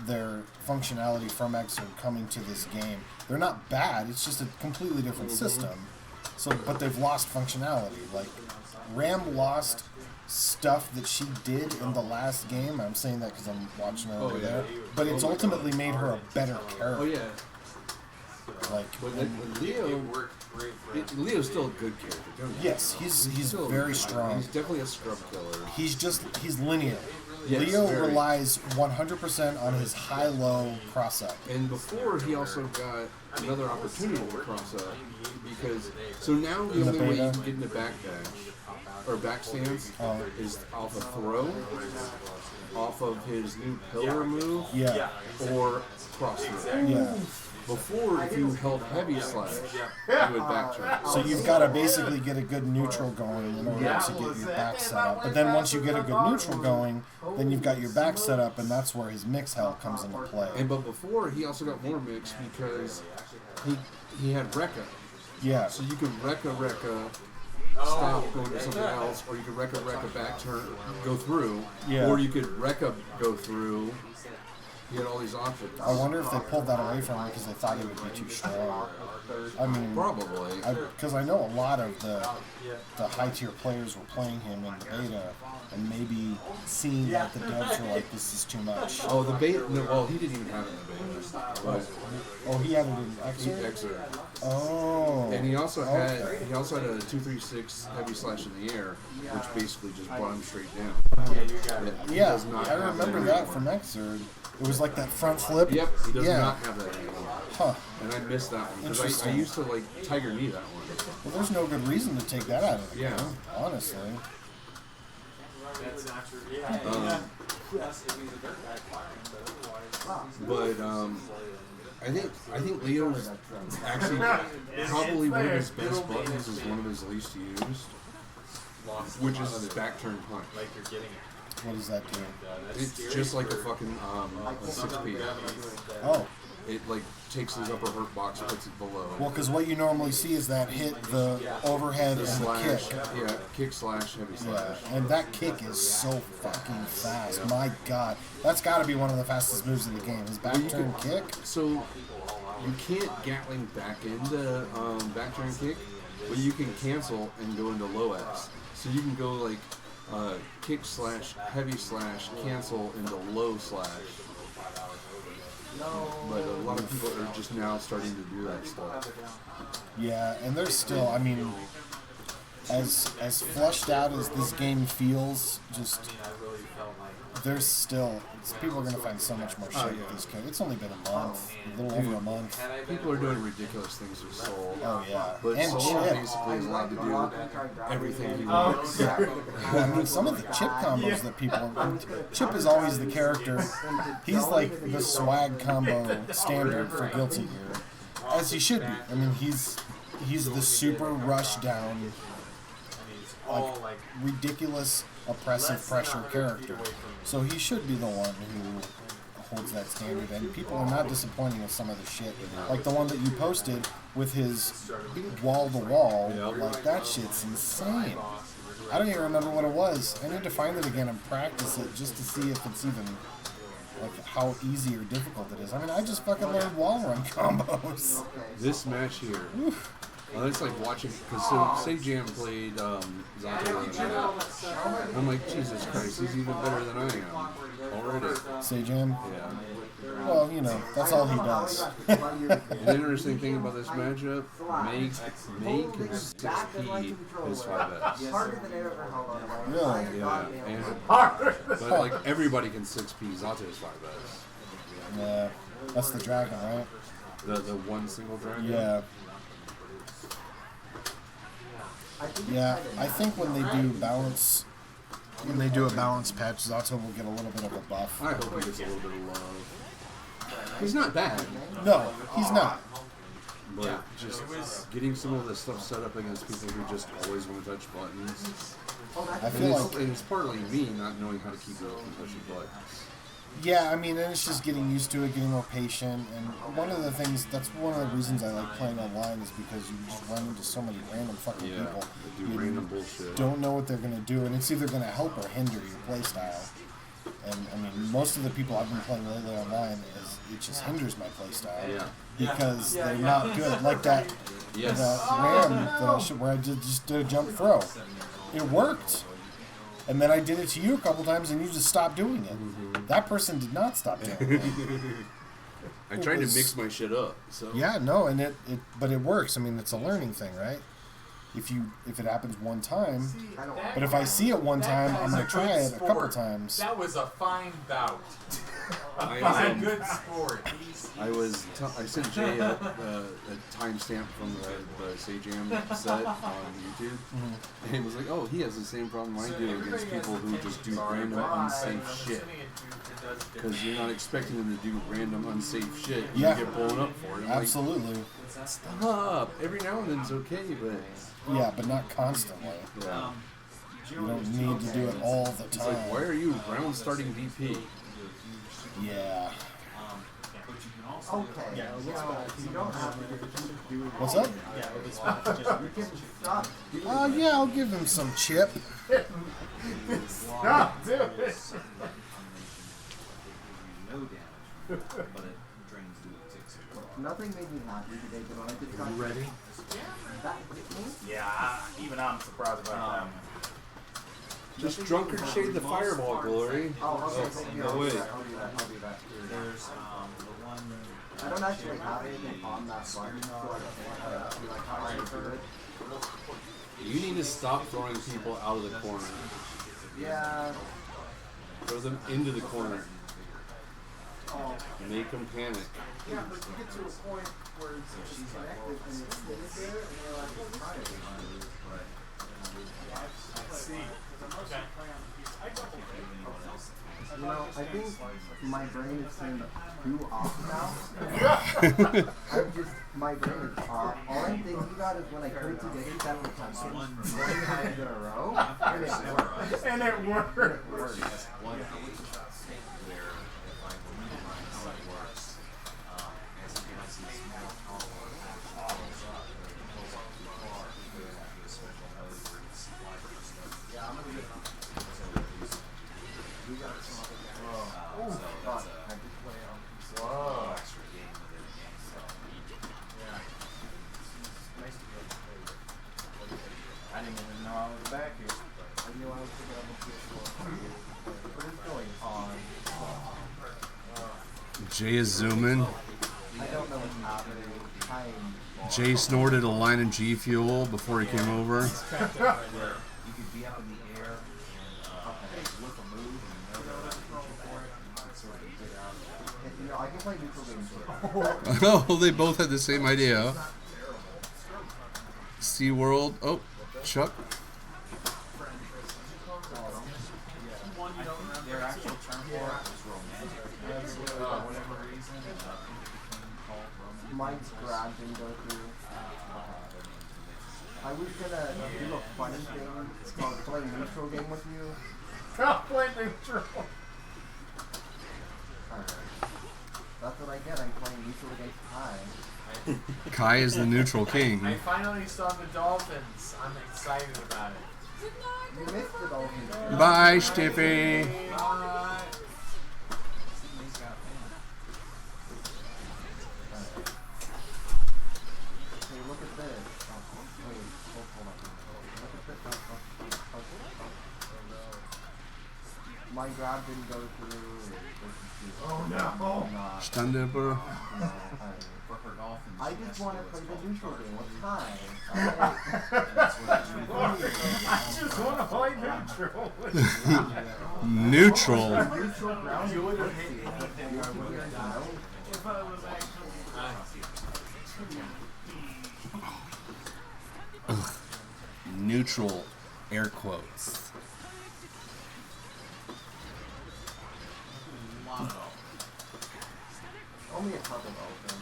their functionality from Xrd coming to this game. They're not bad. It's just a completely different system. So, but they've lost functionality. Like Ram lost stuff that she did in the last game. I'm saying that because I'm watching her over there. But it's ultimately made her a better character.
Oh yeah.
Like,
But Leo, Leo's still a good character. Don't you?
yes, he's
still
very
good.
strong.
He's definitely a scrub killer.
He's linear.
Yes,
Leo
very.
relies 100% on his high-low cross-up.
And before he also got another opportunity to cross up because now the
In the
only way you
beta?
can get into backdash or back stance is off a throw, off of his new pillar move,
Yeah,
or cross throw.
yeah.
Before, if you held heavy slash, you would backtrack.
So you've got to basically get a good neutral going in order to get your back set up. But then once you get a good neutral going, then you've got your back set up, and that's where his mix hell comes into play.
But before, he also got more mix because he had Rekka.
Yeah,
So you could Rekka, stop, go to something else, or you could Rekka back turn, go through,
Yeah.
or you could Rekka go through. You had all these options.
I wonder if they pulled that away from him because they thought he would be too strong. I mean,
Probably.
because I know a lot of the high tier players were playing him in the beta, and maybe seeing that the devs were like, "This is too much."
Oh, the beta. No, well, he didn't even have it in the beta. But
Oh, he had it in
he
Xrd?
exited.
Oh,
And he also had
okay.
a 236 heavy slash in the air, which basically just brought him straight down. He
Yeah,
does not
I
have
remember
that
that
anymore.
from Xrd. It was like that front flip.
Yep, he does
Yeah.
not have that anymore.
Huh.
And I missed that one because I
Interesting.
used to like Tiger Knee that one.
Well, there's no good reason to take that out of the
Yeah.
game, honestly.
That's not true. Yeah.
But I think Leo's actually probably one of his best buttons is one of his least used, which is his back turn punch.
Like you're getting it.
What does that do?
It's just like a fucking a 6P.
Oh,
It like takes his upper hurt box, puts it below.
well, because what you normally see is that hit the overhead
The
and the
slash,
kick.
yeah, kick slash, heavy
Yeah,
slash.
and that kick is so fucking fast. My God, that's got to be one of the fastest moves in the game. His back turn kick.
So you can't Gatling back into back turn kick, but you can cancel and go into low X. So you can go like kick slash, heavy slash, cancel into low slash. But a lot of people are just now starting to do that stuff.
Yeah, and there's still, I mean, as flushed out as this game feels, just there's still people are gonna find so much more shit with this game. It's only been a month, a little over a month.
People are doing ridiculous things with Soul.
Oh yeah,
But
and
Soul
chip.
basically is allowed to do everything he wants.
Well, I mean, some of the chip combos that people. Chip is always the character. He's like the swag combo standard for Guilty Gear, as he should be. I mean, he's the super rush down, like ridiculous oppressive pressure character. So he should be the one who holds that standard. And people are not disappointing with some of the shit, like the one that you posted with his wall to wall. Like that shit's insane. I don't even remember what it was. I need to find it again and practice it just to see if it's even like how easy or difficult it is. I mean, I just fucking learned wall run combos.
This match here, well, it's like watching, because so, say Jam played Zato, I'm like, Jesus Christ, he's even better than I am already.
Sajam?
Yeah.
Well, you know, that's all he does.
The interesting thing about this matchup, Meg and 6P is 5S.
Really?
Yeah, and, but like everybody can 6P, Zato is 5S.
Yeah. That's the dragon, right?
The one single dragon?
Yeah. Yeah, I think when they do a balance patch, Zato will get a little bit of a buff.
I hope he gets a little bit of love. He's not bad.
No, he's not.
But just getting some of this stuff set up against people who just always want to touch buttons.
I feel like
and it's partly me not knowing how to keep it from touching buttons.
yeah, I mean, and it's just getting used to it, getting more patient, and one of the things, that's one of the reasons I like playing online is because you just run into so many random fucking people.
They do random bullshit.
Don't know what they're going to do, and it's either going to help or hinder your playstyle. And, I mean, most of the people I've been playing lately online, it just hinders my playstyle.
Yeah.
Because they're not good. Like that,
Yes.
that ram where I just did a jump throw. It worked. And then I did it to you a couple times, and you just stopped doing it. That person did not stop doing it.
I tried to mix my shit up. So
Yeah, no, and but it works. I mean, it's a learning thing, right? If it happens one time, but if I see it one time, I'm gonna try it a couple times.
That was a fine bout.
I
A good sport.
I sent Jay a timestamp from the Sajam set on YouTube, and he was like, "Oh, he has the same problem I do against people who just do random unsafe shit." Because you're not expecting them to do random unsafe shit. You
Yeah.
get blown up for it. I'm
Absolutely.
Like, stop. Every now and then's okay, but
Yeah, but not constantly.
yeah.
You don't need to do it all the
It's like, why
time.
are you round starting DP?
Yeah.
Okay. You don't have to do it.
What's up?
You can stop.
Yeah, I'll give him some chip.
Stop doing it.
Nothing made me happy today, but when I did
Are you ready?
that hit me.
Yeah, even I'm surprised about that.
Just drunkard shade the fireball, Glory.
Oh, okay.
No way.
I'll do that. I'll do that.
There's the one.
I don't actually have anything on that button, so I can't be like how I do it.
You need to stop throwing people out of the corner.
Yeah.
Throw them into the corner. Make them panic.
Yeah, but you get to a point where it's disconnected and it stays there, and you're like, well, try it.
See.
You know, I think my brain is saying too off now. I'm just, my brain is off. All I'm thinking about is when I put it together that many times in a row, and it works.
And it worked.
It works.
One page where if I minimize how it works, as it gets these small power pulls up, and it pulls up too far, it goes into a special mode where it's live for stuff. Yeah, I'm gonna get
We got some other guys.
so that's
I just play on PC.
a extra game within the game. So
Yeah.
Nice to get played.
I didn't even know I was back here.
I knew I was picking up a PS4. What is going on?
Jay is zooming.
I don't know what's happening.
Jay snorted a line of G Fuel before he came over.
you could be up in the air and whip a move and know that for it. You can sort of figure out.
You know, I can play neutral games too.
Oh, they both had the same idea. SeaWorld. Oh, Chuck.
Their actual term for it was romantic. For whatever reason, it became called romantic.
Mine's grab didn't go through. I was gonna do a funny thing. It's called play neutral game with you.
I'll play neutral.
Alright. That's what I get. I'm playing neutral against Kai.
Kai is the neutral king.
I finally saw the Dolphins. I'm excited about it.
You missed it all.
Bye, Stiffy.
Bye.
Hey, look at this. Oh, wait, hold on. Look at this. My grab didn't go through.
Oh no.
Standuper.
For her Dolphins.
I just want to play the neutral game with Kai.
I just want to play neutral.
Neutral.
Neutral ground. You would have hit anything. I would have done.
If I was actually.
Neutral. Air quotes.
Only a couple dolphins.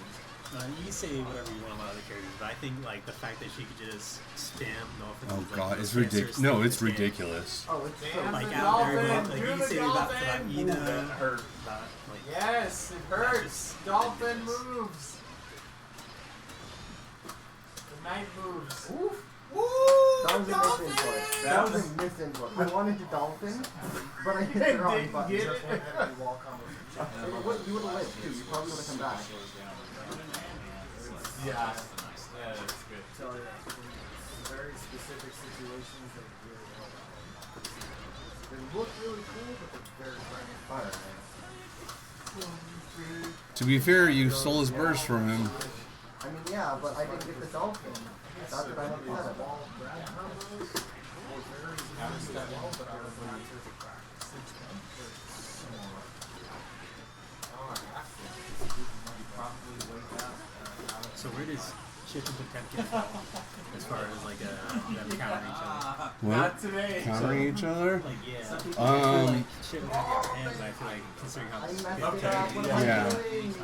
You can say whatever you want about other characters, but I think like the fact that she could just spam Dolphins.
Oh
with, like,
god,
those
it's ridiculous.
answers
No,
to
it's
the game.
ridiculous.
Oh, it's so
Like
The
out there,
Dolphin,
like
do
you
the
say about
Dolphin.
Ina,
That
hurt. Like,
Yes, it hurts. Dolphin moves. The knight moves.
Oof.
Woo!
That was a
Dolphin!
misinput. That was a misinput. I wanted to dolphin, but I hit the wrong
Didn't
button.
get it.
You would have lived too. You probably would have come back.
Yeah. Yeah, that's good.
So yeah, in very specific situations that really help out. They look really cool, but they're very fragile.
Alright.
To be fair, you stole his burst from him.
I mean, yeah, but I didn't get the dolphin. That's what I'm upset about.
so where does Chip and Potemkin fall as far as like them countering each other?
What?
Not today.
Countering each other?
Like yeah,
Um,
like Chip and have the upper hand, but I feel like considering how
I
this
messed
game
it up. What am I
Yeah.
doing?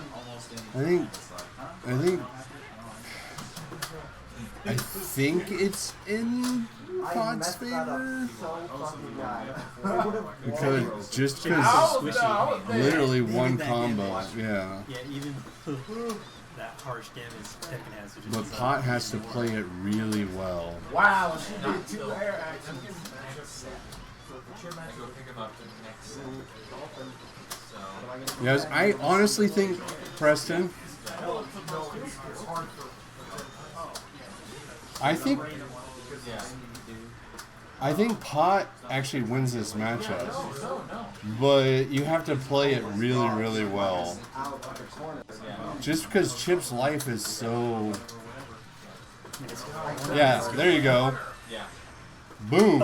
I think it's in
I
Pod's
messed that
favor.
up so fucking bad. I would have
Because just
I
because
was there.
literally one
that
combo,
damage.
yeah.
yeah, even that harsh damage Potemkin has, which is
But Pot has to play it really well.
Wow, she did 2 air actions.
I go pick him up next set. So
Yes, I honestly think Preston. I think Pot actually wins this matchup, but you have to play it really, really well.
out of the corner.
Just because Chip's life is so. Yeah, there you go.
yeah.
Boom.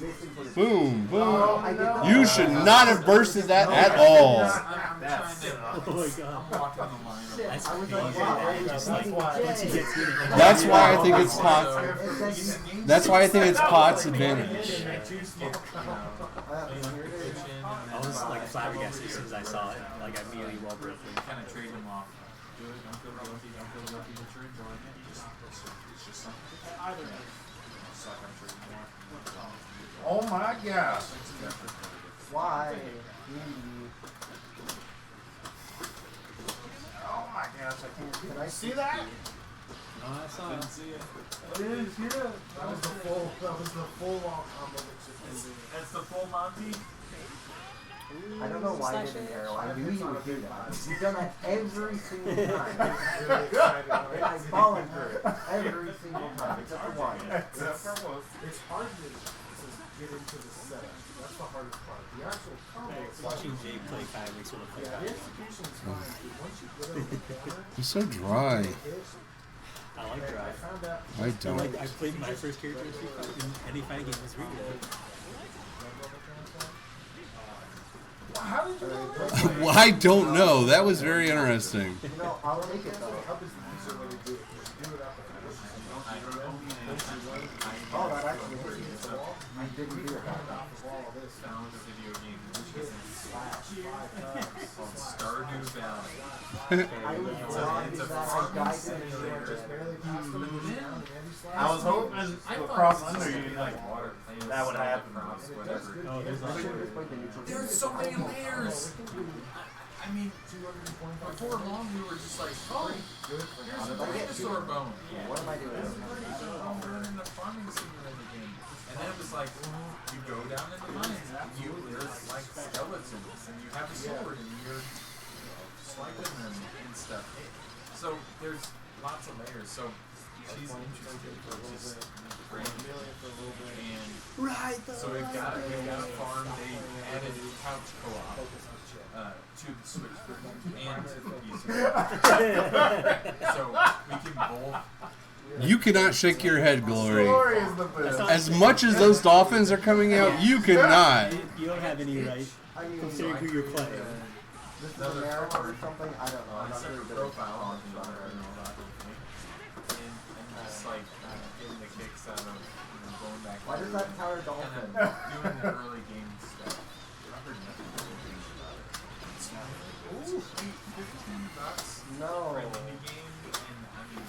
missing for the
Boom, boom.
I did not.
You should not have bursted that at all.
I'm trying to.
Oh my god.
I'm walking the line.
That's
I was
crazy.
like, wow,
Just like, once he gets hit, it
That's why I think it's
So,
Potts. That's why I think it's Potts' advantage.
I was like flabbergasted as soon as I saw it. Like I immediately walked right through.
kind of trade them off. Do it. Don't feel guilty. Don't feel guilty that you're enjoying it. It's just something.
Either
Suck. I'm sure you want.
Oh my gosh.
Why?
Oh my gosh, I can't
Can I
see that?
No, I saw it.
Didn't see it.
That was the full wall combo that just
That's the full Monty.
I don't know why I didn't arrow. I knew you would do that. You've done that every single time. And I've fallen for it every single time, except for one.
It's hard to get into the setup. That's the hardest part. The actual combo is
Watching Jay play kind of makes me look like
yeah, the
that.
execution's fine, but once you get over the corner,
He's so dry.
I like
I
drive.
found out
I
And
don't.
like I played my first character in Street Fighter, in any fighting game is really good.
how did you know that?
Well, I don't know. That was very interesting.
You know, I'll take it though.
Up is the easier way to do it. Do it out there.
Oh, that actually hit me. I didn't do it that time.
Found a video game called Stardew Valley.
I was wrong because I died in the short.
Just barely passed them and was down and Andy slashed.
I was hoping
I thought
across
it was
under
just
you, like,
water playing
that would
Sonic
happen.
Cross, whatever.
Oh, there's
I
like
should have just played the neutral.
There's so many layers. I mean, before long we were just like, oh, here's a dinosaur bone.
What am I doing?
Oh, we're in a farming simulator game. And then it was like, you go down in the mines, there's like skeletons, and you have a sword, and you're swiping them and stuff. So there's lots of layers. So she's interested, which is great. And so we've got a farm. They added couch co-op to the Switch and to the PC. So we can both.
You cannot shake your head, Glory.
Glory is the best.
As much as those dolphins are coming out, you cannot.
you don't have any right
I mean,
considering who you're playing.
this is an arrow or something. I don't know. I'm not really
Separate
good at
profile on
talking
the
about it.
and just like getting the kicks out of going back.
Why does that tower dolphin?
Kind of doing the early game stuff. I heard nothing about it. Ooh, sweet, $15
No.
for a mini game, and I mean,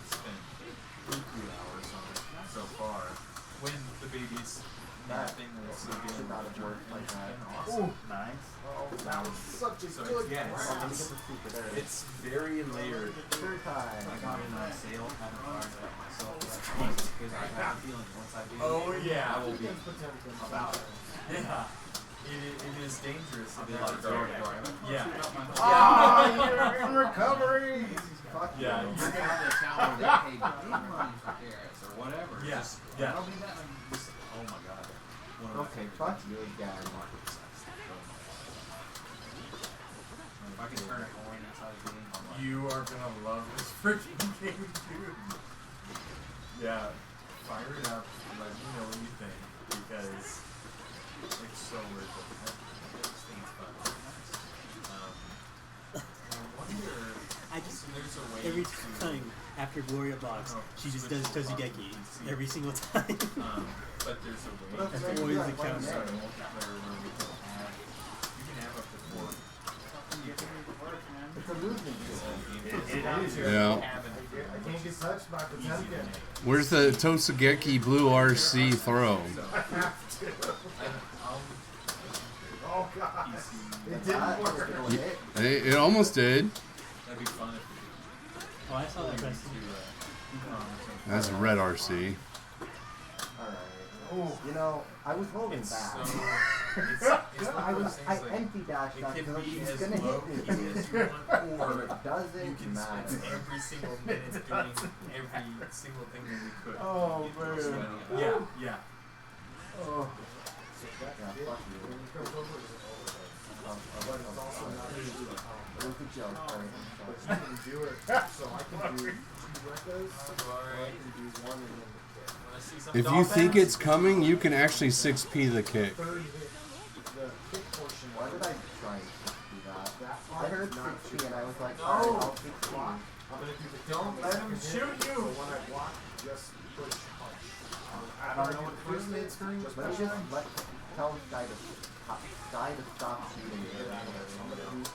spent 2 hours on it so far. When the baby's napping or sleeping,
Should not have worked like that.
awesome.
Nice.
Oh, that was such a
So
good
yeah,
Let me get
it's,
the secret there.
it's very layered.
Third time.
I got it on sale, haven't fired it up myself yet, because I have a feeling once I do,
Oh yeah.
I will be
about it. Yeah. It is dangerous in
be
that
like,
regard. Yeah.
Ah, you're in recovery.
Fuck
Yeah.
you.
you're gonna have the account where they pay big money for carrots or whatever.
Yeah,
Just,
yeah.
I'll be that, like, just, oh my god. One of my
Okay,
favorite
fuck
things.
you again.
If I can turn it on inside the game, I'm like,
You are gonna love this freaking game, dude. Yeah. Fire it up. Let me know what you think, because it's so worth it. This thing's fun. I wonder.
I just
There's a way
every
to,
time after Gloria box, she just does Tozugeki every single time.
But there's a way.
That's always the counter.
Start a multiplayer where we can have. You can have up to 4.
It's a movement skill.
Yeah.
I can't get touched by Potemkin.
Where's the Tosugeki Blue RC throw?
Oh god. It
That
didn't
was
work.
gonna hit.
It almost did.
That'd be fun if we
Oh, I saw that rest.
That's a red RC.
Alright. You know, I was holding
It's
back.
so. It's one
I
of those
was
things
I
like,
empty dashed
it
that
can
because
be
he's
as
gonna
low
hit
key
me.
as you want,
Or
or
it doesn't
you can
matter.
spend every single minute doing every single thing that we could.
Oh,
Get those
man.
running. Yeah, yeah.
Oh.
Yeah, fuck you. It was a joke. Alright, I'm sorry.
You can do it. So I can do 2 recos, or I can do 1 and then the kick.
see some
If you
dolphins?
think it's coming, you can actually 6P the kick.
Third hit, the kick portion.
Why did I try and do that? I heard 60 and I was like,
No.
alright, I'll 60.
I'm gonna do the
Don't let him shoot you.
So when I block, just push punch. I don't know what the first hit screen was.
Let's just tell Sky to stop shooting.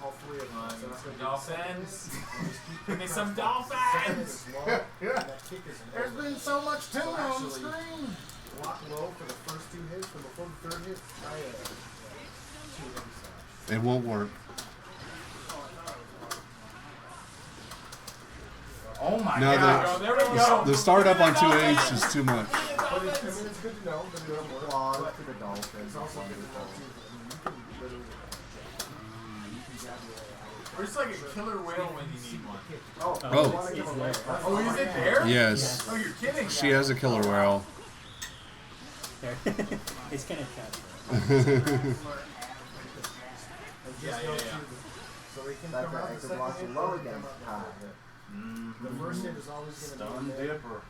All three of them. So that's gonna be
Dolphins.
Just keep
Give me some
second
dolphins.
is low, and that kick is low.
There's been so much
So
tuna on the
actually,
screen.
block low for the first two hits, but before the third hit, try a two heavy slash.
It won't work.
Oh my
No,
god.
There we go.
the startup on 2H is too much.
But it's, I mean, it's good to know that it doesn't work.
Claws
But
to the dolphins.
it's also good to know too that you can literally you can grab your
Where's like a killer whale when you need one?
Oh,
Oh.
you wanna give away?
Oh, is it there?
Yes.
Oh, you're kidding.
She has a killer whale.
It's kind of tough.
Yeah.
So they can
That's
come
right,
out
I
the
could
second
watch
hit,
it low
they can
against
come out
Kai.
the third hit. The first hit is always going to
Stun
be there.
dipper.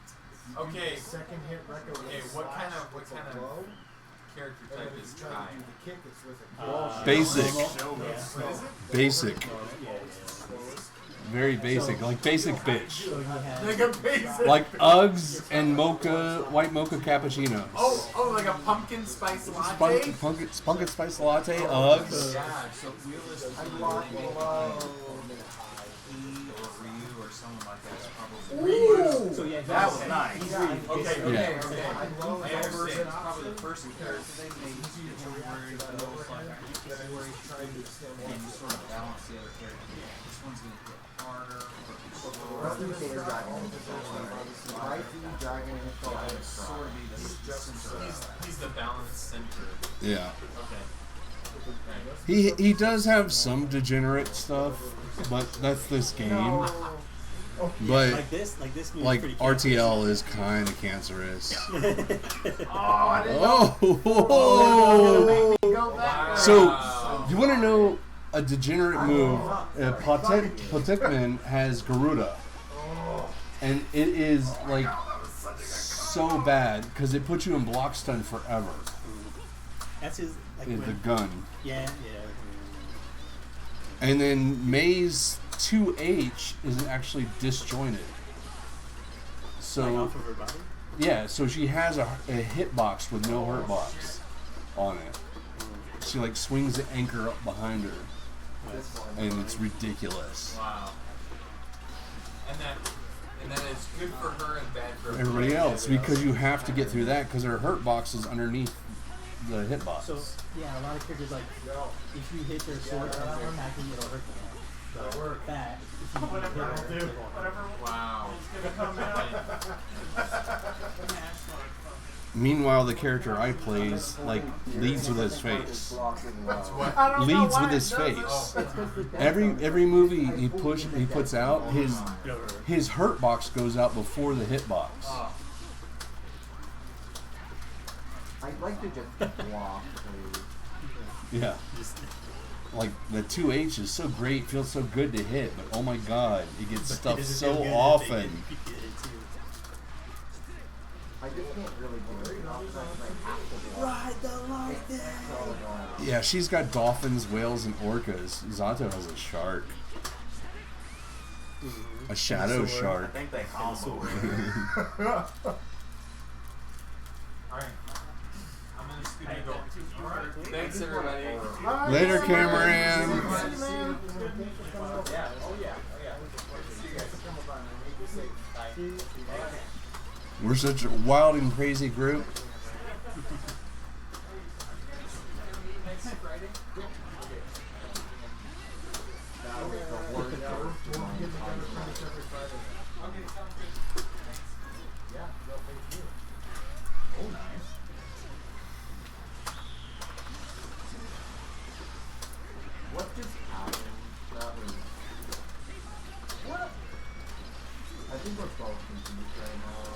Okay.
Second hit record with
Okay,
a
what
slash,
kind of
it's a
character
blow,
type
and then
is
if you try
Kai?
to do the kick, it's with a
Basic.
What is it?
Basic.
Yeah.
Very basic. Like basic bitch.
So you have
Like a basic.
Like Uggs and white mocha cappuccinos.
Oh, like a pumpkin spice latte.
Pumpkin spice latte, Uggs.
Yeah, so realistically,
I'm blocking low.
E or Ryu or someone like that's probably.
So yeah,
That was nice.
Okay.
Yeah.
I understand. It's probably the first character they made to where it feels like where he's trying to sort of balance the other characters. This one's gonna hit harder, or slower.
Let's do Gator Dragon. Mighty Dragon and
Sort of be the center.
He's the balance center.
Yeah.
Okay.
He does have some degenerate stuff, but that's this game. But
like this game
like
is pretty
RTL is kind of cancerous.
Oh,
Oh!
Wow.
So you want to know a degenerate move? Potekman has Garuda, and it is like so bad because it puts you in block stun forever.
That's his like
The
when,
gun.
yeah.
And then May's 2H is actually disjointed.
Like
So
off of her body.
yeah, so she has a hitbox with no hurt box on it. She like swings the anchor up behind her, and it's ridiculous.
Wow. And that is good for her and bad for
Everybody else, because you have to get through that because her hurt box is underneath the hitbox.
So yeah, a lot of characters like if you hit their sword as they're attacking, it'll hurt them. But that if you hit her, it won't hurt.
Wow.
Meanwhile, the character I plays like leads with his face.
What?
Leads with his face. Every movie he puts out, his hurt box goes out before the hitbox.
I'd like to just block, please.
Yeah. Like the 2H is so great, feels so good to hit, but oh my god, it gets stuffed so often.
I just can't really do it. I have to block.
Ride the lightning.
So annoying.
Yeah, she's got dolphins, whales, and orcas. Zato has a shark. A shadow
I
shark.
think they combo.
Alright. I'm gonna scoot and go. Thanks, everybody.
Later, Cameron. We're such a wild and crazy group.
That was the worst burst in my entire life. What just happened? That was... What? I think we're both confused right now.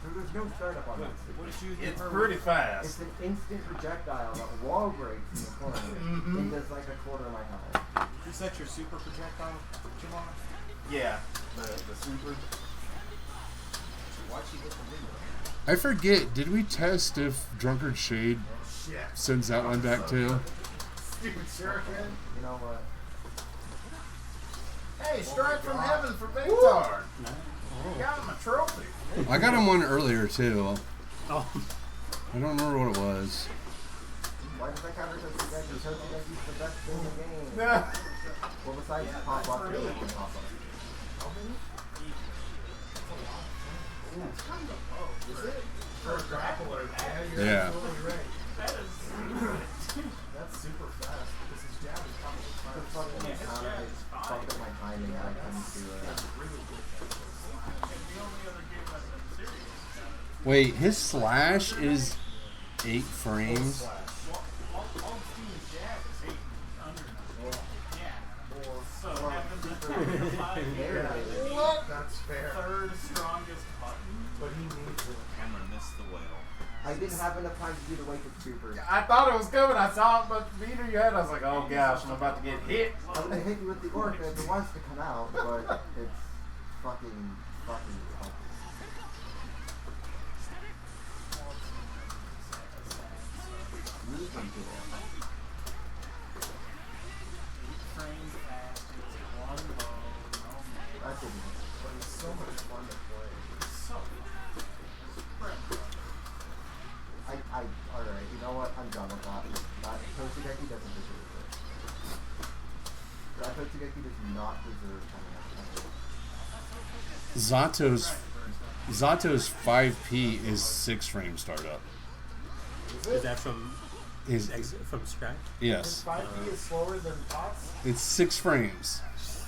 So there's no startup on this.
It's pretty
It's
fast.
an instant projectile that wall breaks in the corner and does like a quarter of my health.
Is that your super projectile, Jamar?
Yeah, the super.
Why'd she get the video?
I forget. Did we test if Drunkard Shade
Shit.
sends that one back too?
Stupid shuriken.
You know what?
Hey, strike from heaven for Bigtard. Got him a trophy.
I got him one earlier too.
Oh,
I don't remember what it was.
Why does that counter Totsugeki? Totsugeki's the best thing in the game.
Yeah.
Well, besides Pop-Up, and Pop-Up.
Is it? For a grappler, man. You're
Yeah.
absolutely right. That's super fast because his jab is probably
The
fast.
fucking counter, I just fucked up my timing and I couldn't do it.
Wait, his slash is 8 frames.
What? That's fair.
Third strongest button.
But he needs it.
Cameron missed the whale.
I didn't have enough time to do the Wake of Super.
I thought it was coming. I saw it, but the meter you had, I was like, oh gosh, I'm about to get hit.
I was gonna hit you with the orc if it wants to come out, but it's fucking fucking. Use them to it.
Frame fast. It's one low. No
That's what it is.
But it's so much fun to play.
So spread.
Alright, you know what? I'm done with that. That Totsugeki doesn't deserve it. That Totsugeki does not deserve coming out.
Zato's 5P is 6 frame startup.
is that from
His
from scratch?
His
yes,
5P is slower than Potts.
it's 6 frames.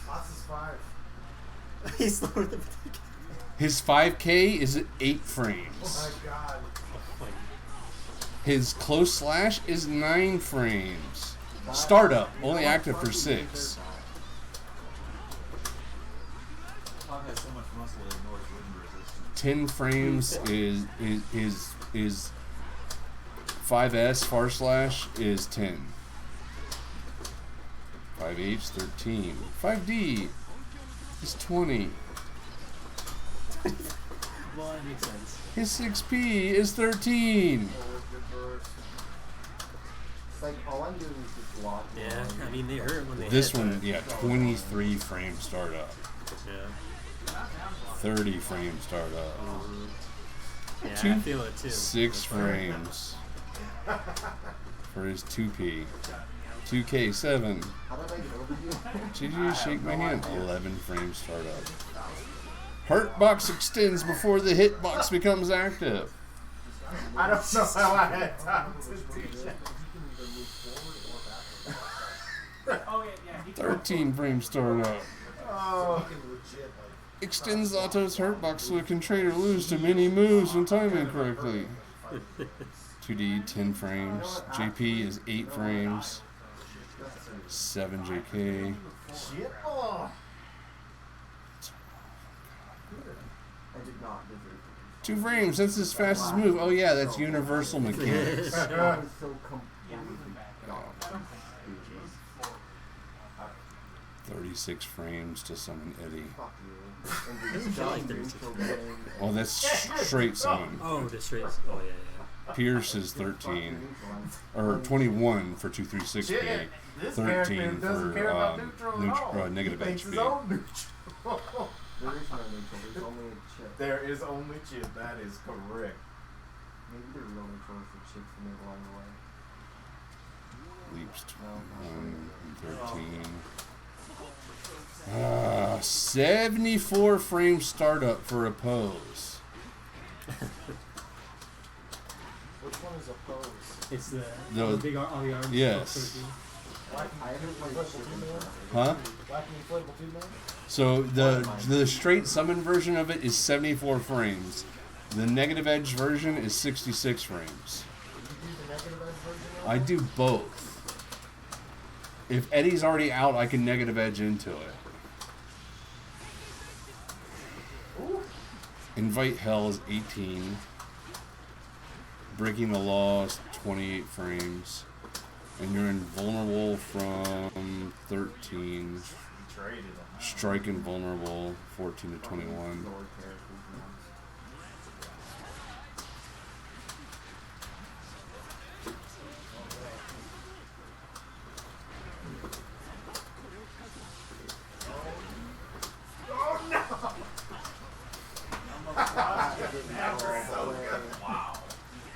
Potts is 5.
He's slower than.
His 5K is 8 frames.
Oh my god.
His close slash is 9 frames. Startup, only active for 6.
Todd has so much muscle it ignores wind resistance.
10 frames is 5S far slash is 10. 5H 13. 5D is 20.
Well, that makes sense.
His 6P is 13.
It's like all I'm doing is just lock.
Yeah, I mean they hurt when they
This
hit,
one, yeah, 23 frame startup.
Yeah.
30 frame startup.
Yeah, I
Two-
feel it too.
6 frames for his 2P. 2K 7.
How did I get over you?
GG, shake my hand. 11 frame startup. Hurt box extends before the hit box becomes active.
I don't know how I had time to do that.
Oh yeah. He
13 frame startup.
Oh.
Extends Zato's hurt box so it can trade or lose to many moves when timing correctly. 2D 10 frames. JP is 8 frames. 7 JK.
Shit. Oh.
I did not deserve it.
2 frames, that's his fastest move. Oh yeah, that's universal mechanics.
I was so completely gone.
36 frames to summon Eddie.
Fuck you. And just
like
jump
36
neutral game.
Oh, that's straight summon.
Oh, the straight. Oh yeah,
Pierce is 13. Or 21 for 236
Shit.
P.
This
13
character doesn't care about neutral at all.
negative
he thinks
HP.
his own neutral.
There is no neutral. There's only a chip.
There is only chip. That is correct.
Maybe the real neutral is the chips we made along the way.
Leaps 21 and 13. 74 frame startup for a pose.
Which one is opposed?
it's the
The-
big all the arms.
yes.
I haven't played
Inflatable 2-man?
Huh?
Wacky inflatable 2-man?
So the straight summon version of it is 74 frames. The negative edge version is 66 frames.
Did you do the negative edge version of
I do both. If Eddie's already out, I can negative edge into it. Invite Hell is 18. Breaking the Law is 28 frames. And you're invulnerable from 13.
Traded him.
Strike invulnerable 14 to 21.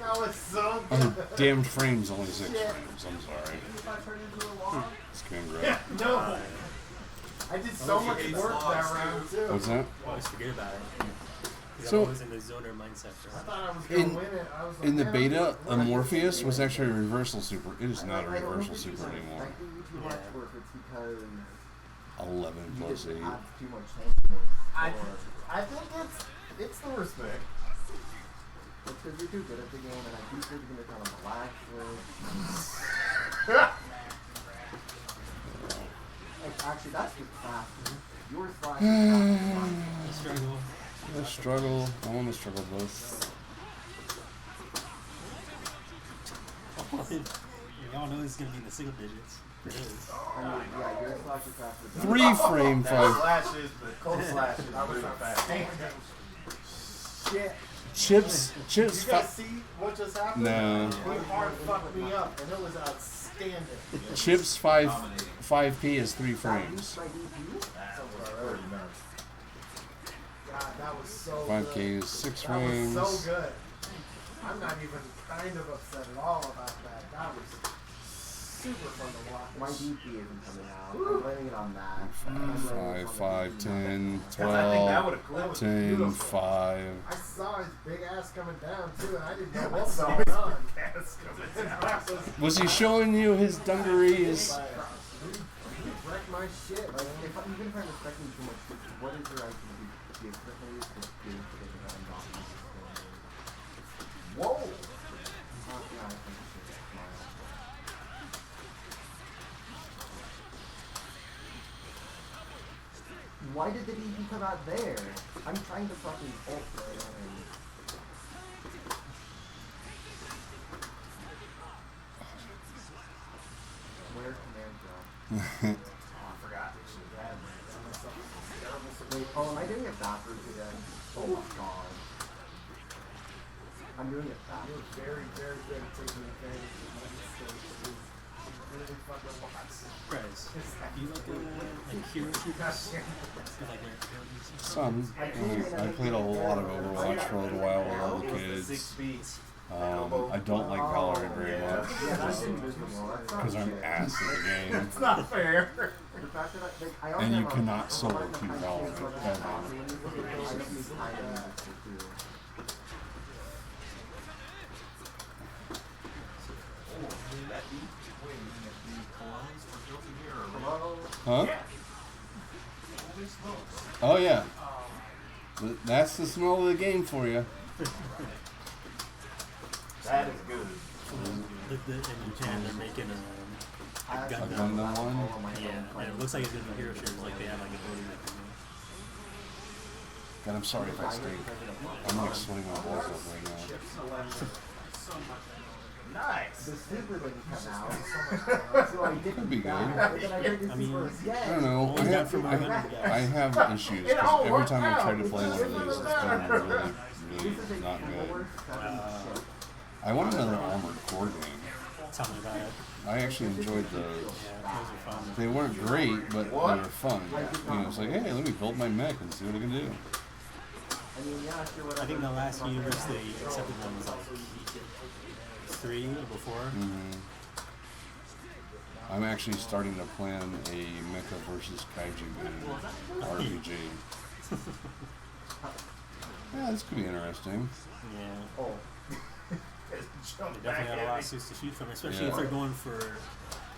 That was so good.
Oh, damn frames, only 6 frames. I'm sorry. It's getting great.
No. I did so much work that round too.
What's that?
Always forget about it. 'Cause
So-
I'm always in the zoner mindset.
I thought I was gonna
In,
win it. I was like,
in the
man,
beta,
I'm gonna
Morpheus was actually a reversal super. It is not a
I don't
reversal
think
super
it's
anymore.
affecting you too much, or if it's because
11
you
plus
just
8.
have too much tankiness.
I think it's the respect.
It's because you're too good at the game, and I think you're gonna kind of relax with. Actually, that's the craft. Your slash is
Struggle.
The struggle. I want to struggle both.
Y'all know this is gonna be in the single digits. It is.
I mean, yeah, your slash is faster.
3 frame
That
5.
slashes, but cold slashes. I was fast. Shit.
Chips.
You guys see what just happened?
No.
He hard fucked me up, and it was outstanding.
Chips 5p is 3 frames.
God, that was so
5k
good.
is 6
That
frames.
was so good. I'm not even kind of upset at all about that. That was super fun to watch.
My DP isn't coming out. I'm blaming it on that.
5, 5, 10,
I think that
12,
would've clipped
10,
beautiful.
5.
I saw his big ass coming down too, and I didn't know what was going on.
Was he showing you his dungarees?
He wrecked my shit.
Like, even if I'm expecting too much, what is your idea to give differently to do that I'm not used to?
Whoa!
Yeah, I think you should smile. Why did the DP come out there? I'm trying to fucking ult right on him. Where command drop?
Oh, I forgot this shit.
Wait, oh, am I doing it backwards again? Oh my god. I'm doing it
You're
backwards.
very, very good at taking advantage of my mistakes. Really fucking lots.
Prez, you look like hero shooters. Like
Some. I played a lot of Overwatch for a little while with all the kids. I don't like Valorant very much because I'm ass at the game.
It's not fair.
The fact that I also
And you
have
cannot solo queue Valorant.
I just need time to do. Hello?
Huh? Oh yeah. That's the smell of the game for you.
That is good.
in Japan, they're making a
A
Gundam.
Gundam one?
Yeah, and it looks like it's gonna be hero shooters, like they have like a voting
God, I'm sorry if I stink. I'm like sweating my balls off right now.
Nice.
The super didn't come out. So I didn't
Could be good.
I
mean,
I don't know. I have issues because every time I try to play one of these, it's been really not good. I want another Armored Core game.
Tell me about it.
I actually enjoyed those.
Yeah, those are fun.
They weren't great, but they were fun. You know, it's like, hey, let me build my mech and see what I can do.
I think the last universe they accepted one was like 3 or before.
I'm actually starting to plan a Mecha versus Kaiju game RPG. Yeah, this could be interesting.
Yeah.
Oh.
They definitely got a lot of suits to shoot from, especially if they're going for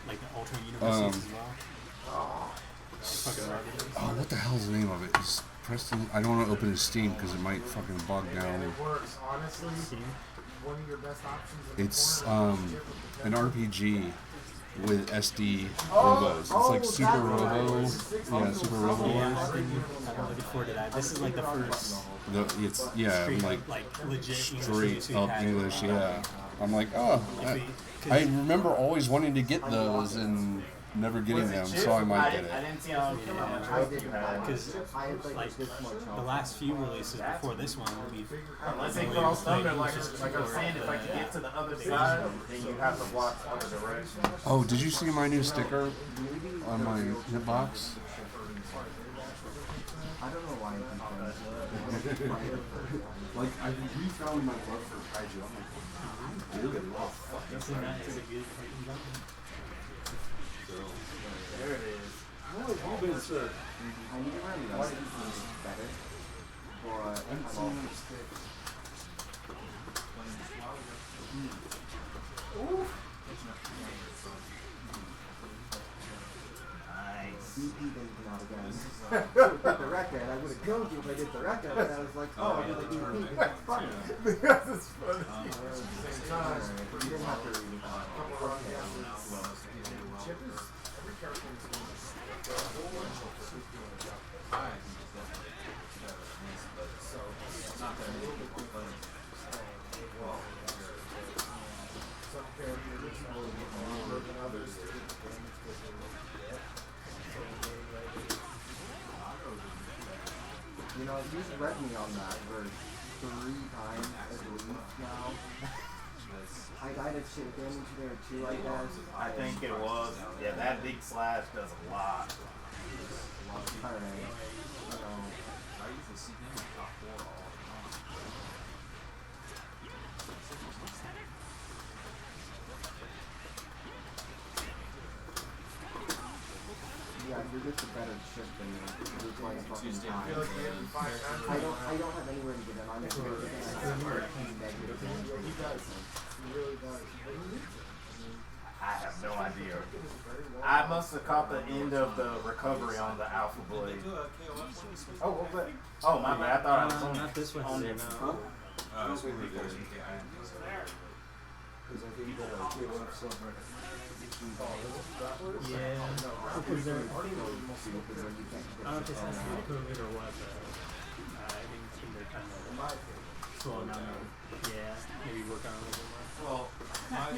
like the alternate universes as well. Fucking marketing.
Oh, what the hell's the name of it? Is Preston? I don't want to open his Steam because it might fucking bog down.
It works, honestly. One of your best options.
It's an RPG with SD robos. It's like Super Robo. Yeah, Super Robo
Yeah,
Wars.
I'm looking forward to that. This is like the first
It's yeah, I'm
straight
like
legit
straight
English
up English. Yeah, I'm like, oh, I remember always wanting to get those and never getting them, so I might get
I
it.
didn't see how much you had.
Because
I had like this much
the
health.
last few releases before this one, we've
Unless they cross thunder, like I was saying, if I could get to the other side, then you have to block other directions.
Oh, did you see my new sticker on my hitbox?
I don't know why I
Like, I refound my love for Kaiju. I'm like, I really love fucking Kaiju.
There it is.
How have you been, sir?
I need to learn less better. But I'm all
Nice.
BP didn't come out again. Hit the record. I would have killed you if I did the record, but I was like, oh, I did the BP. That's funny.
Because it's funny.
You didn't have to read it.
Chip is every character in this game is a whole bunch of so it's not that a little bit different. Some characters are a little bit longer than others to get the damage quicker.
You know, you've read me on that verse 3 times at least now. I died of shit damage there too, I guess.
I think it was. Yeah, that big slash does a lot.
Alright. You know.
I usually see him in top 4 all the time.
Yeah, you're just a better ship than me. You're playing fucking
Tuesday
time. I don't have anywhere to get in. I'm here to get negative.
He does. He really does. I have no idea. I must have caught the end of the recovery on the Alpha Blade. Oh, what was that? Oh, my bad. I thought I was on
not this one.
on it.
No.
Because I think that KOF sub
Yeah. Because they're, I don't know if this has to do with COVID or what, but I think they're kind of slowing down. Yeah, maybe work on it a little bit more.
Well,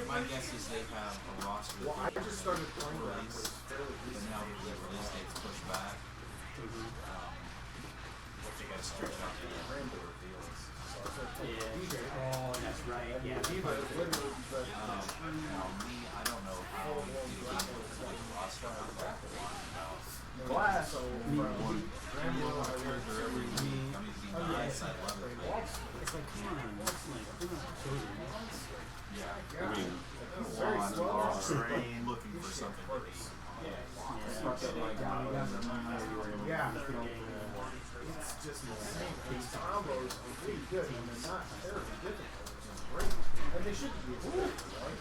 my guess is they have a roster
Well, I
that
just started playing that
release,
was fairly
but
recent.
now the release date's pushed back. They got to stretch out the reveals.
Yeah, sure. Oh, that's right. Yeah,
But literally, but
Now, me, I don't know how you do the roster on that.
Glass. So
One character every week. I mean, the outside level.
It's like, come on, it's like, they're not chosen.
Yeah.
I mean,
very slow.
Looking for something to eat.
Yeah. It's just insane. These combos are really good and they're not terribly difficult, which is great. And they should be difficult, right?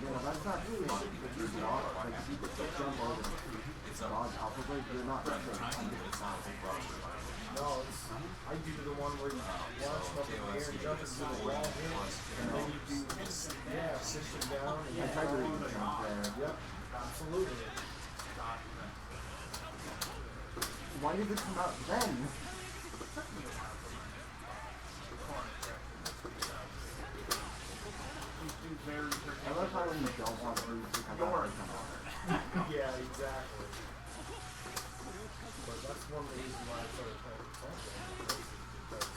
You know, that's not true. If you block, like, you can jump over dodge alpha blade, you're not
Rather tiny, but it's not a big roster.
No, it's, I do the one where you launch up in the air and jump into the wall hit, and then you do, sit them down. And
I tried to read the jump there.
Yep, absolutely.
Why did it come out then? I love how when you don't want moves to come out, they come out.
Yeah, exactly. But that's one reason why I started playing Pokemon, because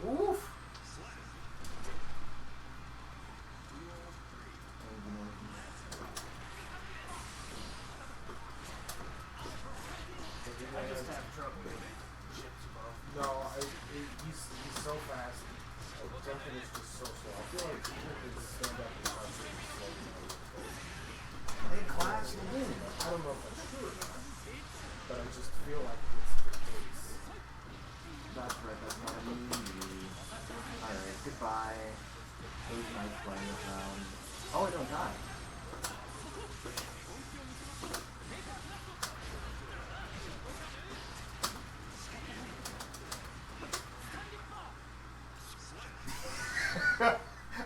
oof. I just have trouble with chips, bro. No, he's so fast. Jumping is just so slow. I feel like his stand up is not so slow. They clash and win. I don't know if that's true or not, but I just feel like it's the case.
That's right, that's not me. Alright, goodbye. It was nice playing this round. Oh, I don't die.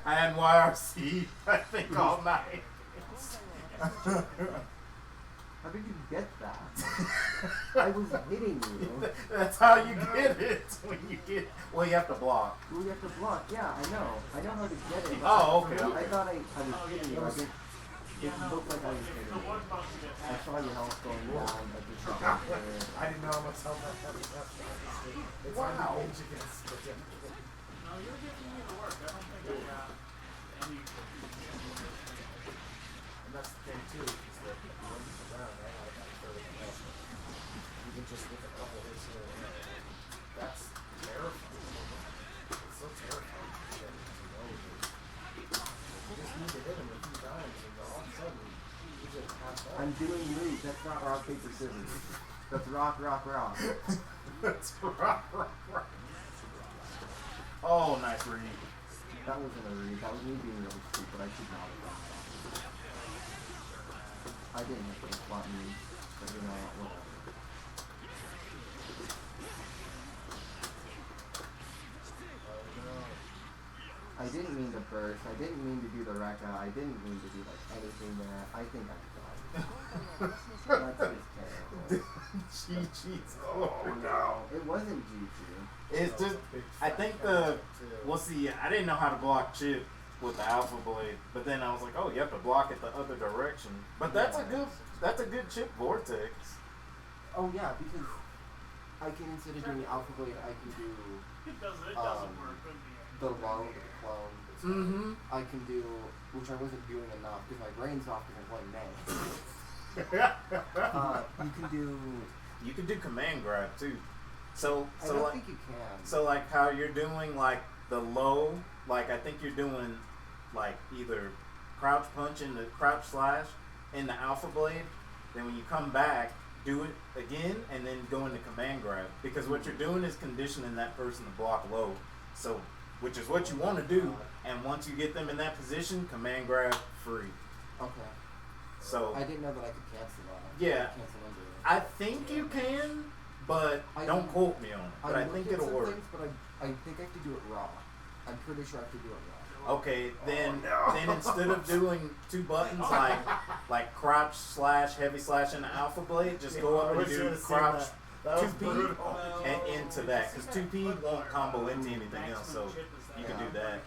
I had YRC, I think, all night.
I How did you get that? I was hitting you.
That's how you get it. When you get, well, you have to block.
Well, you have to block. Yeah, I know. I know how to get it. but
Oh,
for
okay,
me,
okay.
I thought I was hitting you. I didn't. It looked like I was hitting you. I saw your health going down. I just shot there.
I didn't know how much health I had. It's hard to gauge against the temperature.
No, you're giving me the work. I don't think I got any.
And that's the thing too, is that when you come down, I got 30 health. You can just get a couple hits here and there. That's terrifying. It's so terrifying. That you know, you just need to hit him a few times, and all of a sudden, you just pass out.
I'm doing moves. That's not rock, paper, scissors. That's rock, rock, rock.
That's right. Oh, nice read.
That wasn't a read. That was me being really stupid. I should not have done that. I didn't make those spot moves. But you know, whatever. I didn't mean to burst. I didn't mean to do the Rekka. I didn't mean to do like anything there. I think I'm done. That's just terrible.
GG's over now.
It wasn't GG.
It's just, I think the, well see, I didn't know how to block Chip with the Alpha Blade, but then I was like, oh, you have to block it the other direction. But that's a good Chip Vortex.
Oh yeah, because I can, instead of doing Alpha Blade, I can do
It doesn't work. Couldn't be
the low with the clone.
Mm-hmm.
I can do, which I wasn't doing enough because my brain's off because I'm playing May. You can do.
You can do Command Grab too. So
I don't
like,
think you can.
so like how you're doing like the low, like I think you're doing like either crouch punch and the crouch slash in the Alpha Blade. Then when you come back, do it again and then go into Command Grab, because what you're doing is conditioning that person to block low. So, which is what you want to do. And once you get them in that position, Command Grab free.
Okay.
So
I didn't know that I could cancel that.
Yeah.
Cancel into it.
I think you can, but don't quote me on it. But I
looked
think
at
it'll
some
work.
Things, but I think I have to do it raw. I'm pretty sure I have to do it raw.
Okay, then instead of doing two buttons like crouch slash heavy slash in the Alpha Blade, just go up and do crouch 2P and into that, because 2P won't combo into anything else, so you can do that.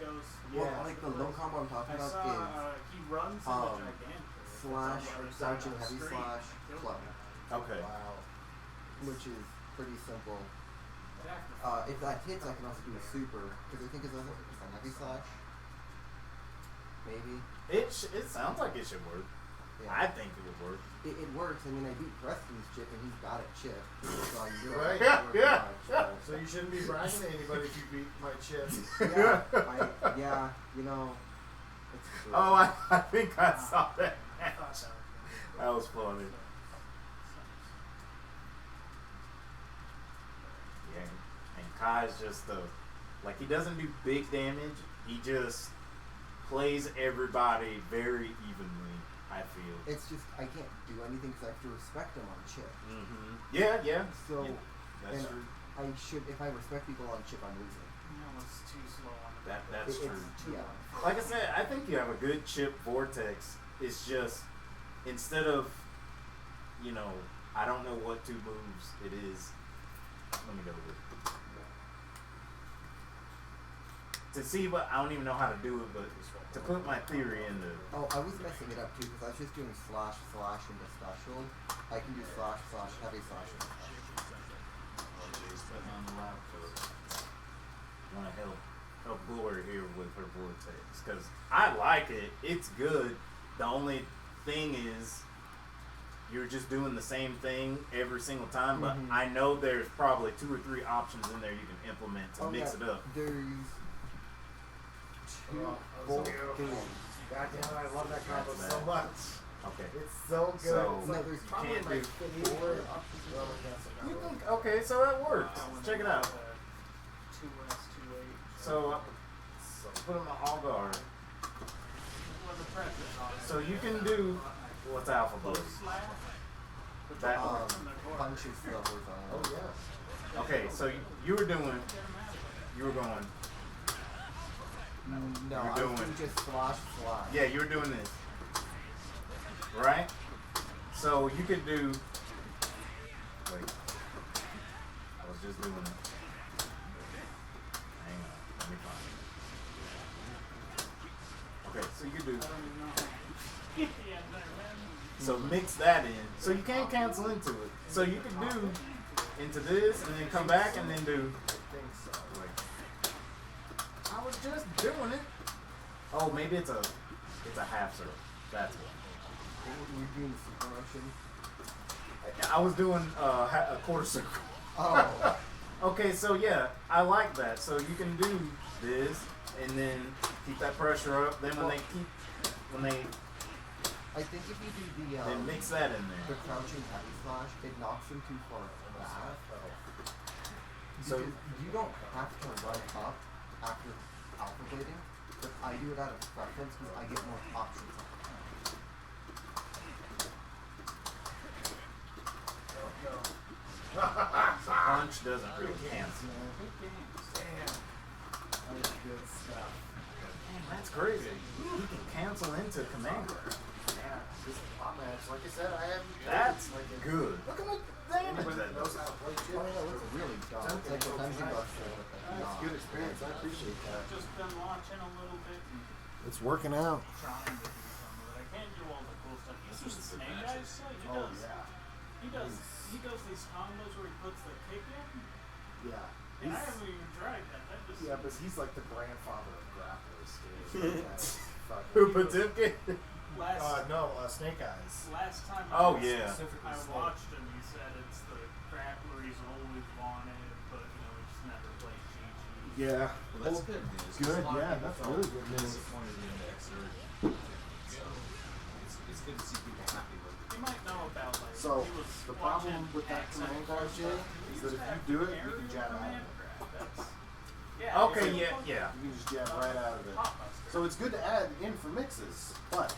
Well, like the low combo I'm talking about
he runs
is
in the gigantic.
slash crouching heavy slash club.
Okay.
Wow. Which is pretty simple. If that hits, I can also do a super, because I think it's a heavy slash. Maybe.
It sounds like it should work.
Yeah.
I think it would work.
It works. I mean, I beat Preston's chip, and he's got a chip. So I do
Right.
Yeah.
So you shouldn't be bragging to anybody if you beat my chip.
Yeah, you know. It's true.
Oh, I think I saw that. That was funny. Yeah, and Kai's just like, he doesn't do big damage. He just plays everybody very evenly, I feel.
It's just, I can't do anything because I have to respect him on chip.
Mm-hmm. Yeah.
So,
Yeah, that's
and
true.
I should, if I respect people on chip, I'm losing.
No, it's too slow on the
That's
It's
true.
too long.
Like I said, I think you have a good chip Vortex. It's just, instead of, I don't know what two moves it is. Let me go with it. To see what, I don't even know how to do it, but to put my theory into it.
Oh, I was messing it up too because I was just doing slash into special. I can do slash heavy slash into special.
Putting on the laptop. Want to help Glory here with her Vortex, because I like it. It's good. The only thing is, you're just doing the same thing every single time, but I know there's probably 2 or 3 options in there you can implement to mix it up.
There's 2 both doing.
Goddamn, I love that combo so much. Okay.
It's so good.
So,
No, there's
you
probably
can't
like
do
4
You think, okay, so that works. Check it out.
2S, 2A.
So, put them on all guard. So you can do, what's Alpha Blade? That
punches the horizontal.
Oh yeah. Okay, so you were going.
No,
You're
I was
doing-
doing just slash.
Yeah, you were doing this. Right? So you could do. Wait. I was just doing it. Hang on. Let me find it. Okay, so you could do. So mix that in. So you can't cancel into it. So you can do into this and then come back and then do. I was just doing it. Oh, maybe it's a half circle. That's what.
You're doing super motion.
I was doing a quarter circle.
Oh.
Okay, so yeah, I like that. So you can do this and then keep that pressure up. Then when they
I think if you do the
then mix that in there.
the crouching heavy slash, it knocks him too far back.
So
Because you don't have to run up after alpha blading, but I do it out of preference because I get more options.
So punch doesn't really cancel.
That's good stuff.
Man, that's crazy. He can cancel into commander.
Yeah, this is a hot match. Like I said, I have.
That's good. Look at the damage
Anybody
that
that knows
does.
how to play chip. Oh, yeah, it's really dumb. It's like the Dungeon Buster with it. It's a good experience. I appreciate that.
Just been watching a little bit and
It's working out.
trying to do some of it. I can't do all the cool stuff. You see the Snake Eyes play? He does these combos where he puts the kick in.
Yeah.
And I haven't even tried that. That just
Yeah, but he's like the grandfather of grapplers, dude.
Who,
Pativkin?
Snake Eyes.
last time
Oh,
I,
yeah.
I watched him, he said it's the grappler he's always wanted, but he just never played GG.
Yeah.
Well, that's good news. 'cause
Good,
a lot of
yeah,
people
that's
felt
really good news.
Disappointed in the Xrd. So it's good to see people happy with it.
You might know about like
So,
he was
the problem
watching
with that
accent
command card, Jay,
He
is
was
that if
having
you do it, you
errors
can
with
jab out of
command
it.
grab. Yeah,
Okay,
it's
yeah,
like-
yeah.
You can just jab right out of it.
Pop buster.
So it's good to add in for mixes, but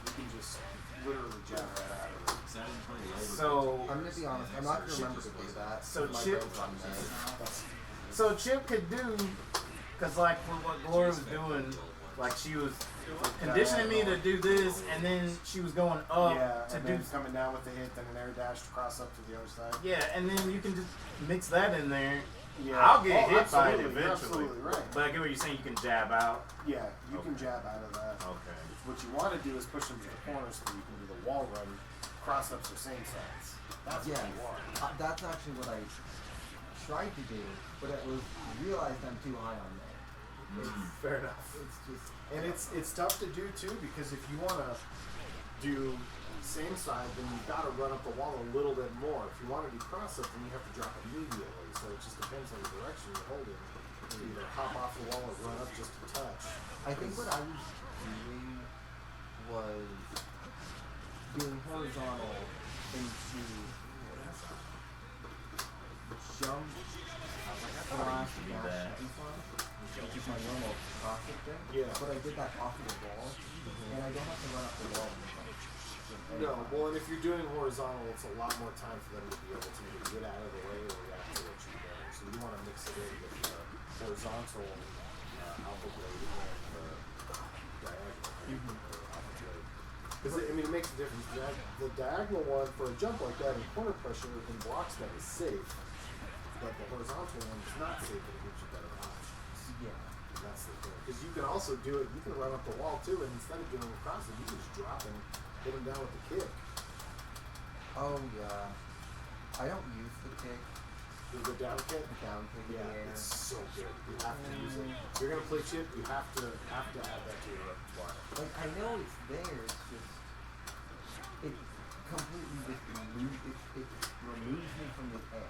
you can just literally jab right out of it.
So I didn't play the Overcooked.
So,
I'm gonna be honest, I'm not gonna remember to do that.
So
My
Chip-
brain's on that.
so Chip could do, cause like for what Gloria was doing, like she was conditioning me to do this, and then she was going up to do.
coming down with the hit, then an air dash to cross up to the other side.
Yeah, and then you can just mix that in there.
Yeah.
I'll get hit by it
absolutely, you're
eventually.
absolutely right.
But I get what you're saying. You can jab out.
Yeah, you can
Okay.
jab out of that.
Okay.
What you want to do is push them to the corner so you can do the wall run, cross ups or same sides. That's what you want. That's actually what I tried to do, but it was realized I'm too high on that.
Fair enough.
It's just
And it's tough to do too because if you want to do same side, then you've got to run up the wall a little bit more. If you want to do cross up, then you have to drop immediately. So it just depends on the direction you're holding. You either hop off the wall or run up just a touch.
I think what I was doing was doing horizontal into jump slash dash heavy slash, which is my normal classic thing.
Yeah.
But I did that off of the wall, and I don't have to run up the wall.
No, well, and if you're doing horizontal, it's a lot more time for them to be able to either get out of the way or react to what you're doing. So you want to mix it in with the horizontal alpha blade and the diagonal alpha blade. Because it makes a difference. The diagonal one for a jump like that in corner pressure and blocks that is safe, but the horizontal one is not safe and it gives you better options.
Yeah.
And that's the thing. Because you can also do it, you can run up the wall too, and instead of doing it across it, you can just drop and hit him down with the kick.
Oh yeah. I don't use the kick.
The down kick?
The down kick.
Yeah, it's so good. You have to use it. If you're gonna play chip, you have to add that to your repertoire.
Like I know it's there, it's just it completely just it removes me from the air.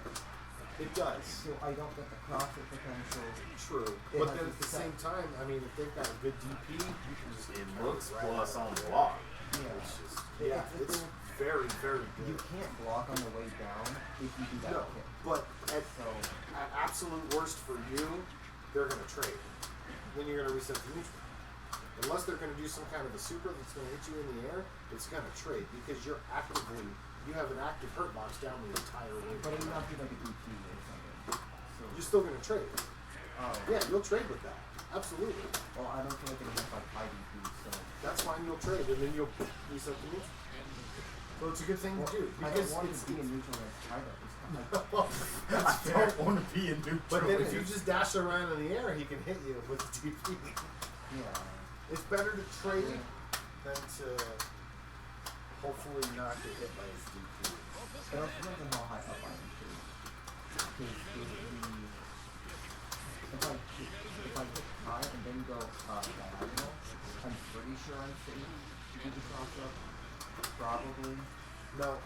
It does.
So I don't get the CrossFit potential.
True.
It
But
has
then
a
at the
set-
same time, I mean, if they've got a good DP, you can just
It
throw
looks
right
plus
out.
on the block.
Yeah.
It's just
It's
it's
the thing-
very, very
You
good.
can't block on the way down if you do that
No,
kick.
but at
So
absolute worst for you, they're gonna trade. Then you're gonna reset the neutral. Unless they're gonna do some kind of a super that's gonna hit you in the air, it's gonna trade because you have an active hurt box down the entire way.
but it would not be like a DP or something. So
You're still gonna trade.
oh
Yeah, you'll trade with that. Absolutely.
well I don't feel like it has like high DP, so
That's fine, you'll trade and then you'll reset the neutral. So it's a good thing to do
I
because
don't want
it's
to be a neutral against Kaido.
That's
I
fair.
don't want to be a neutral.
But then if you just dash around in the air, he can hit you with the TP.
Yeah.
It's better to trade than to hopefully not get hit by his DP.
It also depends on how high up I am too. Because if I hit high and then go diagonal, I'm pretty sure I'm safe to do the cross up. Probably.
No,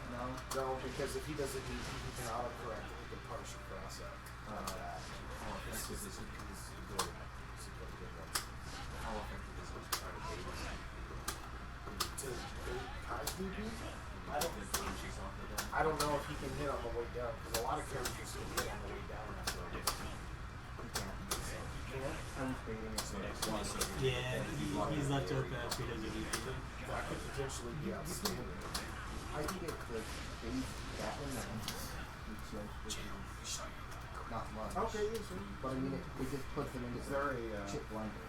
No.
no, because if he doesn't, he can autocorrect and he can punish your cross out. It's good one.
How effective is it to try to bait us?
To bait Kai's DP?
I don't think she's off the down.
I don't know if he can hit on the way down because a lot of characters can hit on the way down after a hit.
You can't.
You can't?
I was baiting it.
Yeah, he's left open after he does a DP.
That could potentially be outstanding.
I think it's the base that one that just not much.
Okay, yes, sir.
But I mean, it just puts them into
Is there a
chip blender.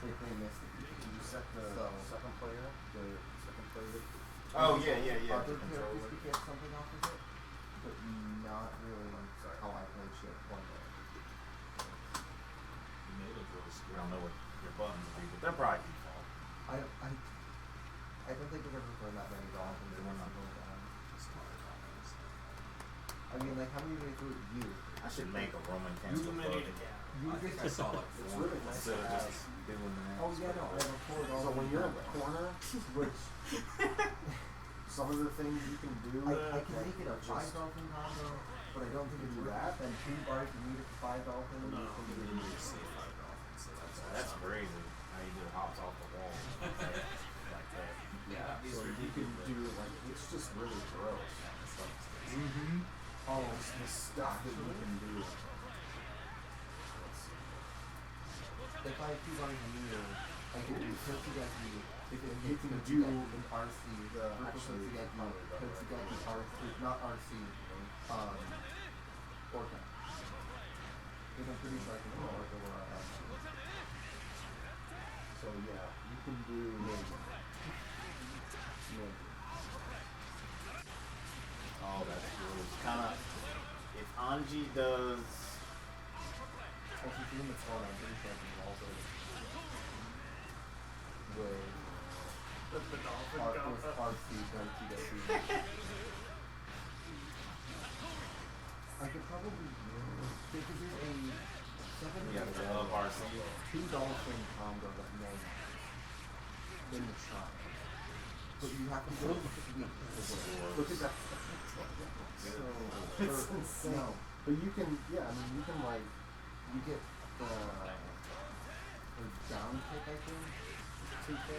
If they miss it.
you set the
So-
second player? The second player?
Oh, yeah.
Other
the
characters
controller.
could get something off of it, but not really how I play chip blender.
You made it really
We
scary.
don't know what your buttons will be, but they're probably default.
I don't think I've ever thrown that many wrong and then I'm going down. I mean, like, how many did I throw at you?
I should make a Roman cancel plug.
I think I saw like
It's
four.
really nice
Instead
to
of
have.
just doing that.
Oh yeah, no, I record all
So
the
when you're in the
time.
corner, which some of the things you can do,
I can make it a
just-
5 dolphin combo, but I don't think it's worth it. Then 2 bars you need it for 5 dolphin.
No,
you can
you
do
need
it.
to save 5 dolphins. So
That's crazy. How you do hops off the wall like that.
Yeah.
So you can do like it's just really gross.
Mm-hmm.
All the stuff that you can do.
If I have 2 bars a meter, I can do Totsugeki. If it
You
hits
can
Totsugeki
do
in RC,
the
Purple
actually
Totsugeki RC, not RC, Orca. Because I'm pretty sure I can do Orca or RC.
So yeah, you can do
Maybe.
Oh, that's gross.
Kind of. If Anji does.
Actually, for him it's hard, I'm pretty sure I can also with
The dolphin
with
combo.
RC Totsugeki. I could probably because there's a 7
Yeah, the love RC.
2 dolphin combo that may in the shot. But you have to go sweet. Look at that.
it's insane.
No,
But you can yeah, I mean you can like
you get the down kick, I think. 2K.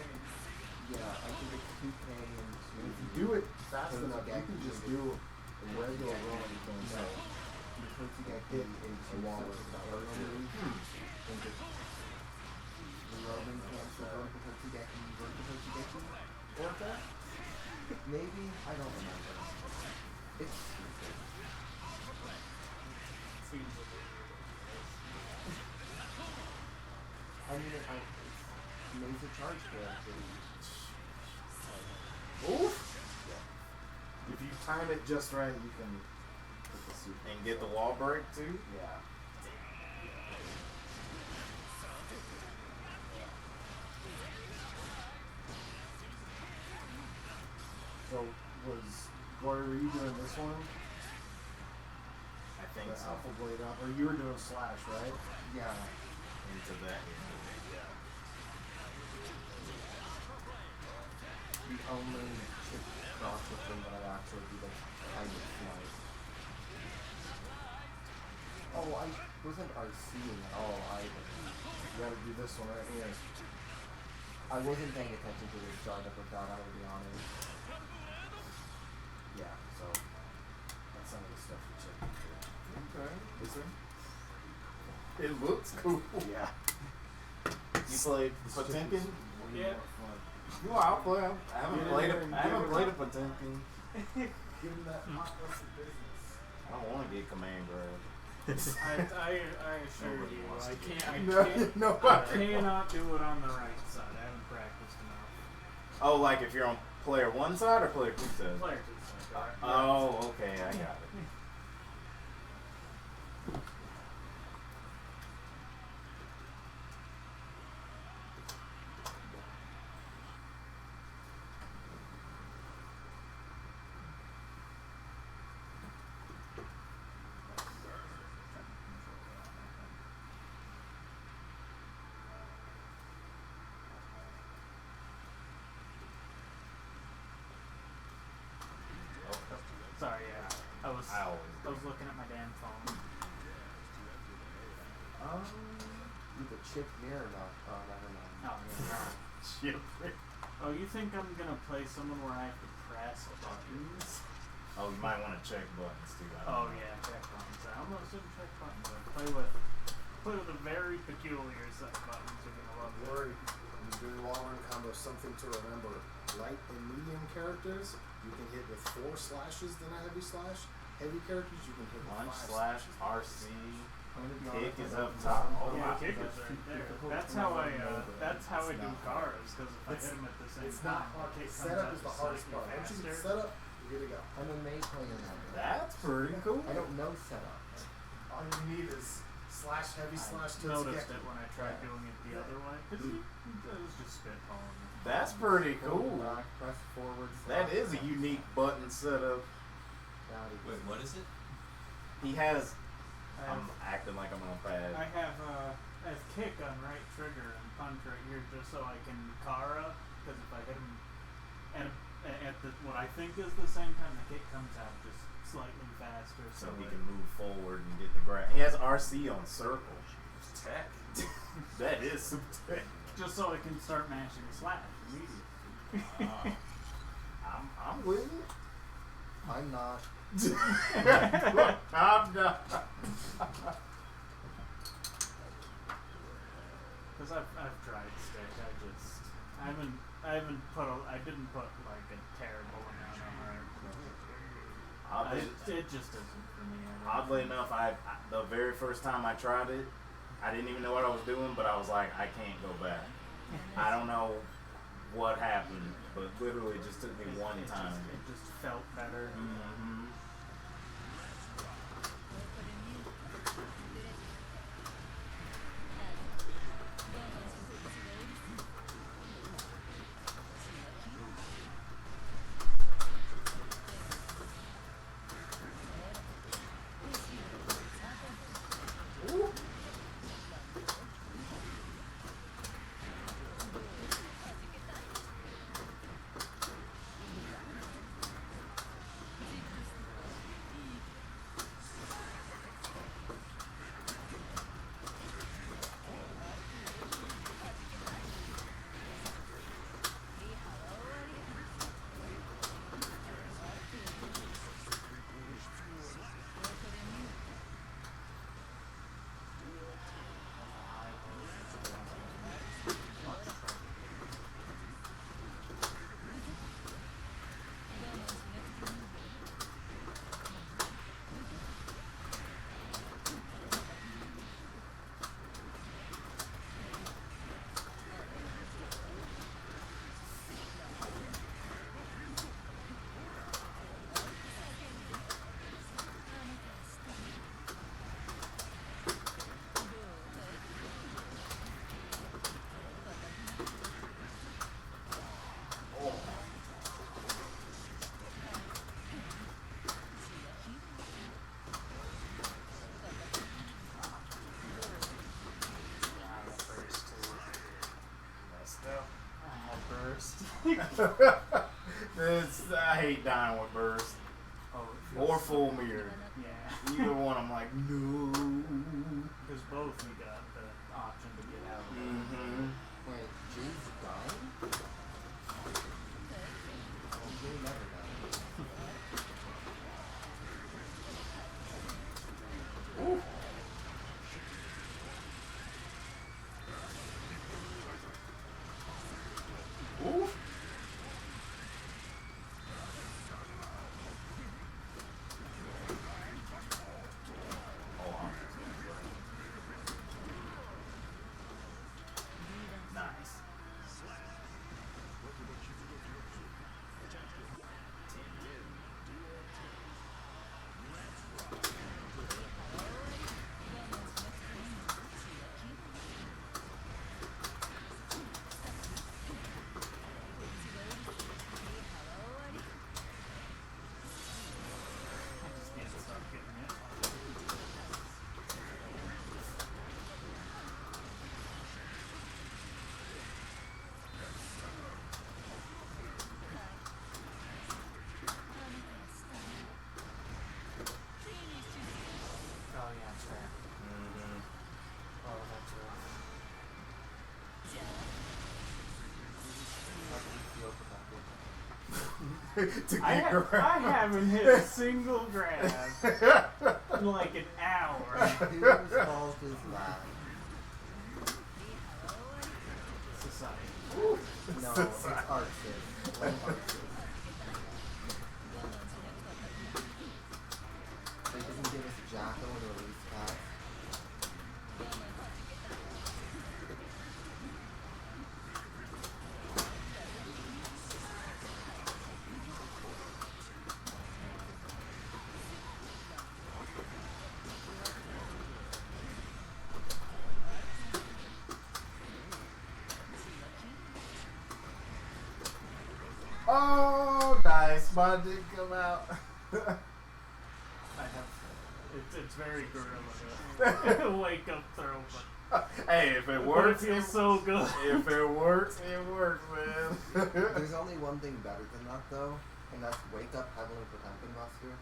Yeah, I think it's 2K and
and if you do it fast enough, you can just do a regular rolling thing. So
the Totsugeki is
along
so
with the
powerful.
RC.
And just Roman cancel vertical Totsugeki, vertical Totsugeki. Orca? Maybe? I don't remember. It's stupid. I mean, it's laser charge character.
Oof! If you time it just right, you can put the super.
And get the wall break too?
Yeah. So Glory, were you doing this one?
I think
The
so.
Alpha Blade up, or you were doing Slash, right?
Yeah.
Into that.
Yeah.
The only chip cross thing that I actually do that's kind of smart. Oh, I wasn't RCing at all either.
You gotta do this one right here.
I wasn't paying attention to this start up without, I will be honest.
Yeah, so that's some of the stuff you check into.
Okay. Listen.
It looks cool. Yeah.
You played Potemkin?
Yeah.
No, I'll play. I haven't
Get in
played
there
it.
and
I haven't
give it
played a
up.
Potemkin.
Give him that hot rusted business.
I don't want to get command grab.
I assure
Nobody
you,
wants
I
to do
can't.
that.
I
No,
can't.
no,
I cannot do it on the right side. I haven't practiced enough.
Oh, like if you're on
Player one side or player two side?
Player 2 side.
Oh, okay, I got it.
Sorry, yeah. I was looking at my damn phone.
You could chip mirror knock. Oh, never mind.
Oh, yeah. Oh, you think I'm gonna play someone where I have to press buttons?
Oh, you might want to check buttons too.
Oh yeah, check buttons. I almost didn't check buttons. I play with a very peculiar set of buttons. You're gonna love it.
Worry. When you do long run combos, something to remember. Light and medium characters, you can hit with 4 slashes, then a heavy slash. Heavy characters, you can hit with
Punch
5
slash
slashes.
RC. Kick is up top. Oh
Yeah,
my.
kick is right there. That's how I do Garas, because if I hit him at the same
It's
time,
not hard.
the kick comes
Setup
out
is the
just
hardest
slightly
part. Once you get
faster.
set up, you're good to go.
I'm a May player now.
That's pretty cool.
I don't know setup.
All you need is slash, heavy slash,
I noticed
Totsuki.
it when I tried doing it the other way. Because it was just spitballing.
That's pretty cool.
Knock, press forward.
That
slash.
is a unique button setup.
Wait, what is it?
He has.
I
I'm acting like I'm on a pad.
have kick on right trigger and punch right here just so I can Kara, because if I hit him at the what I think is the same time, the kick comes out just slightly faster.
So he
it-
can move forward and get the grab. He has RC on circle.
Tech.
That is some tech.
just so I can start mashing slash immediately.
I'm with it.
I'm not.
I'm not.
Because I've tried stick. I didn't put like a terrible amount on her. It just isn't for me.
Oddly enough, the very first time I tried it, I didn't even know what I was doing, but I was like, I can't go back. I don't know what happened, but literally it just took me one time.
It just felt better.
Mm-hmm. I hate dying with burst. Or full mirror.
Yeah.
Either one, I'm like, no.
Because both we got the option to get out of it.
Mm-hmm.
Wait, Jude's dying? Oh, Jude never died.
Ooh. Ooh.
to
I
get grabbed.
haven't hit a single grab in like an hour.
Whose fault is that?
Society.
No, it's art, sis. Blame art, sis. They didn't give us Jacko and release pass.
Oh, nice. Mine didn't come out.
I have. It's very gorilla to wake up throw, but
Hey, if it
but
works,
it feels so good.
If it works, man.
There's only one thing better than that, though, and that's Wake Up Heavenly Potemkin Buster.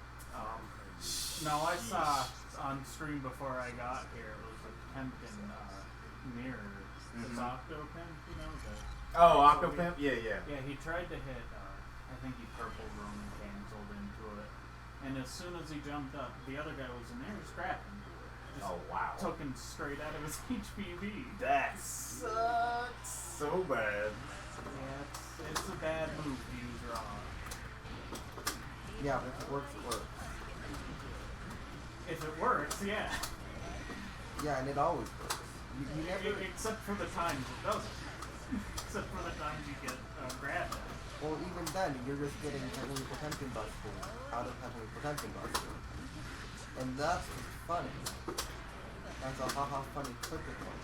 No, I saw on stream before I got here. It was a Potemkin mirror. It's Octopimp, you know the.
Oh, Octopimp? Yeah.
Yeah, he tried to hit. I think he purple Roman canceled into it, and as soon as he jumped up, the other guy was in there scrapping. Just
Oh, wow.
Took him straight out of his HPV.
That sucks so bad.
Yeah, it's a bad move to use raw.
Yeah, but if it works, it works.
If it works, yeah.
Yeah, and it always works. You never.
Except for the times it doesn't. Except for the times you get grabbed at.
Well, even then, you're just getting Heavenly Potemkin Buster out of Heavenly Potemkin Buster. And that's funny. That's a haha funny clicker one.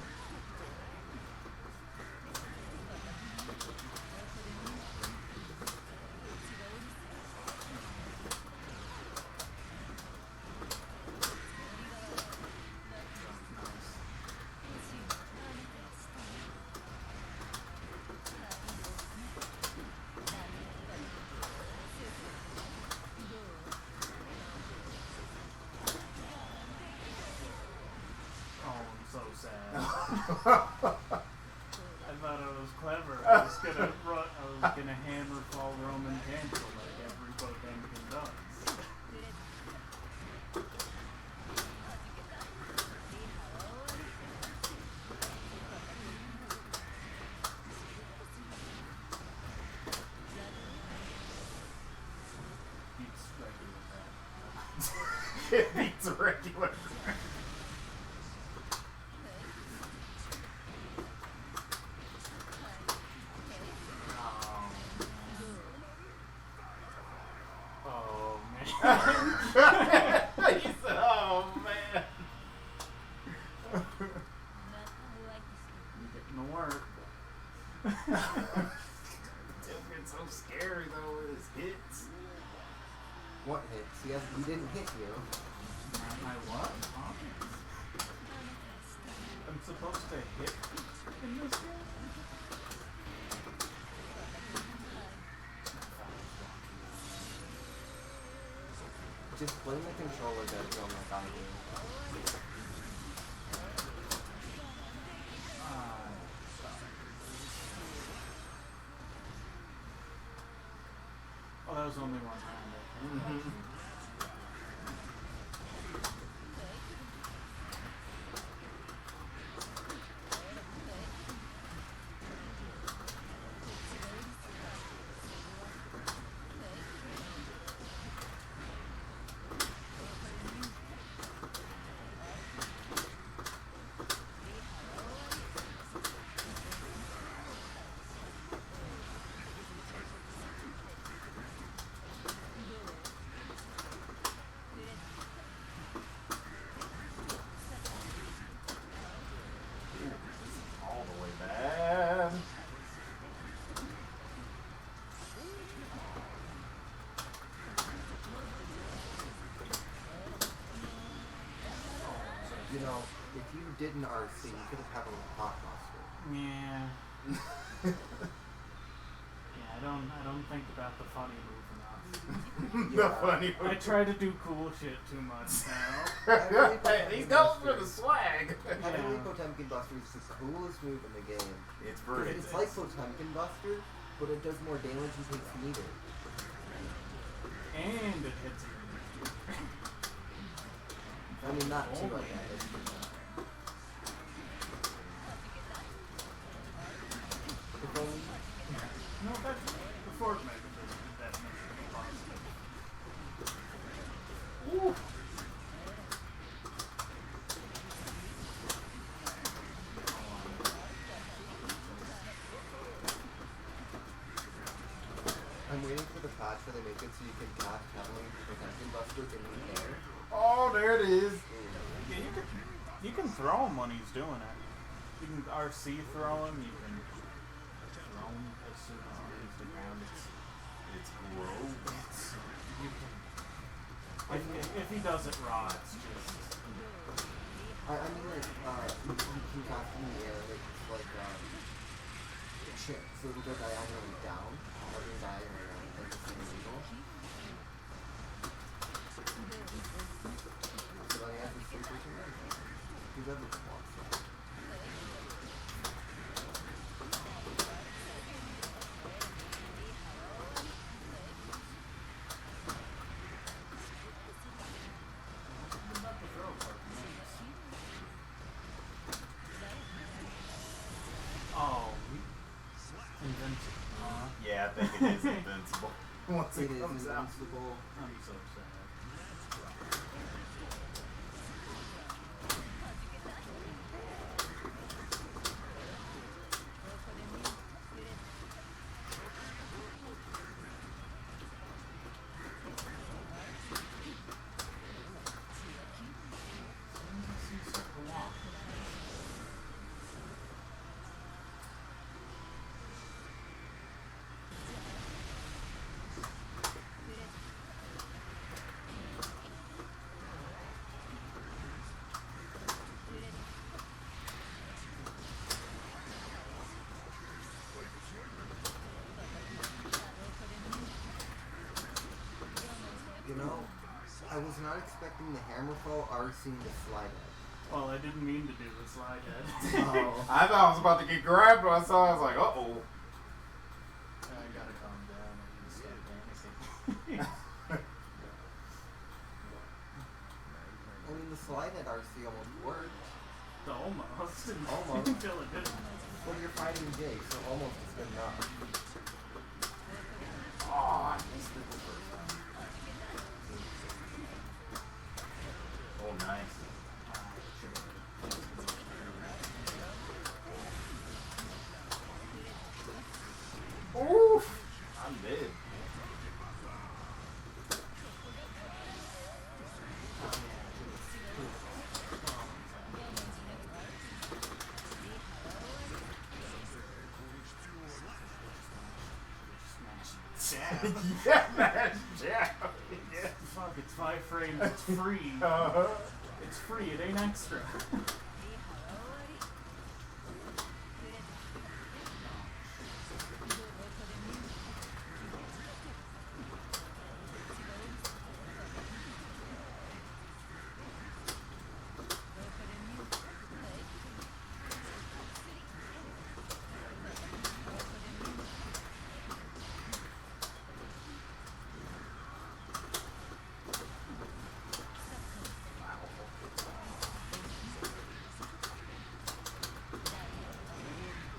I thought I was clever. I was gonna hammer fall Roman cancel like every Potemkin does. Beats regular.
It beats regular.
Oh man.
He said, oh man.
You're getting to work.
It's so scary though with his hits.
What hits? He didn't hit you.
My what? Huh? I'm supposed to hit in this game?
Just blame the controller that film like I do.
Oh, that was only one round.
All the way bad.
You know, if you didn't RC, you could have had a Potbuster.
Yeah. Yeah, I don't think about the funny move enough.
The funny
I try to do cool shit too much now.
Hey, he's going for the swag.
Heavenly Potemkin Buster is the coolest move in the game.
It's very.
It's like Potemkin Buster, but it does more damage and takes meter.
And it hits you.
I mean, not too
Oh,
like
yeah.
that. It's if only.
No, that's the Ford mechanism that makes it positive. Woo!
I'm waiting for the patch where they make it so you can cast heavily protecting busters in the air.
Oh, there it is.
Yeah, you can throw him when he's doing it. You can RC throw him. You can throw him as soon as he leaves the ground.
It's gross.
You can. If he does it raw, it's just.
I mean, like, you can cast in the air, like chip, so it'll go diagonally down, or go diagonally around, like the same angle. So then he has to sleep with him. He's ever walks out.
Oh, invincible.
Yeah, I think it is invincible.
Once
It
it
is
comes out.
invincible.
I'm so sad.
You know, I was not expecting the Hammerfall RCing the slide head.
Well, I didn't mean to do the slide head.
Oh.
I thought I was about to get grabbed, but I saw. I was like, uh-oh.
I gotta calm down. I need to start panicking.
I mean, the slide head RC almost worked.
Almost.
Almost.
Until it didn't.
Well, you're fighting Jake, so almost is good enough.
Oh, I missed it the first time.
Oh, nice.
Oof! I'm dead. Yeah, man. Yeah. Yeah.
Fuck, it's 5 frames. It's free.
Uh-huh.
It's free. It ain't extra.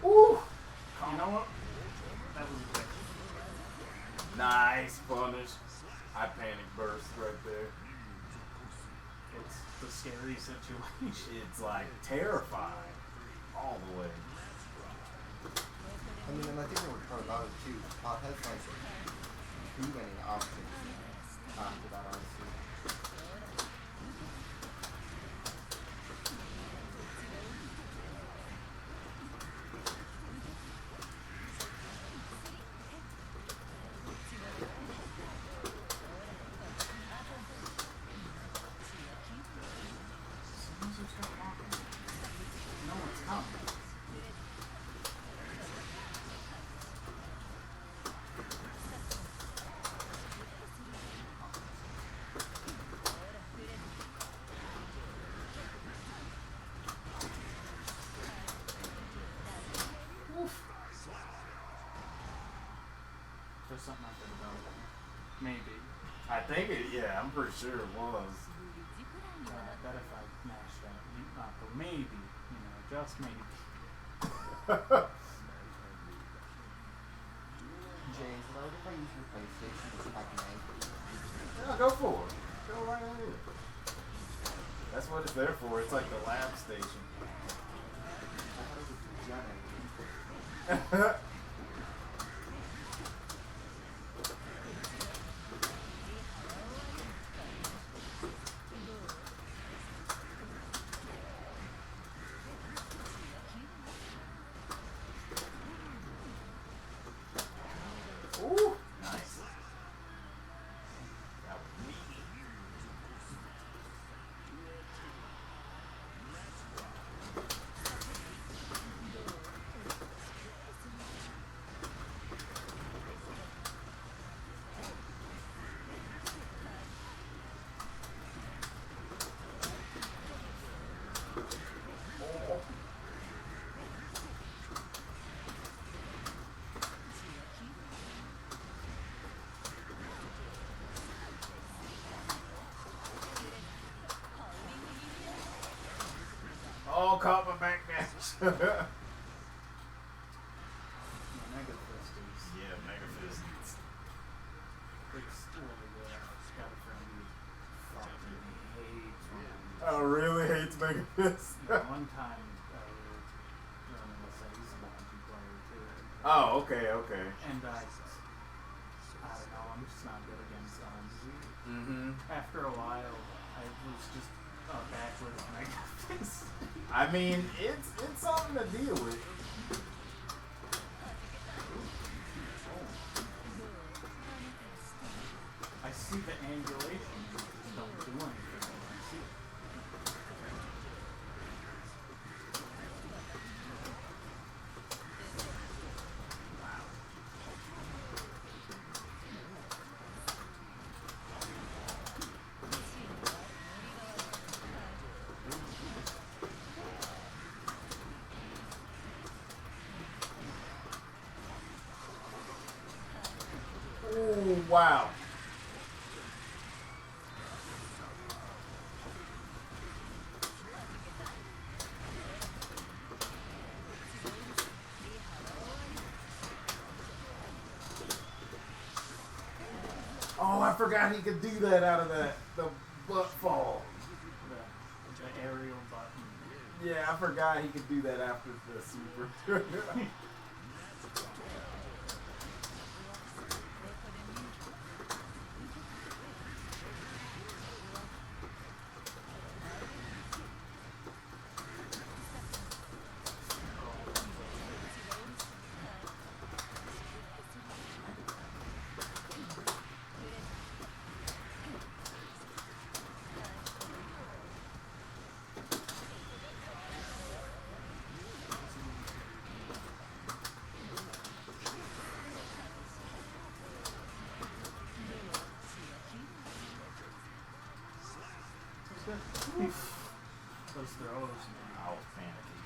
Ooh.
You know what? That was quick.
Nice punish. I panic burst right there.
It's the scary situation.
It's like terrifying. All the way.
I mean, and I think they were part about it too. Pot has like too many options after that RC.
No, it's coming. There's something I could have done. Maybe.
I think it. Yeah, I'm pretty sure it was.
I bet if I mashed that mute knuckle, maybe, just maybe.
Jay, is it alright if I use your PlayStation to pack an egg?
Yeah, go for it. Go right ahead. That's what it's there for. It's like the lab station.
I thought it was Jenna.
Ooh, nice. That was neat. Oh, caught my back dash.
Mega Fist is
Yeah, Mega Fist.
it's really good. I've got a friend who fucking hates when
Oh, really hates Mega Fist.
one time we were running this, he's a multiplayer too.
Oh, okay, okay.
And I don't know, I'm just not good against them.
Mm-hmm.
After a while, I was just backwards Mega Fist.
I mean, it's something to deal with.
I see the angulation, but just don't do anything when I see it.
Ooh, wow. Oh, I forgot he could do that out of the butt fall.
The aerial button.
Yeah, I forgot he could do that after the super.
Those throws, man.
I was panicking.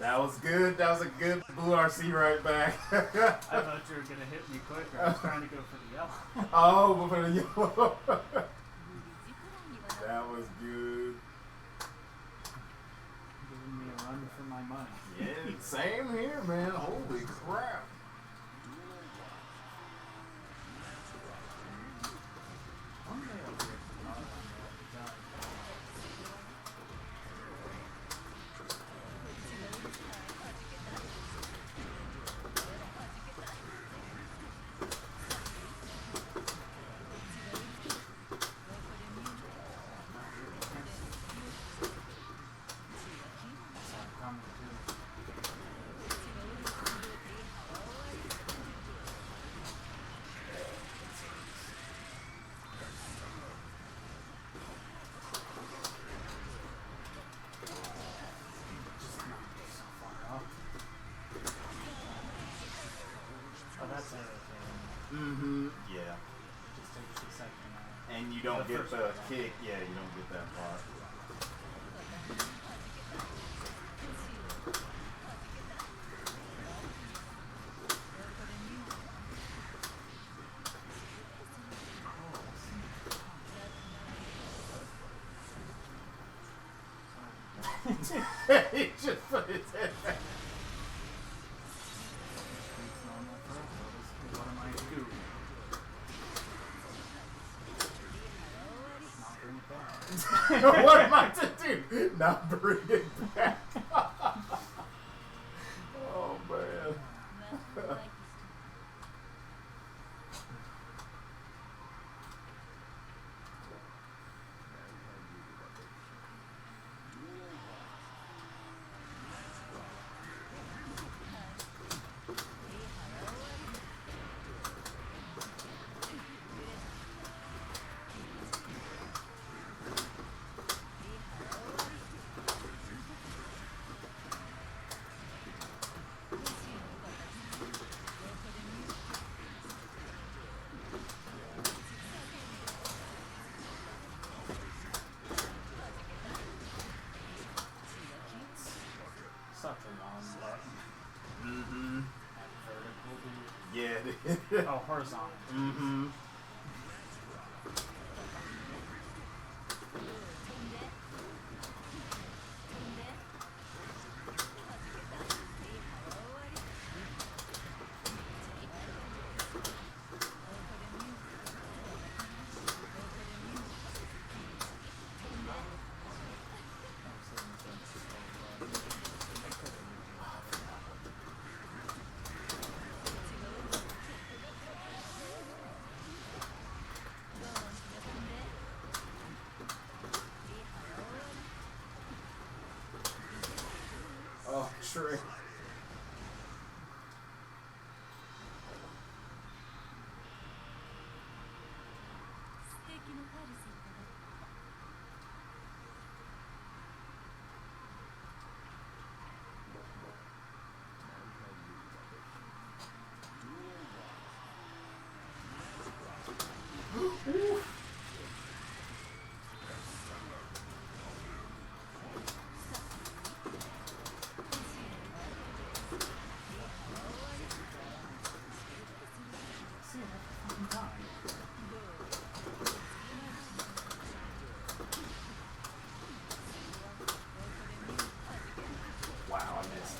That was good. That was a good blue RC right back.
I thought you were gonna hit me quicker. I was trying to go for the yellow.
Oh, but for the yellow. That was good.
Giving me a run for my money.
Yeah, same here, man. Holy crap.
One day I'll be able to run on that.
you don't
The
get
first
the
one.
kick. Yeah, you don't get that part. He just put his head back.
What am I to do? Not bring it back.
What am I to do? Not bring it back. Oh man.
Such a long button.
Mm-hmm.
Vertical, dude.
Yeah, it is.
Oh, horizontal.
Mm-hmm. Oh, Trey.
See it every fucking time.
Wow, I missed.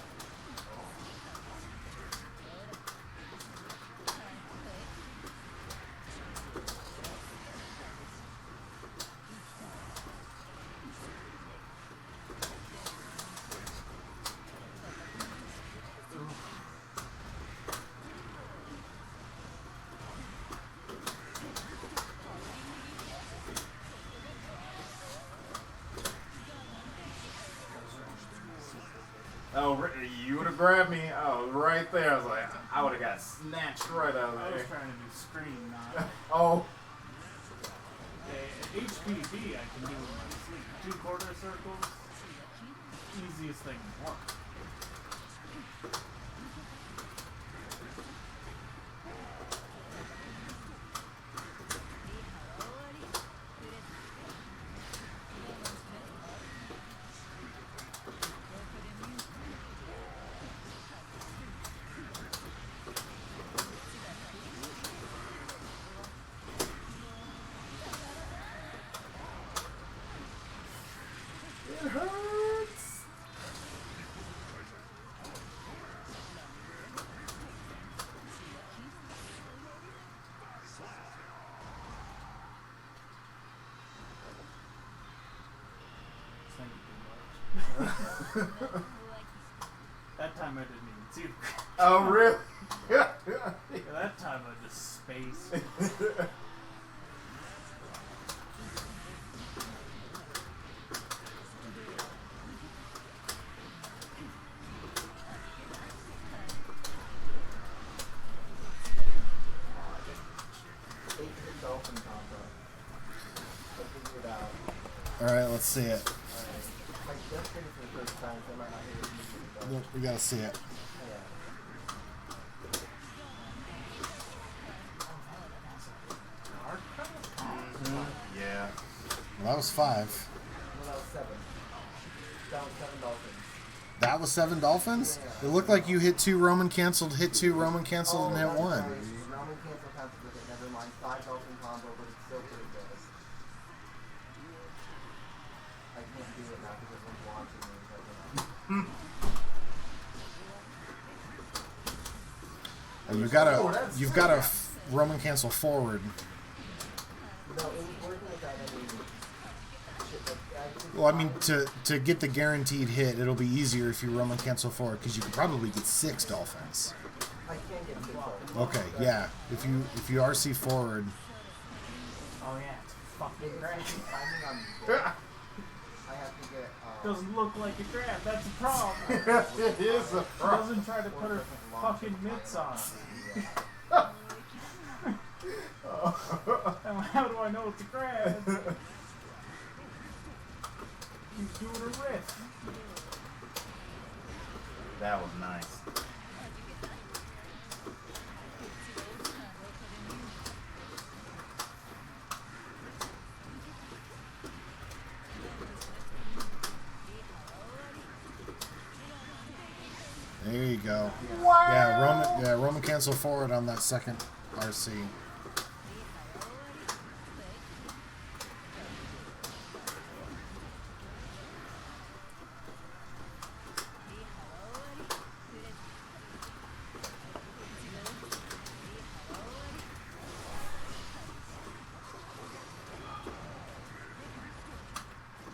Oh, you would have grabbed me. Oh, right there. I was like, I would have got snatched right out of
I was
there.
trying to do screen, not
Oh,
HPV. I can do with my sleep. 2 quarter circles. Easiest thing in the world.
it hurts.
Thank you too much. That time I didn't even see the
Oh, really?
That time I just spaced.
Dolphin combo. I figured it out.
All right, let's see it.
Alright. I just did it for the first time, so I might not hear it easily, but
Yep, we gotta see it.
yeah.
Mm-hmm.
that was 5.
No, that was 7. That was 7 dolphins.
That was 7 dolphins? It looked like you hit 2 Roman canceled, hit 2 Roman canceled, and hit 1.
Roman cancel counts with it. Never mind. 5 dolphin combo, but it's still pretty good. I can't do it now because I'm watching me right now.
You've got a Roman cancel forward.
No, it was working without any shit. Like,
Well, I mean, to get the guaranteed hit, it'll be easier if you Roman cancel forward because you could probably get 6 dolphins.
I can't get 6 dolphins.
Okay, yeah. If you RC forward,
Oh yeah, it's fucking
It's
grab.
timing on I have to get.
Doesn't look like a grab. That's a problem.
It is a
She doesn't try to put her fucking mitts on. And how do I know it's a grab? He's doing a riff.
That was nice.
there you go. Roman cancel forward on that second RC.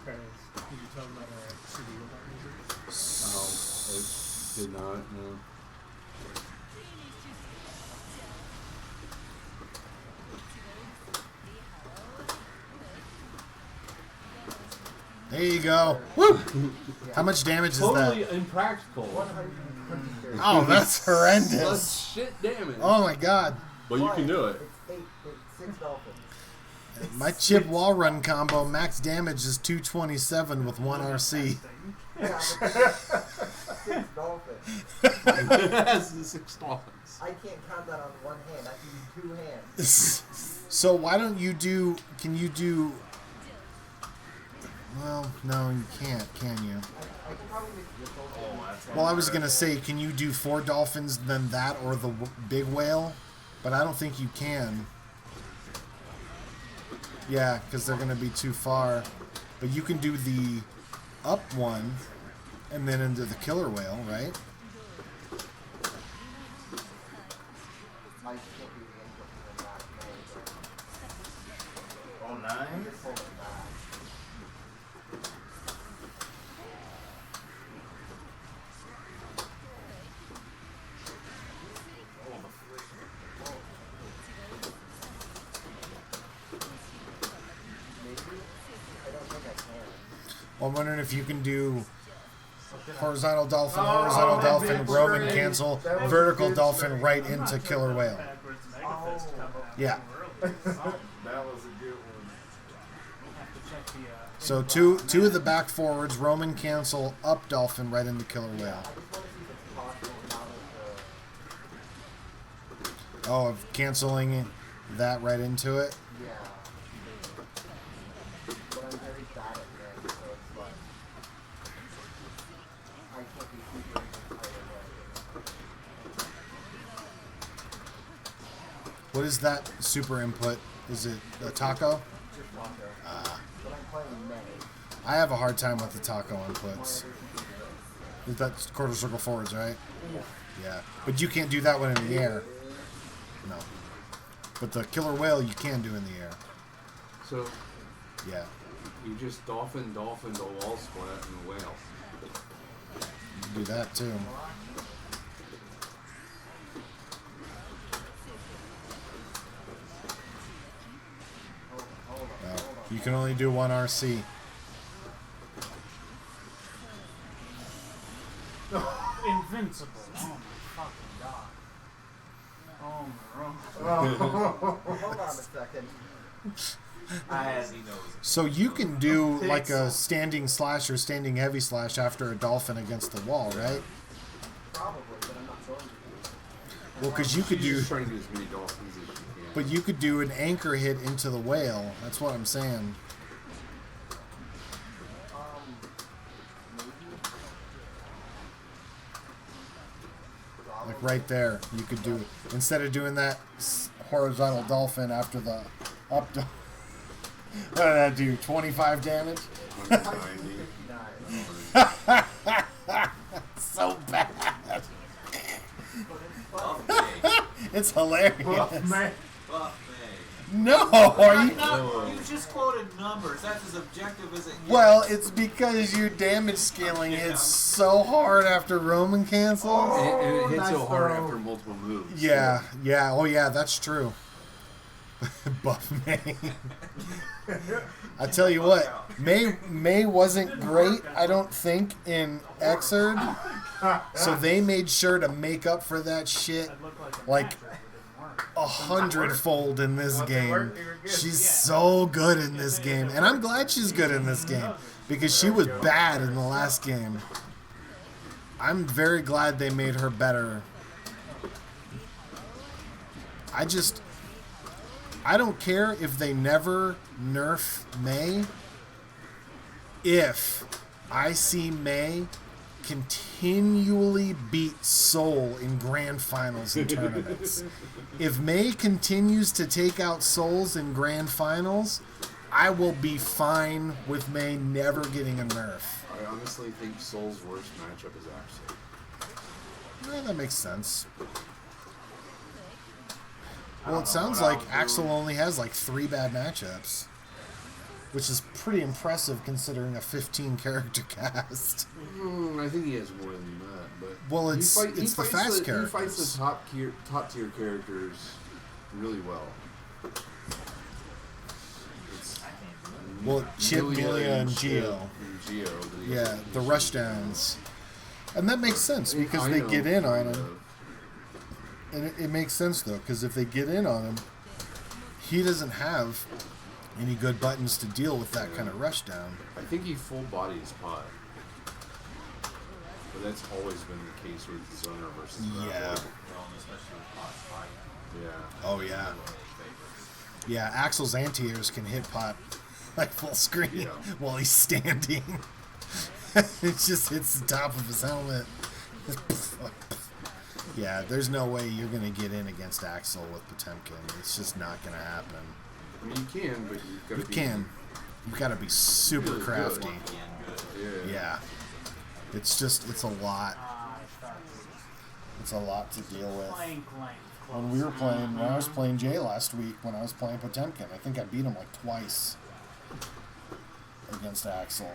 Did you tell them about our CD about music?
I did not, no.
There you go. Woo! How much damage is
Totally
that?
impractical.
Oh, that's horrendous.
That's shit damage.
Oh my god.
But you can do it.
It's 6 dolphins.
My chip wall run combo max damage is 227 with 1 RC.
Yeah, but 6 dolphins.
That's the 6 dolphins.
I can't count that on one hand. I can use 2 hands.
So why don't you do? Can you do? Well, no, you can't, can you?
I can probably make this whole
Well, I was gonna say, can you do 4 dolphins, then that, or the big whale? But I don't think you can. Yeah, because they're gonna be too far. But you can do the up one, and then into the killer whale, right?
I can't do the input in that mode.
Oh, nice.
Just hold it back. Maybe? I don't think I can.
I'm wondering if you can do horizontal dolphin, Roman cancel, vertical dolphin right into killer whale.
Backwards mega fist coming out.
Yeah.
That was a good one.
Have to check the,
So two of the back forwards, Roman cancel, up dolphin right into killer whale.
I just want to see if it's possible now that the.
Oh, of canceling that right into it.
Yeah. But I'm very bad at them, so it's like. I can't be super either way.
What is that super input? Is it a taco?
Just Taco.
Ah.
But I'm playing May.
I have a hard time with the taco inputs. That's quarter circle forwards, right? Yeah. But you can't do that one in the air. No. But the killer whale you can do in the air.
So
Yeah.
you just dolphin the wall splat and the whale.
You can do that too. No. You can only do 1 RC.
Invincible. Oh my fucking god. Oh my god.
Hold on a second.
I had
So you can do like a standing slash or standing heavy slash after a dolphin against the wall, right?
Probably, but I'm not going to.
Well, because you could
She's
do,
just trying to get as many dolphins as you can.
but you could do an anchor hit into the whale. That's what I'm saying. Like right there, you could do, instead of doing that horizontal dolphin after the up. What did that do? 25 damage?
190.
So bad.
Buff May.
It's hilarious.
Buff May.
Buff May.
No, are you?
No, you just quoted numbers. That's as objective as it gets.
Well, it's because your damage scaling hits so hard after Roman cancels.
And it hits
nice
so hard
throw.
after multiple moves.
Yeah, yeah. Oh, yeah, that's true. Buff May. I tell you what, May wasn't great, I don't think, in Xrd. So they made sure to make up for that shit like 100-fold in this game. She's so good in this game, and I'm glad she's good in this game because she was bad in the last game. I'm very glad they made her better. I don't care if they never nerf May. If I see May continually beat Soul in grand finals and tournaments. If May continues to take out Souls in grand finals, I will be fine with May never getting a nerf.
I honestly think Soul's worst matchup is Axel.
Yeah, that makes sense. Well, it sounds like Axel only has like 3 bad matchups, which is pretty impressive considering a 15-character cast.
I think he has more than that, but
well, it's the fast characters.
He fights the top tier characters really well.
Well, Chip, Melia, and Geo.
Geo.
Yeah, the rushdowns, and that makes sense because they get in on him. And it makes sense, though, because if they get in on him, he doesn't have any good buttons to deal with that kind of rush down.
I think he full bodies Pot. But that's always been the case with Zoner versus Grappler.
Yeah.
Especially with Pot's fight.
Yeah.
Oh, yeah. Yeah, Axel's anti-airs can hit Pot like full screen while he's standing. It just hits the top of his helmet. Yeah, there's no way you're going to get in against Axel with Potemkin. It's just not going to happen.
I mean, you can, but you've got to
You can. You've got to be super
really
crafty.
good.
Yeah. It's a lot. It's a lot to deal with. When we were playing, when I was playing Jay last week, when I was playing Potemkin, I think I beat him like twice against Axel.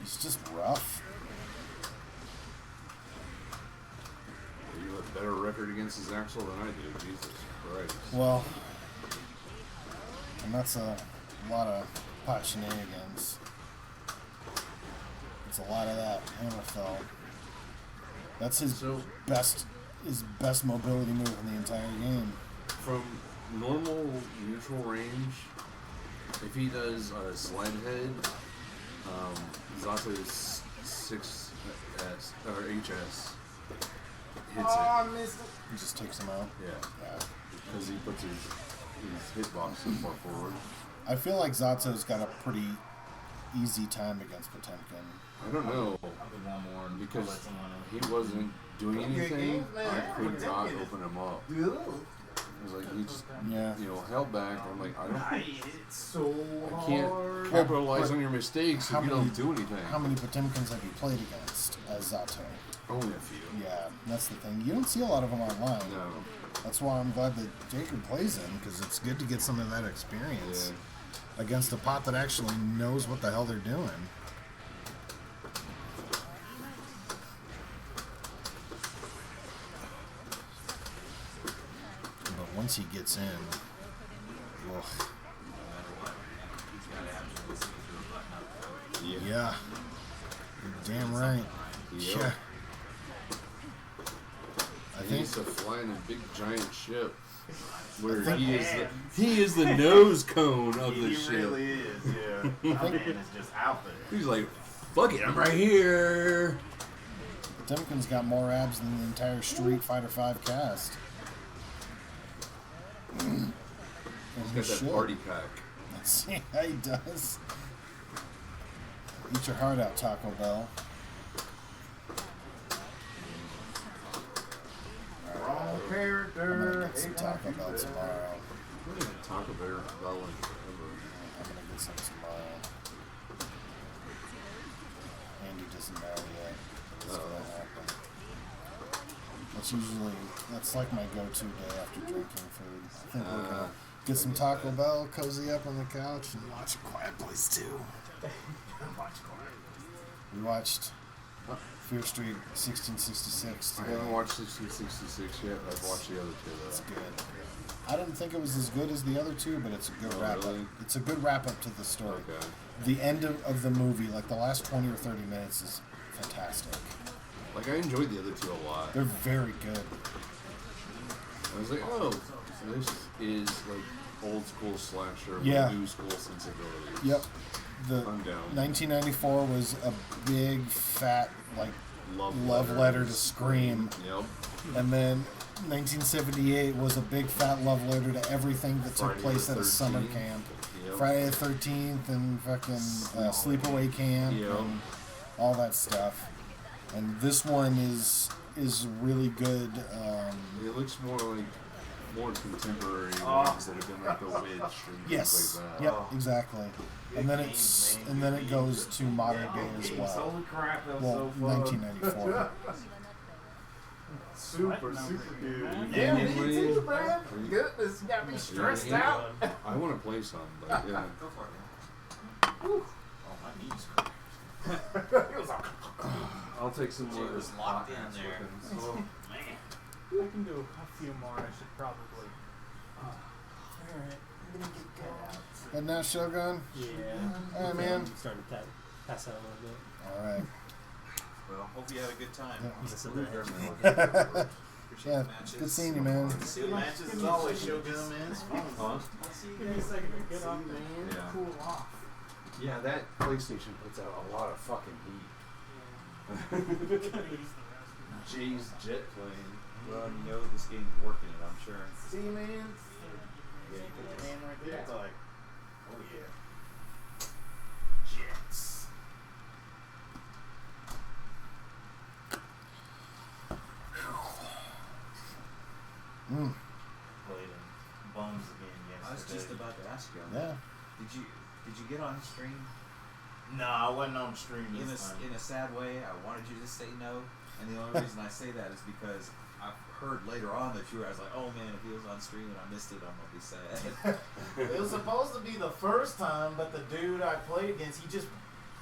He's just rough.
You have a better record against his Axel than I do. Jesus Christ.
Well, and that's a lot of pot shenanigans. It's a lot of that Hammerfell. That's his best mobility move in the entire game.
From normal neutral range, if he does a slide head, Zato's 6S or HS hits it.
He just takes him out.
Yeah. Because he puts his hitbox so far forward.
I feel like Zato's got a pretty easy time against Potemkin.
I don't know. Because he wasn't doing anything, I could not open him up. It was like he just, held back. I'm like, I can't capitalize on your mistakes if you don't do anything.
How many Potemkins have you played against as Zato?
Only a few.
Yeah, that's the thing. You don't see a lot of them online.
No.
That's why I'm glad that Jacob plays him, because it's good to get some of that experience against a pot that actually knows what the hell they're doing. But once he gets in, ugh. Yeah. You're damn right.
Yep.
Yeah. I think
he's flying a big giant ship where he is the nose cone of the ship.
He really is, yeah. That man is just out there.
He's like, fuck it, I'm right here.
Potemkin's got more abs than the entire Street Fighter V cast.
He's got that party pack.
Yeah, he does. Eat your heart out, Taco Bell. some Taco Bell tomorrow.
We haven't had Taco Bell in forever.
I'm gonna get some tomorrow. Andy doesn't know yet. It's gonna happen. That's like my go-to day after drinking food. I think we're gonna get some Taco Bell, cozy up on the couch, and watch A Quiet Place 2. We watched Fear Street 1666
I
today.
haven't watched 1666 yet. I've watched the other two
It's
though.
good. I didn't think it was as good as the other two, but it's a good
Oh,
wrap up.
really?
It's a good wrap up to the story.
Okay.
The end of the movie, like the last 20 or 30 minutes, is fantastic.
Like I enjoyed the other two a lot.
They're very good.
I was like, oh, so this is like old school slasher with
Yeah.
new school sensibilities.
Yep. The
I'm down.
1994 was a big fat like love letter to Scream.
Yep.
And then 1978 was a big fat love letter to everything that took
Friday
place
the
at a summer
13th.
camp.
Yep.
Friday the 13th and fucking Sleepaway Camp
Yep.
and all that stuff. And this one is really good.
It looks more contemporary ones that have been like The Witch and
Yes.
things like that.
Yep. Exactly. And then it goes to modern day as well.
Holy crap, that was
Well,
so fun.
1994.
Super good.
Yeah,
Yeah, me
anyway.
too, man. Goodness, you got me stressed out.
I want to play some, but yeah.
Go for it, man. Oh, my knees hurt.
It was like,
I'll take some
It
more.
was locked in there.
Man, I can do a few more. I should probably. Alright, I'm gonna get that.
And now Shogun.
Yeah.
Alright, man.
I'm starting to pass out a little bit.
Alright.
Well, hope you had a good time.
Yes, I did.
Appreciate
Yeah,
the matches.
good seeing you, man.
See the matches as always, Shogun, man. It's fun.
Huh?
Give me a second to get up and
Yeah.
cool off.
Yeah, that PlayStation puts out a lot of fucking heat.
Jay's jet plane. Well, you know this game's working it, I'm sure.
see, man.
Yeah, you put your hand right there. It's like, oh yeah. Jets.
Mm.
Played in Bums again yesterday. I was just about to ask you on
Yeah.
that. Did you get on stream?
No, I wasn't on stream
In
this time.
a sad way, I wanted you to say no, and the only reason I say that is because I've heard later on that you were. I was like, oh man, if he was on stream and I missed it, I'm gonna be sad.
It was supposed to be the first time, but the dude I played against, he just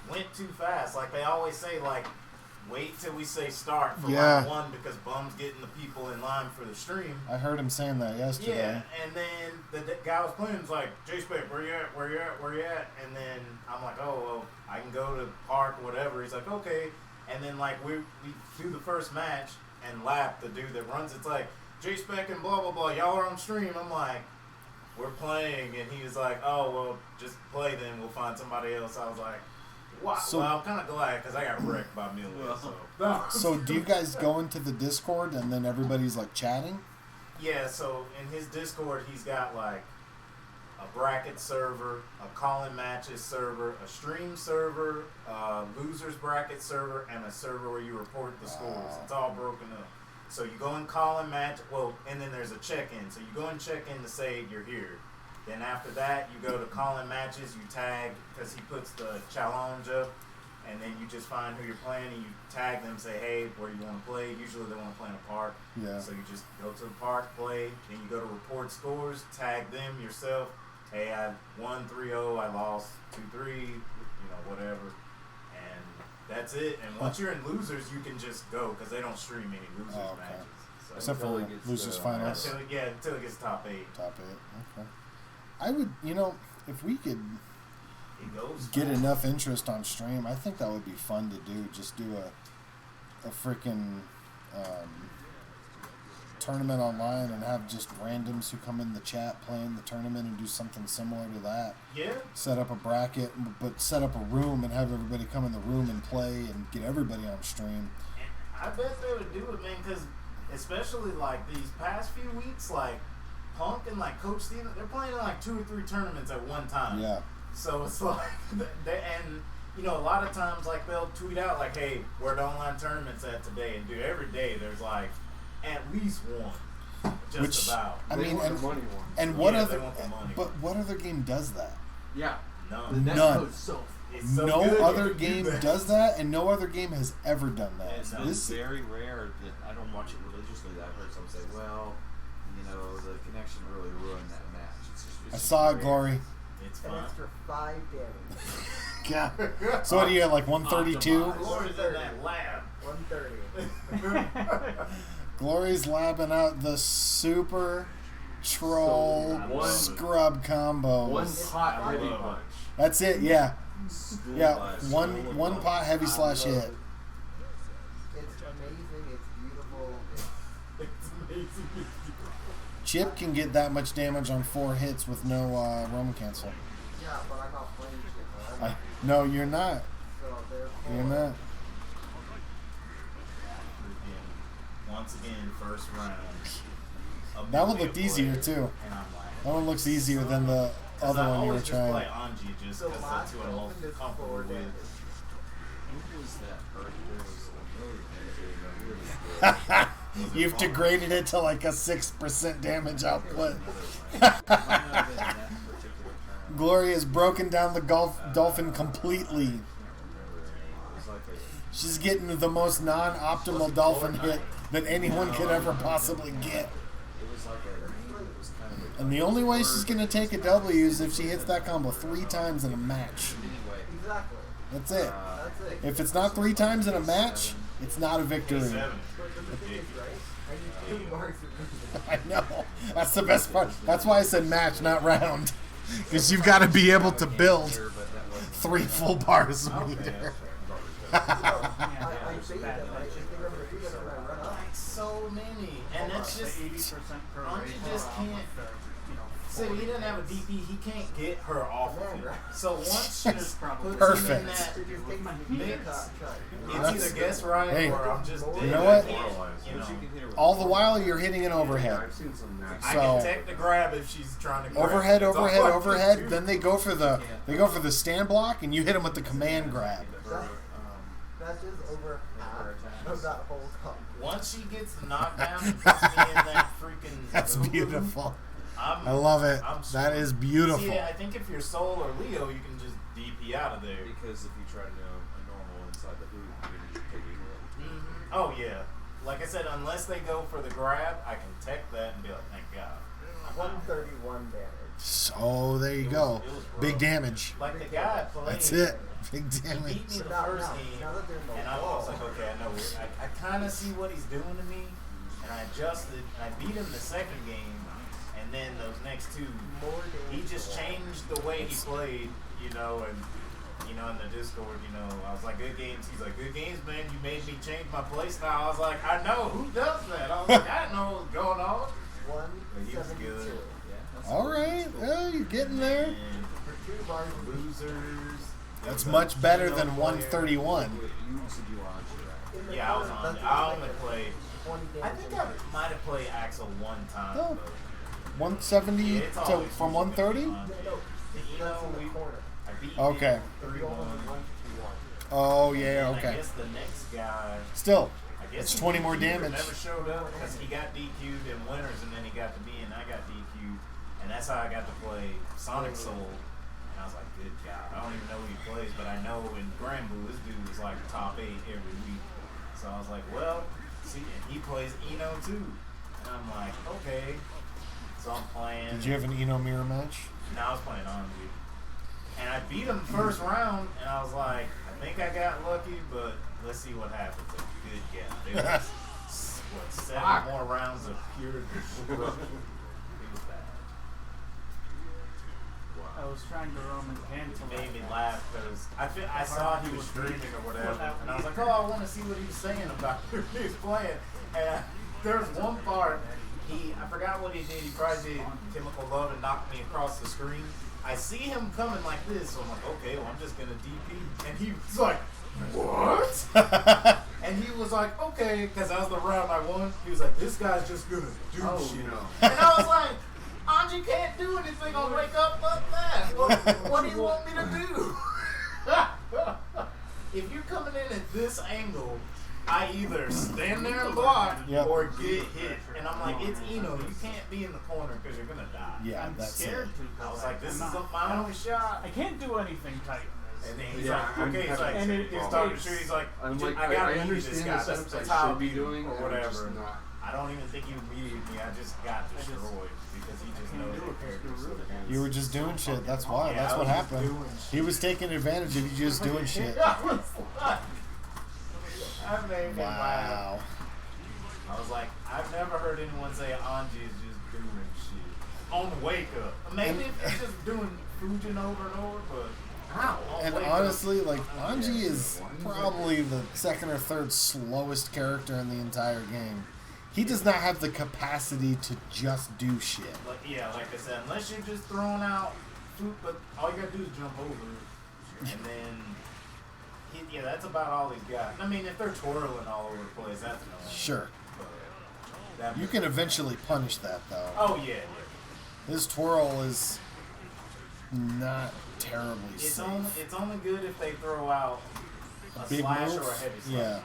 went too fast. Like they always say, like, wait till we say start for
Yeah.
round one because Bum's getting the people in line for the stream.
I heard him saying that yesterday.
Yeah, and then the guy was playing was like, J-Spec, where you at? Where you at? Where you at? And then I'm like, oh, well, I can go to the park or whatever. He's like, okay. And then, like, we do the first match and Lap, the dude that runs, it's like, J-Spec and blah, blah, blah, y'all are on stream. I'm like, we're playing. And he was like, oh, well, just play then. We'll find somebody else. I was like, wow.
So-
well, I'm kind of glad because I got wrecked by Millie.
So do you guys go into the Discord and then everybody's like chatting?
Yeah, so in his Discord, he's got like a bracket server, a call-in matches server, a stream server, a losers bracket server, and a server where you report the scores. It's all broken up. So you go and call-in match, well, and then there's a check-in. So you go and check in to say you're here. Then after that, you go to call-in matches, you tag, because he puts the challenge up, and then you just find who you're playing, and you tag them, say, hey, where you want to play. Usually they want to play in a park.
Yeah.
So you just go to the park, play, then you go to report scores, tag them yourself. Hey, I won 3-0, I lost 2-3, whatever. And that's it. And once you're in losers, you can just go because they don't stream any losers matches. So
Except for losers finals.
Until it gets top 8.
Top 8. Okay. I would, if we could
It goes
get
fast.
enough interest on stream, I think that would be fun to do. Just do a freaking tournament online and have just randoms who come in the chat playing the tournament and do something similar to that.
Yeah.
Set up a bracket, but set up a room and have everybody come in the room and play and get everybody on stream.
I bet they would do it, man, because especially like these past few weeks, like Punk and like Coach Steven, they're playing in like 2 or 3 tournaments at one time.
Yeah.
So it's like, a lot of times like they'll tweet out like, hey, where the online tournaments at today? And dude, every day there's like at least one. Just
Which
about.
I
They
mean,
want
and,
the money one.
and what
Yeah,
other?
they want the money.
But what other game does that?
Yeah.
No.
The
None.
netcode's so
It's so
No
good
other
you can
game
do that.
does that, and no other game has ever done that.
It's been
This,
very rare that I don't watch it religiously that I've heard someone say, well, you know, the connection really ruined that match. It's
I
just
saw it,
rare.
Glory.
It's
An
fun.
extra 5 damage.
God. So what do you have, like 132?
Optimized. Glory's in that lab.
130.
Glory's labbing out the super troll
One-
scrub combo.
One hot
I
heavy
love
punch.
That's it, yeah.
School
Yeah,
class,
one
school
one
class.
pot heavy slash hit.
It's amazing. It's beautiful.
It's amazing.
Chip can get that much damage on 4 hits with no Roman cancel.
Yeah, but I'm not playing shit, man.
No, you're not.
So therefore,
You're not.
Once again, first round.
That one looked easier too.
And I'm like,
That one looks easier than the other
I
one you were
always just play
trying.
Anji just
So
because
last
that's who I'm most
open is
comfortable
4
with.
damage.
Who was that person? There was a really good.
You've degraded it to like a 6% damage output. Glory has broken down the dolphin completely. She's getting the most non-optimal dolphin hit that anyone could ever possibly get. And the only way she's going to take a W is if she hits that combo 3 times in a match.
Exactly.
That's it.
That's it.
If it's not 3 times in a match, it's not a victory.
Seven.
But the thing is, right? And you do marks
I know. That's the best part. That's why I said match, not round. Because you've got to be able to build 3 full bars of meter.
I say that, but I just think I'm ready when I run up.
So many. And that's just.
80% pro
Anji
rate
just
off
can't.
the,
So he doesn't have a DP. He can't get her off of him.
Right.
So once she just puts him in
Perfect.
that
To just take my
mix,
cut.
it's either guess right
Hey,
or I'm just dead.
you know what?
You know,
All the while, you're hitting an overhead.
I've seen some matches.
I
So-
can take the grab if she's trying to grab.
Overhead,
That's all
overhead,
I can
overhead.
do.
Then they go for the stand block, and you hit them with the command grab.
That's just over half of that whole combo.
Once she gets the knockdown and puts me in that freaking.
That's
boo-boo,
beautiful.
I'm,
I love it.
I'm
That is beautiful.
See, I think if you're Soul or Leo, you can just DP out of there.
Because if you try to do a normal inside the hoop, you're going to just take a hit.
Oh yeah. Like I said, unless they go for the grab, I can tech that and be like, thank God.
131 damage.
So there you go.
It was rough.
Big damage.
Like the guy playing.
That's it. Big
He
damage.
beat me the
Now-
first
now-
game,
now that they're in the
and I
wall.
was like, okay, I know. I kind of see what he's doing to me, and I adjusted. And I beat him the second game, and then those next 2,
More damage.
he just changed the way he played, you know, and you know, in the Discord, you know, I was like, good games. He's like, good games, man. You made me change my play style. I was like, I know. Who does that? I was like, I didn't know what was going on. But he was
172.
good.
All right. Well, you're getting there.
And for 2 bars, losers.
That's
It was a
much better
Gino
than
player.
131.
You said you were on G, right?
Yeah, I was on. I only played.
20
I
damage.
think I might have played Axel one time.
Oh.
But
170
yeah, it's
to
always
from
usually
130.
been fun.
No,
You
that's
know,
in the corner.
I beat
Okay.
him 3-1.
151.
Oh
And
yeah.
I
Okay.
guess the next guy.
Still,
I guess
it's
he
20 more
DQ'd or
damage.
Never showed up because he got DQ'd in winners, and then he got to me, and I got DQ'd, and that's how I got to play Sonic Soul. And I was like, good God, I don't even know who he plays, but I know in Granblue, this dude was like top 8 every week. So I was like, well, see, and he plays Eno too, and I'm like, okay. So I'm playing.
Did you have an Eno mirror match?
No, I was playing Anji. And I beat him first round, and I was like, I think I got lucky, but let's see what happens. And good God. It was, what, 7 more rounds of pure destruction. It was bad.
I was trying to Roman cancel.
It made me laugh because I saw he was streaming or whatever, and I was like, oh, I want to see what he was saying about who he was playing. And there was one part, I forgot what he did. He probably did Chemical Love and knocked me across the screen. I see him coming like this, so I'm like, okay, well, I'm just gonna DP. And he was like, what? And he was like, okay, because that was the round I won. He was like, this guy's just gonna do shit. And I was like, Anji can't do anything on Wake Up Like That. What do you want me to do? If you're coming in at this angle I either stand there and block
Yep.
or get hit. And I'm like, it's Eno. You can't be in the corner because you're going to die.
Yeah,
I'm
that's
scared
it.
to.
I was like, this is
I'm
my only shot.
I can't do anything tight.
And then he's
Yeah,
like,
I'm
okay, he's
having
like,
and it-
he's
it
talking
takes-
to he's like,
I'm
"Ju-
like,
I gotta
I
beat
understand
this
the
guy.
setups
That's
I
how
should be
beat him
doing,
or
and I'm just
whatever.
not.
I don't even think he beat me. I just got destroyed because he just knows the character so good.
You were just doing shit. That's why.
Yeah,
That's
I
what
was just
happened.
doing
He was taking advantage of you just doing shit.
I was like, I made me
Wow.
laugh. I was like, I've never heard anyone say Anji is just doing shit on the wake up. Maybe if it's just doing Fujin over and over, but how?
And honestly, like, Anji is probably the second or third slowest character in the entire game. He does not have the capacity to just do shit.
Like, yeah, like I said, unless you're just throwing out food, but all you gotta do is jump over, and then yeah, that's about all he's got. I mean, if they're twirling all over the place, that's no.
Sure.
That
You can eventually punish that, though.
Oh yeah, yeah.
His twirl is not terribly
It's
safe.
only good if they throw out a
big
slash
move?
or a heavy slash.
Yeah.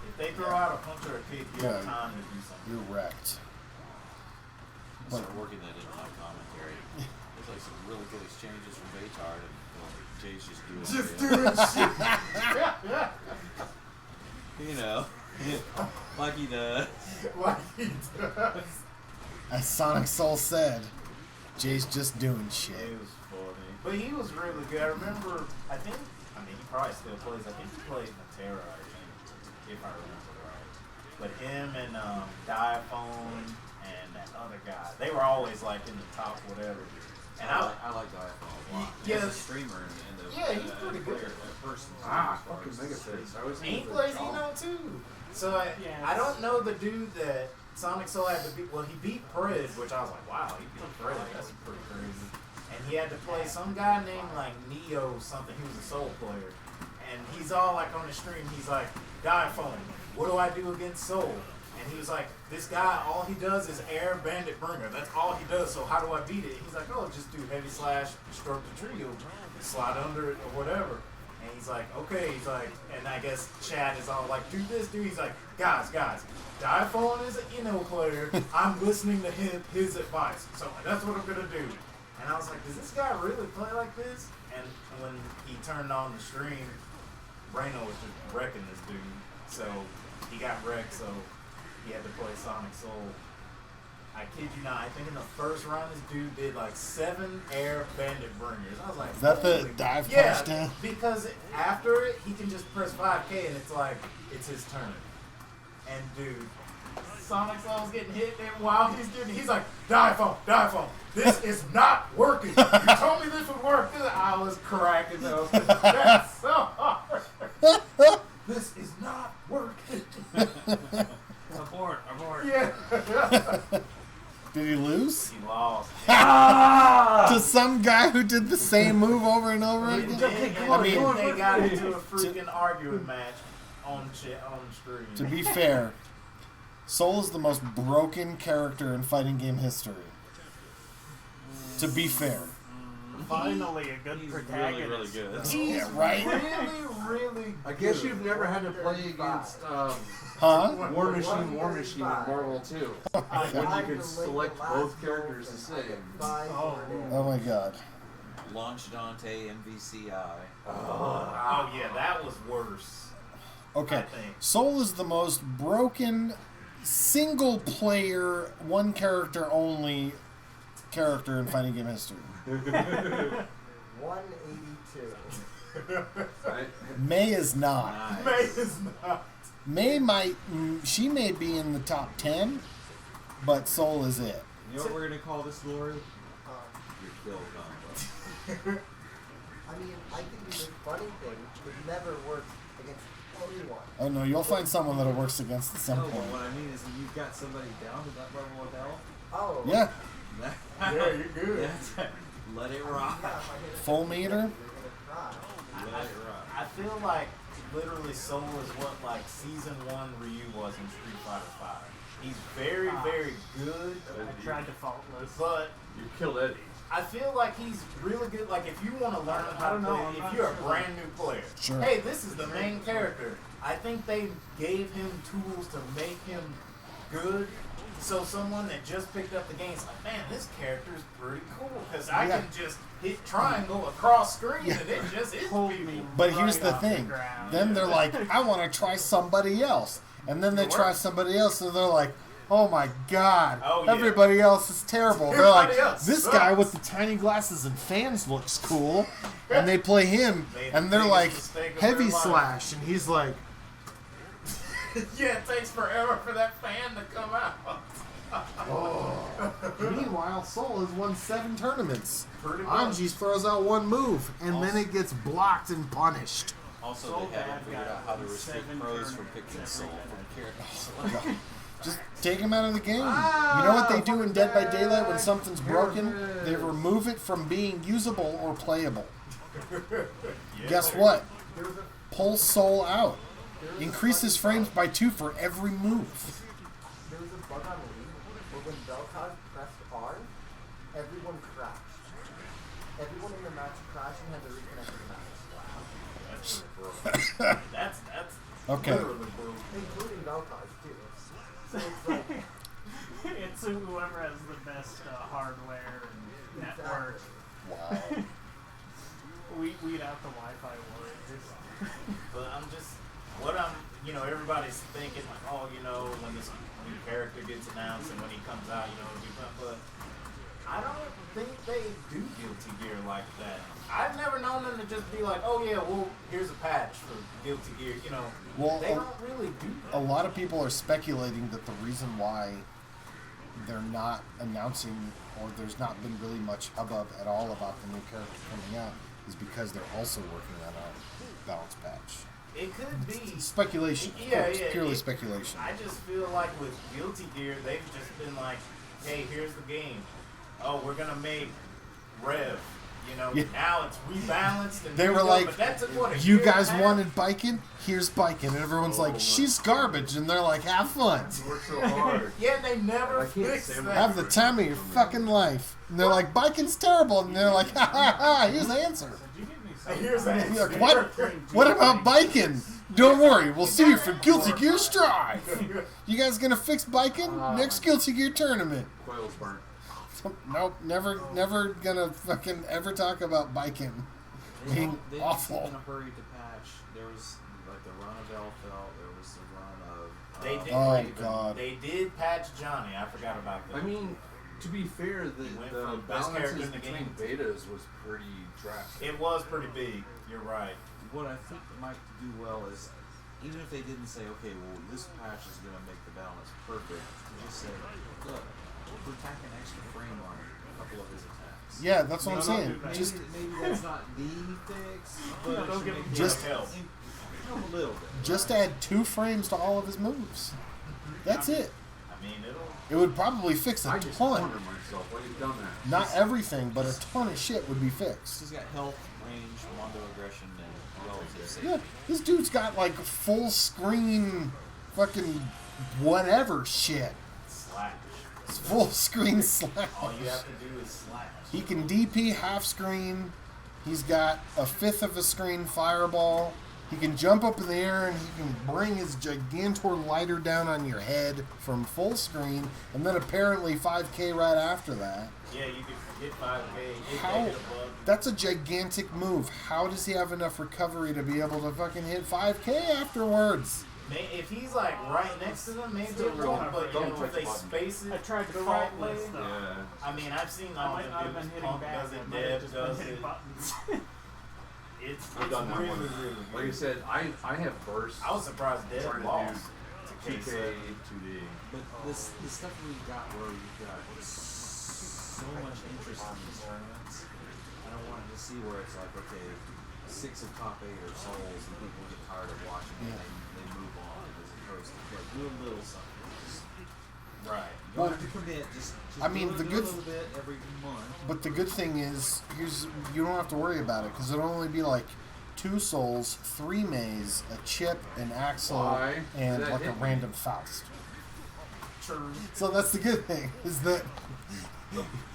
If they throw out a punch or a kick, you have
Yeah.
time to do something.
You're wrecked.
I'll start working that into my commentary. There's like some really good exchanges from Baytard, and Jay's just doing
shit.
You know, like he does.
Like he does.
As Sonic Soul said, Jay's just doing shit.
It was funny. But he was really good. I remember, I mean, he probably still plays. I think he plays Matera, I think, if I remember right. But him and Diaphone and that other guy, they were always like in the top whatever. And
I like Diaphone a lot.
Yeah.
As a streamer and a,
Yeah, he's pretty good.
player, a person.
Fucking Megaface. I was
he
thinking
plays
for Jaw.
Eno too. So I don't know the dude that Sonic Soul had to beat. Well, he beat Pred, which I was like, wow, he beat Pred. That's pretty crazy. And he had to play some guy named like Neo something. He was a Soul player. And he's all like on the stream, he's like, Diaphone, what do I do against Soul? And he was like, this guy, all he does is air bandit bringer. That's all he does, so how do I beat it? He's like, oh, just do heavy slash, stroke the trio, slide under it or whatever. And he's like, okay, he's like, and I guess Chad is all like, do this, dude. He's like, guys, Diaphone is an Eno player. I'm listening to his advice. So that's what I'm going to do. And I was like, does this guy really play like this? And when he turned on the stream, Reno was just wrecking this dude. So he got wrecked, so he had to play Sonic Soul. I kid you not, I think in the first round this dude did like 7 air bandit bringers. I was like,
Is that the
holy-
dive
yeah,
touchdown?
because after it, he can just press 5K and it's like, it's his turn. And dude, Sonic Soul's getting hit, and while he's like, Diaphone, this is not working. You told me this would work. I was cracking though. That's so hard. This is not working.
Abort.
Yeah.
Did he lose?
He lost.
To some guy who did the same move over and over
And
again?
they got into a freaking arguing match on stream.
To be fair, Soul is the most broken character in fighting game history. To be fair.
Finally, a good protagonist.
Really good.
He's
Yeah, right?
really
I guess you've never had to play against
Huh?
War Machine in Marvel 2. When you could select both characters the same.
Oh my god.
Launch Dante MVCI.
Oh yeah, that was worse.
Okay.
I think.
Soul is the most broken single player, one character only character in fighting game history.
182.
May is not.
May is not.
May she may be in the top 10, but Soul is it.
You know what we're gonna call this, Lori? Your kill combo.
I mean, I think the funny thing, it never works against anyone.
Oh no, you'll find someone that'll works against at some
No, but
point.
what I mean is, when you've got somebody down to that level of health,
Oh.
Yeah,
Yeah, you're good.
let it rock.
Yeah, if I hit a
full meter.
you're gonna cry.
Let it rock.
I feel like literally Soul is what like season 1 Ryu was in Street Fighter 5. He's very, very good,
I tried to faultless.
but
You killed Eddie.
I feel like he's really good. Like if you want to learn how to play, if you're a brand new player,
Sure.
hey, this is the main character. I think they gave him tools to make him good. So someone that just picked up the game is like, man, this character is pretty cool because I
Yeah.
can just hit triangle across screen and it just hits
Pulled
people.
me
But
right
here's the
off
thing.
ground.
Then they're like, I want to try somebody else. And then they try somebody else, and they're like, oh my god,
Oh, yeah.
everybody else is terrible. They're like,
Everybody else
this
sucks."
guy with the tiny glasses and fans looks cool. And they play him,
Made
and
the
they're
biggest
like,
mistake of
heavy
their life.
slash. And he's like,
Yeah, it takes forever for that fan to come out.
meanwhile, Sol has won 7 tournaments.
Pretty much.
Anji throws out one move, and then it gets blocked and punished.
Also,
Soul
they haven't
Bad
figured
got
out how to restrict
7
pros from
tournaments
picking soul
every
from characters.
Just take him out of the game. You know what they do in Dead by Daylight when something's broken? They remove it from being usable or playable. Guess what? Pull Soul out. Increases frames by 2 for every move.
There was a bug on League where when Vel'Koz pressed R, everyone crashed. Everyone in the match crashed and had to reconnect the match.
That's
Okay.
literally brutal.
Including Vel'Koz, too. So it's like,
It's whoever has the best hardware and network.
Wow.
Weed out the Wi-Fi warriors.
But I'm just, everybody's thinking like, oh, when this new character gets announced and when he comes out, but I don't think they do Guilty Gear like that. I've never known them to just be like, oh yeah, well, here's a patch for Guilty Gear,
Well,
they don't really do that.
A lot of people are speculating that the reason why they're not announcing, or there's not been really much hubbub at all about the new character coming out, is because they're also working on a balance patch.
It could be.
Speculation. Of
Yeah,
course,
yeah,
purely
it-
speculation.
I just feel like with Guilty Gear, they've just been like, hey, here's the game. Oh, we're going to make Rev.
Yeah.
Now it's rebalanced. And
They were
rebuilt,
like,
but that took, what, a
you
year and a
guys
half?
wanted Bikin? Here's Bikin. And everyone's like, she's garbage. And they're like, have fun.
Work so hard.
Yeah, they never
I can't
fixed
stand
that.
Have the time of your fucking life. And they're like, Bikin's terrible. And they're like, ha ha ha, here's the answer.
Did you give me some?
Here's that.
You're like, what? What about Bikin? Don't worry, we'll see you for Guilty Gear Strive. You guys gonna fix Bikin? Next Guilty Gear tournament.
Coil's burnt.
Nope, never gonna fucking ever talk about Bikin being
They
awful.
in a hurry to patch. There was like the run of Elfelt. There was the run of.
They did.
Oh,
Raven.
God.
They did patch Johnny. I forgot about that.
I mean, to be fair,
went
the
from best character
balances
in the
between
game.
betas was pretty drastic.
It was pretty big. You're right.
What I think might do well is, even if they didn't say, okay, well, this patch is going to make the balance perfect, just say, look, we're tacking extra frame on a couple of his attacks.
Yeah, that's what I'm
No,
saying.
don't do that.
Just
Maybe that's not the fix, but
No,
it
don't
should
give
make
him
it
just-
help a little bit.
just add 2 frames to all of his moves. That's it.
I mean,
It would probably fix a
I just
ton.
cornered myself. Why you done that?
Not everything, but a ton of shit would be fixed.
He's got health, range, Mondo aggression, and relative safety.
Yeah, this dude's got like full screen fucking whatever shit.
Slash.
It's full screen slash.
All you have to do is slash.
He can DP half screen. He's got a 1/5 of a screen fireball. He can jump up in the air and he can bring his Gigantor lighter down on your head from full screen, and then apparently 5K right after that.
Yeah, you can hit 5K. Hit
How?
hit above.
That's a gigantic move. How does he have enough recovery to be able to fucking hit 5K afterwards?
If he's like right next to them, maybe it won't. But if they space it
I tried to
the
fault
right way,
list though.
Yeah.
I mean, I've seen
I
all
might
the
not have been
dudes.
hitting
Punk
back.
does
I
it,
might have
Dev
just been
does
hitting
it.
buttons.
It's
I've done that
really,
one.
really
Like I
good.
said, I have bursts.
I was surprised Dev
trying to
lost
do
to
2K,
K7.
2D.
But this the stuff we got where you've got so much interest in these tournaments, I don't want it to see where it's like, okay, 6 of top 8 are souls and people get tired of watching it and they move on as opposed to like, do a little something. Just,
Right.
you don't have to commit, just
I mean,
do
the
a
good-
little bit every month.
But the good thing is, you don't have to worry about it because it'll only be like 2 souls, 3 Maze, a Chip, an Axel,
Why?
and
That
like a
hit me.
random Faust.
True.
So that's the good thing, is that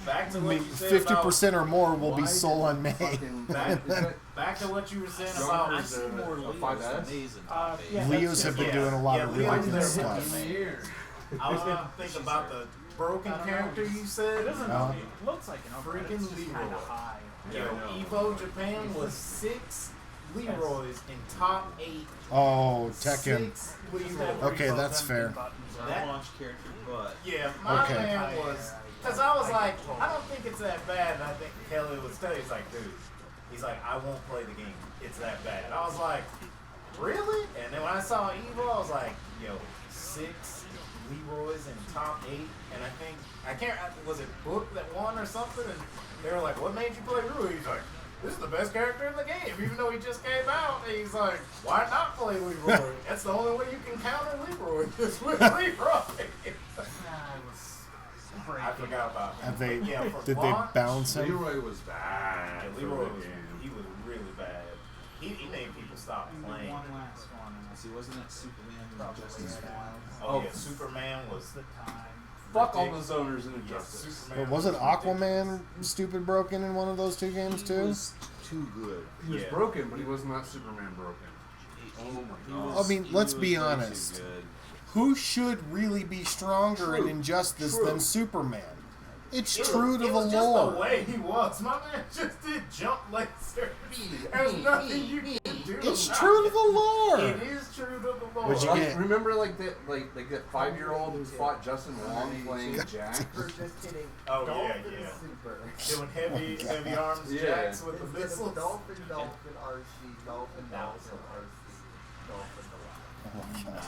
Back to
I
what
mean,
you said
50% or more will be
Why
soul
did
unmade.
fucking-
back to what you were saying
John
about.
I see more Leos
5S?
than A's in top eight.
Yeah,
Leos have been doing a lot of really
Leo's
good
there
stuff.
I was gonna think about the broken character you said.
It doesn't
Uh,
it looks like an upgrade.
Freaking
It's just
Leroy.
kind of high.
Yo, Evo Japan was 6 Leroys in top 8.
Oh, Tekken.
6 Leroys.
Okay, that's fair.
That-
launch character, but
Yeah, my
Okay.
man was. Because I was like, I don't think it's that bad. And I think Kelly was telling he's like, dude, he's like, I won't play the game. It's that bad. I was like, really? And then when I saw Evo, I was like, yo, 6 Leroys in top 8. And I can't, was it Book that won or something? And they were like, what made you play Leroy? He's like, this is the best character in the game, even though he just came out. And he's like, why not play Leroy? That's the only way you can counter Leroy is with Leroy. I forgot about him.
Have they?
Yeah, for
Did they
launch,
balance him?
Leroy was bad.
Yeah,
for
Leroy
the
was,
game.
he was really bad. He made people stop playing.
One last one. And
see, wasn't that Superman and Justice Wild?
Oh, yeah, Superman was
the time.
Fuck all those owners in Injustice.
But wasn't Aquaman stupid broken in one of those 2 games
He
too?
was too good.
He was
Yeah.
broken, but he was not Superman broken. Oh my god.
I mean, let's be
He was way too
honest.
good.
Who should really be stronger in Injustice than Superman? It's true to
it
the
was just
lore.
the way he was. My man just did jump laser. There's nothing you can do.
It's
about
true to
it.
the lore.
It is true to the lore.
What'd you get?
Remember like that 5-year-old who fought Justin Wong playing Jack?
We're just kidding.
Oh, yeah,
Dolphin
yeah.
Super.
Doing heavy arms
Yeah.
jacks with the
Instead of
missiles.
Dolphin, RC, Dolphin, RC, Dolphin.
Oh my God.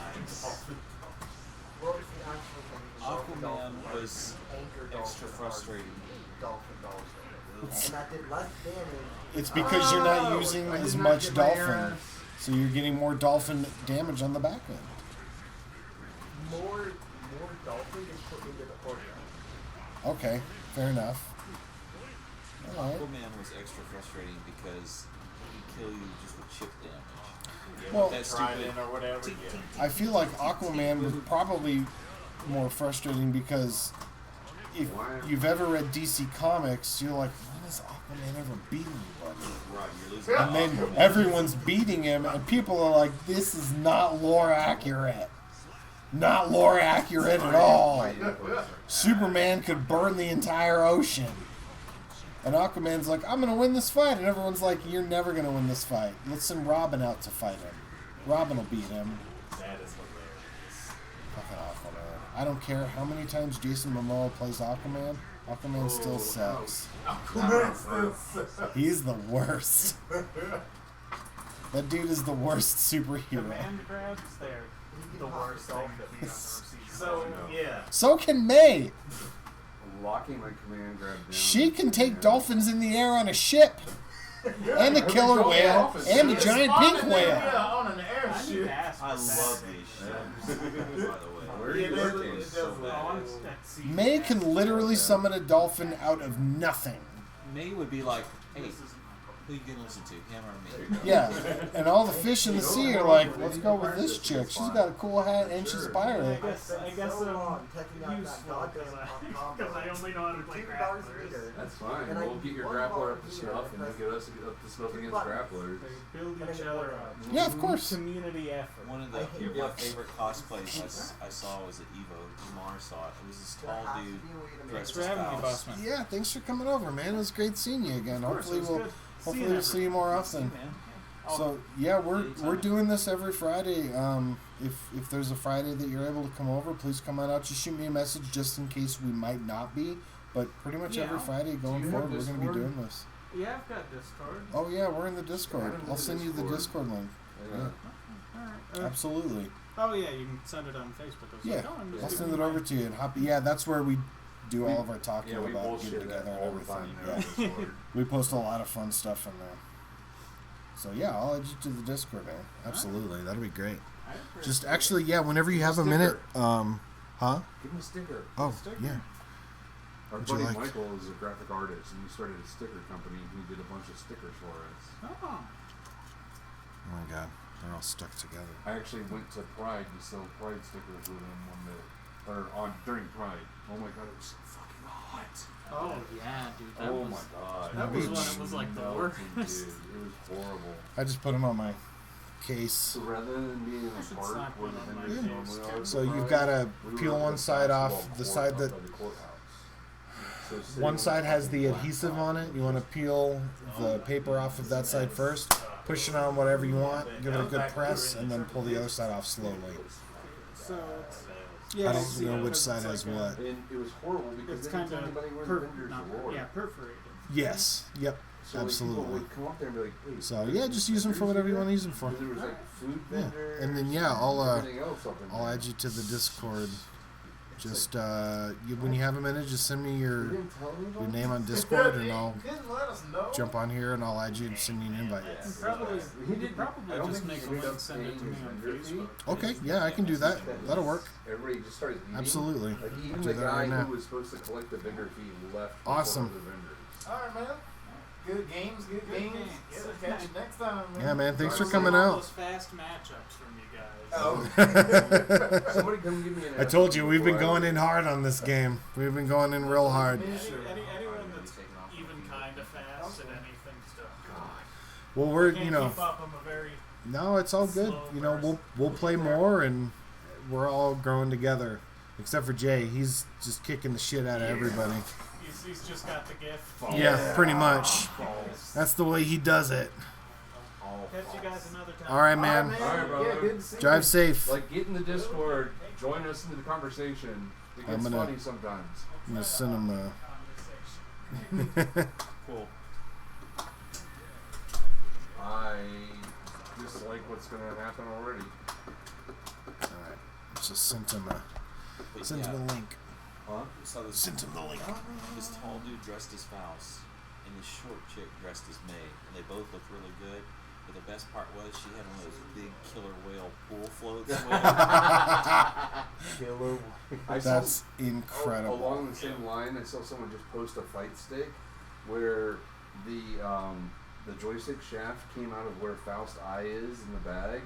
What was the actual thing?
Aquaman was
Anchor
extra
Dolphin,
frustrating.
RC, Dolphin. And that did less damage.
It's because you're not
Oh,
using
I did
as
not
much
get my
dolphin,
error.
so you're getting more dolphin damage on the back end.
More Dolphin is put into the order.
Okay, fair enough. All right.
Aquaman was extra frustrating because he'd kill you just with chip damage.
Yeah,
Well-
with that trident or whatever. Yeah.
I feel like Aquaman was probably more frustrating because if you've ever read DC Comics, you're like, when has Aquaman ever beaten anybody?
Right, you're losing.
And then everyone's beating him, and people are like, this is not lore accurate. Not lore accurate at all. Superman could burn the entire ocean. And Aquaman's like, I'm going to win this fight. And everyone's like, you're never going to win this fight. Let's send Robin out to fight him. Robin will beat him.
That is hilarious.
Fucking Aquaman. I don't care how many times Jason Momoa plays Aquaman. Aquaman still sucks.
Aquaman still sucks.
He's the worst. That dude is the worst superhero.
Command grabs, they're the worst thing that we've ever seen.
So, yeah.
So can May.
Locking my command grab down.
She can take dolphins in the air on a ship. And a killer whale. And a giant pink whale.
Yeah, on an
I need
airship.
to ask
I
for
love
that.
these shows, by the way.
Where are
Yeah,
you
it does-
working?
it does
So
look-
bad.
On that sea.
May can literally summon a dolphin out of nothing.
May would be like, hey, who you gonna listen to, him or me?
Yeah. And all the fish in the sea are like, let's go with this chick. She's got a cool hat and she's a pirate.
I guess I'm
Taking out
useful
that
because
goddamn combo.
I only know how to play grappler.
That's fine.
And I
We'll get your
one
grappler
bar
up to
here,
snuff and
press
you get us up to snuff against grapplers.
They build each other up.
Yeah, of course.
Community effort.
One of my favorite cosplays I saw was at Evo. Jamar saw it. It was this tall dude dressed as Faust.
Yeah, thanks for coming over, man. It was great seeing you again.
course,
Hopefully
it was
we'll
good
hopefully
seeing
we'll see you more often.
Man.
So yeah, we're doing this every Friday. If there's a Friday that you're able to come over, please come on out. Just shoot me a message just in case we might not be. But pretty much every Friday going forward, we're going to be doing this.
Yeah, I've got Discord.
Oh yeah, we're in the Discord. I'll send you the Discord link. Yeah,
Alright.
absolutely.
Oh yeah, you can send it on Facebook. I was
Yeah,
like, oh, I'm just
I'll
doing
send it
mine.
over to you. And yeah, that's where we do all of our talking
Yeah, we
about
bullshit
getting
that
together
all
and
the time
everything.
there on
Yeah.
Discord.
We post a lot of fun stuff in there. So yeah, I'll add you to the Discord, man. Absolutely, that'll be great.
I appreciate
Just
it.
actually, yeah, whenever you have a minute, huh?
Give him a sticker.
Oh,
Sticker.
yeah.
Our
What'd you
buddy
like?
Michael is a graphic artist, and he started a sticker company. He did a bunch of stickers for us.
Oh.
Oh my God, they're all stuck together.
I actually went to Pride to sell Pride stickers with him one day. or on during Pride. Oh my god, it was so fucking hot.
Oh yeah, dude. That
Oh
was,
my god.
That was when it was like the worst.
Dude, it was horrible.
I just put them on my case.
So rather than being in a park where the vendors normally are,
So you've got to peel one side off. The side that one side has the adhesive on it. You want to peel the paper off of that side first. Push it on whatever you want. Give it a good press, and then pull the other side off slowly.
So
I don't know which side has what.
And it was horrible because
it's
they didn't
kind
tell
of
anybody where the vendors were.
yeah, perforated.
Yes. Yep.
So like, people
Absolutely.
would come up there and be like, hey,
So yeah, just use them for whatever you want to use them for.
There was like food
Yeah.
vendors.
And then yeah,
everything else up in
I'll
there.
add you to the Discord. Just when you have a minute, just send me your name on Discord, and I'll
Didn't let us know.
jump on here and I'll add you and send you an invite.
Probably just make a link, send it to me on Facebook.
Okay, yeah, I can do that. That'll work.
Everybody just started leaving.
Absolutely.
Like even
Do
the
that
guy
right now.
who was supposed to collect the vendor fee left. before
Awesome.
The vendors.
All right, man. Good games. Good games. Yeah, we'll catch you next time, man.
Yeah, man. Thanks for
All
coming out.
those fast matchups from you guys.
Oh. Somebody come give me an
I told you we've been going in hard on this game. We've been going in real hard.
Anyone that's even kind of fast at anything still.
Well, we're
Can't
you know.
keep up. I'm a very
No, it's all good. You know, we'll play more, and we're all growing together. Except for Jay, he's just kicking the shit out of everybody.
he's just got the gift.
Yeah, pretty much. That's the way he does it.
Catch you guys another time.
All right, man.
All right, brother.
Yeah, good to see
Drive
you.
safe.
Like, get in the Discord. Join us into the conversation. It gets
gonna-
funny sometimes.
I'm gonna send him a.
Cool.
I just like what's going to happen already.
Alright, just sent him a. Send him a link.
Huh? So this,
Sent him the link.
this tall dude dressed as Faust and this short chick dressed as May, and they both looked really good. But the best part was she had one of those big killer whale pool floats.
Killer. I
That's
saw,
incredible.
Along the same line, I saw someone just post a fight stick where the joystick shaft came out of where Faust's eye is in the bag.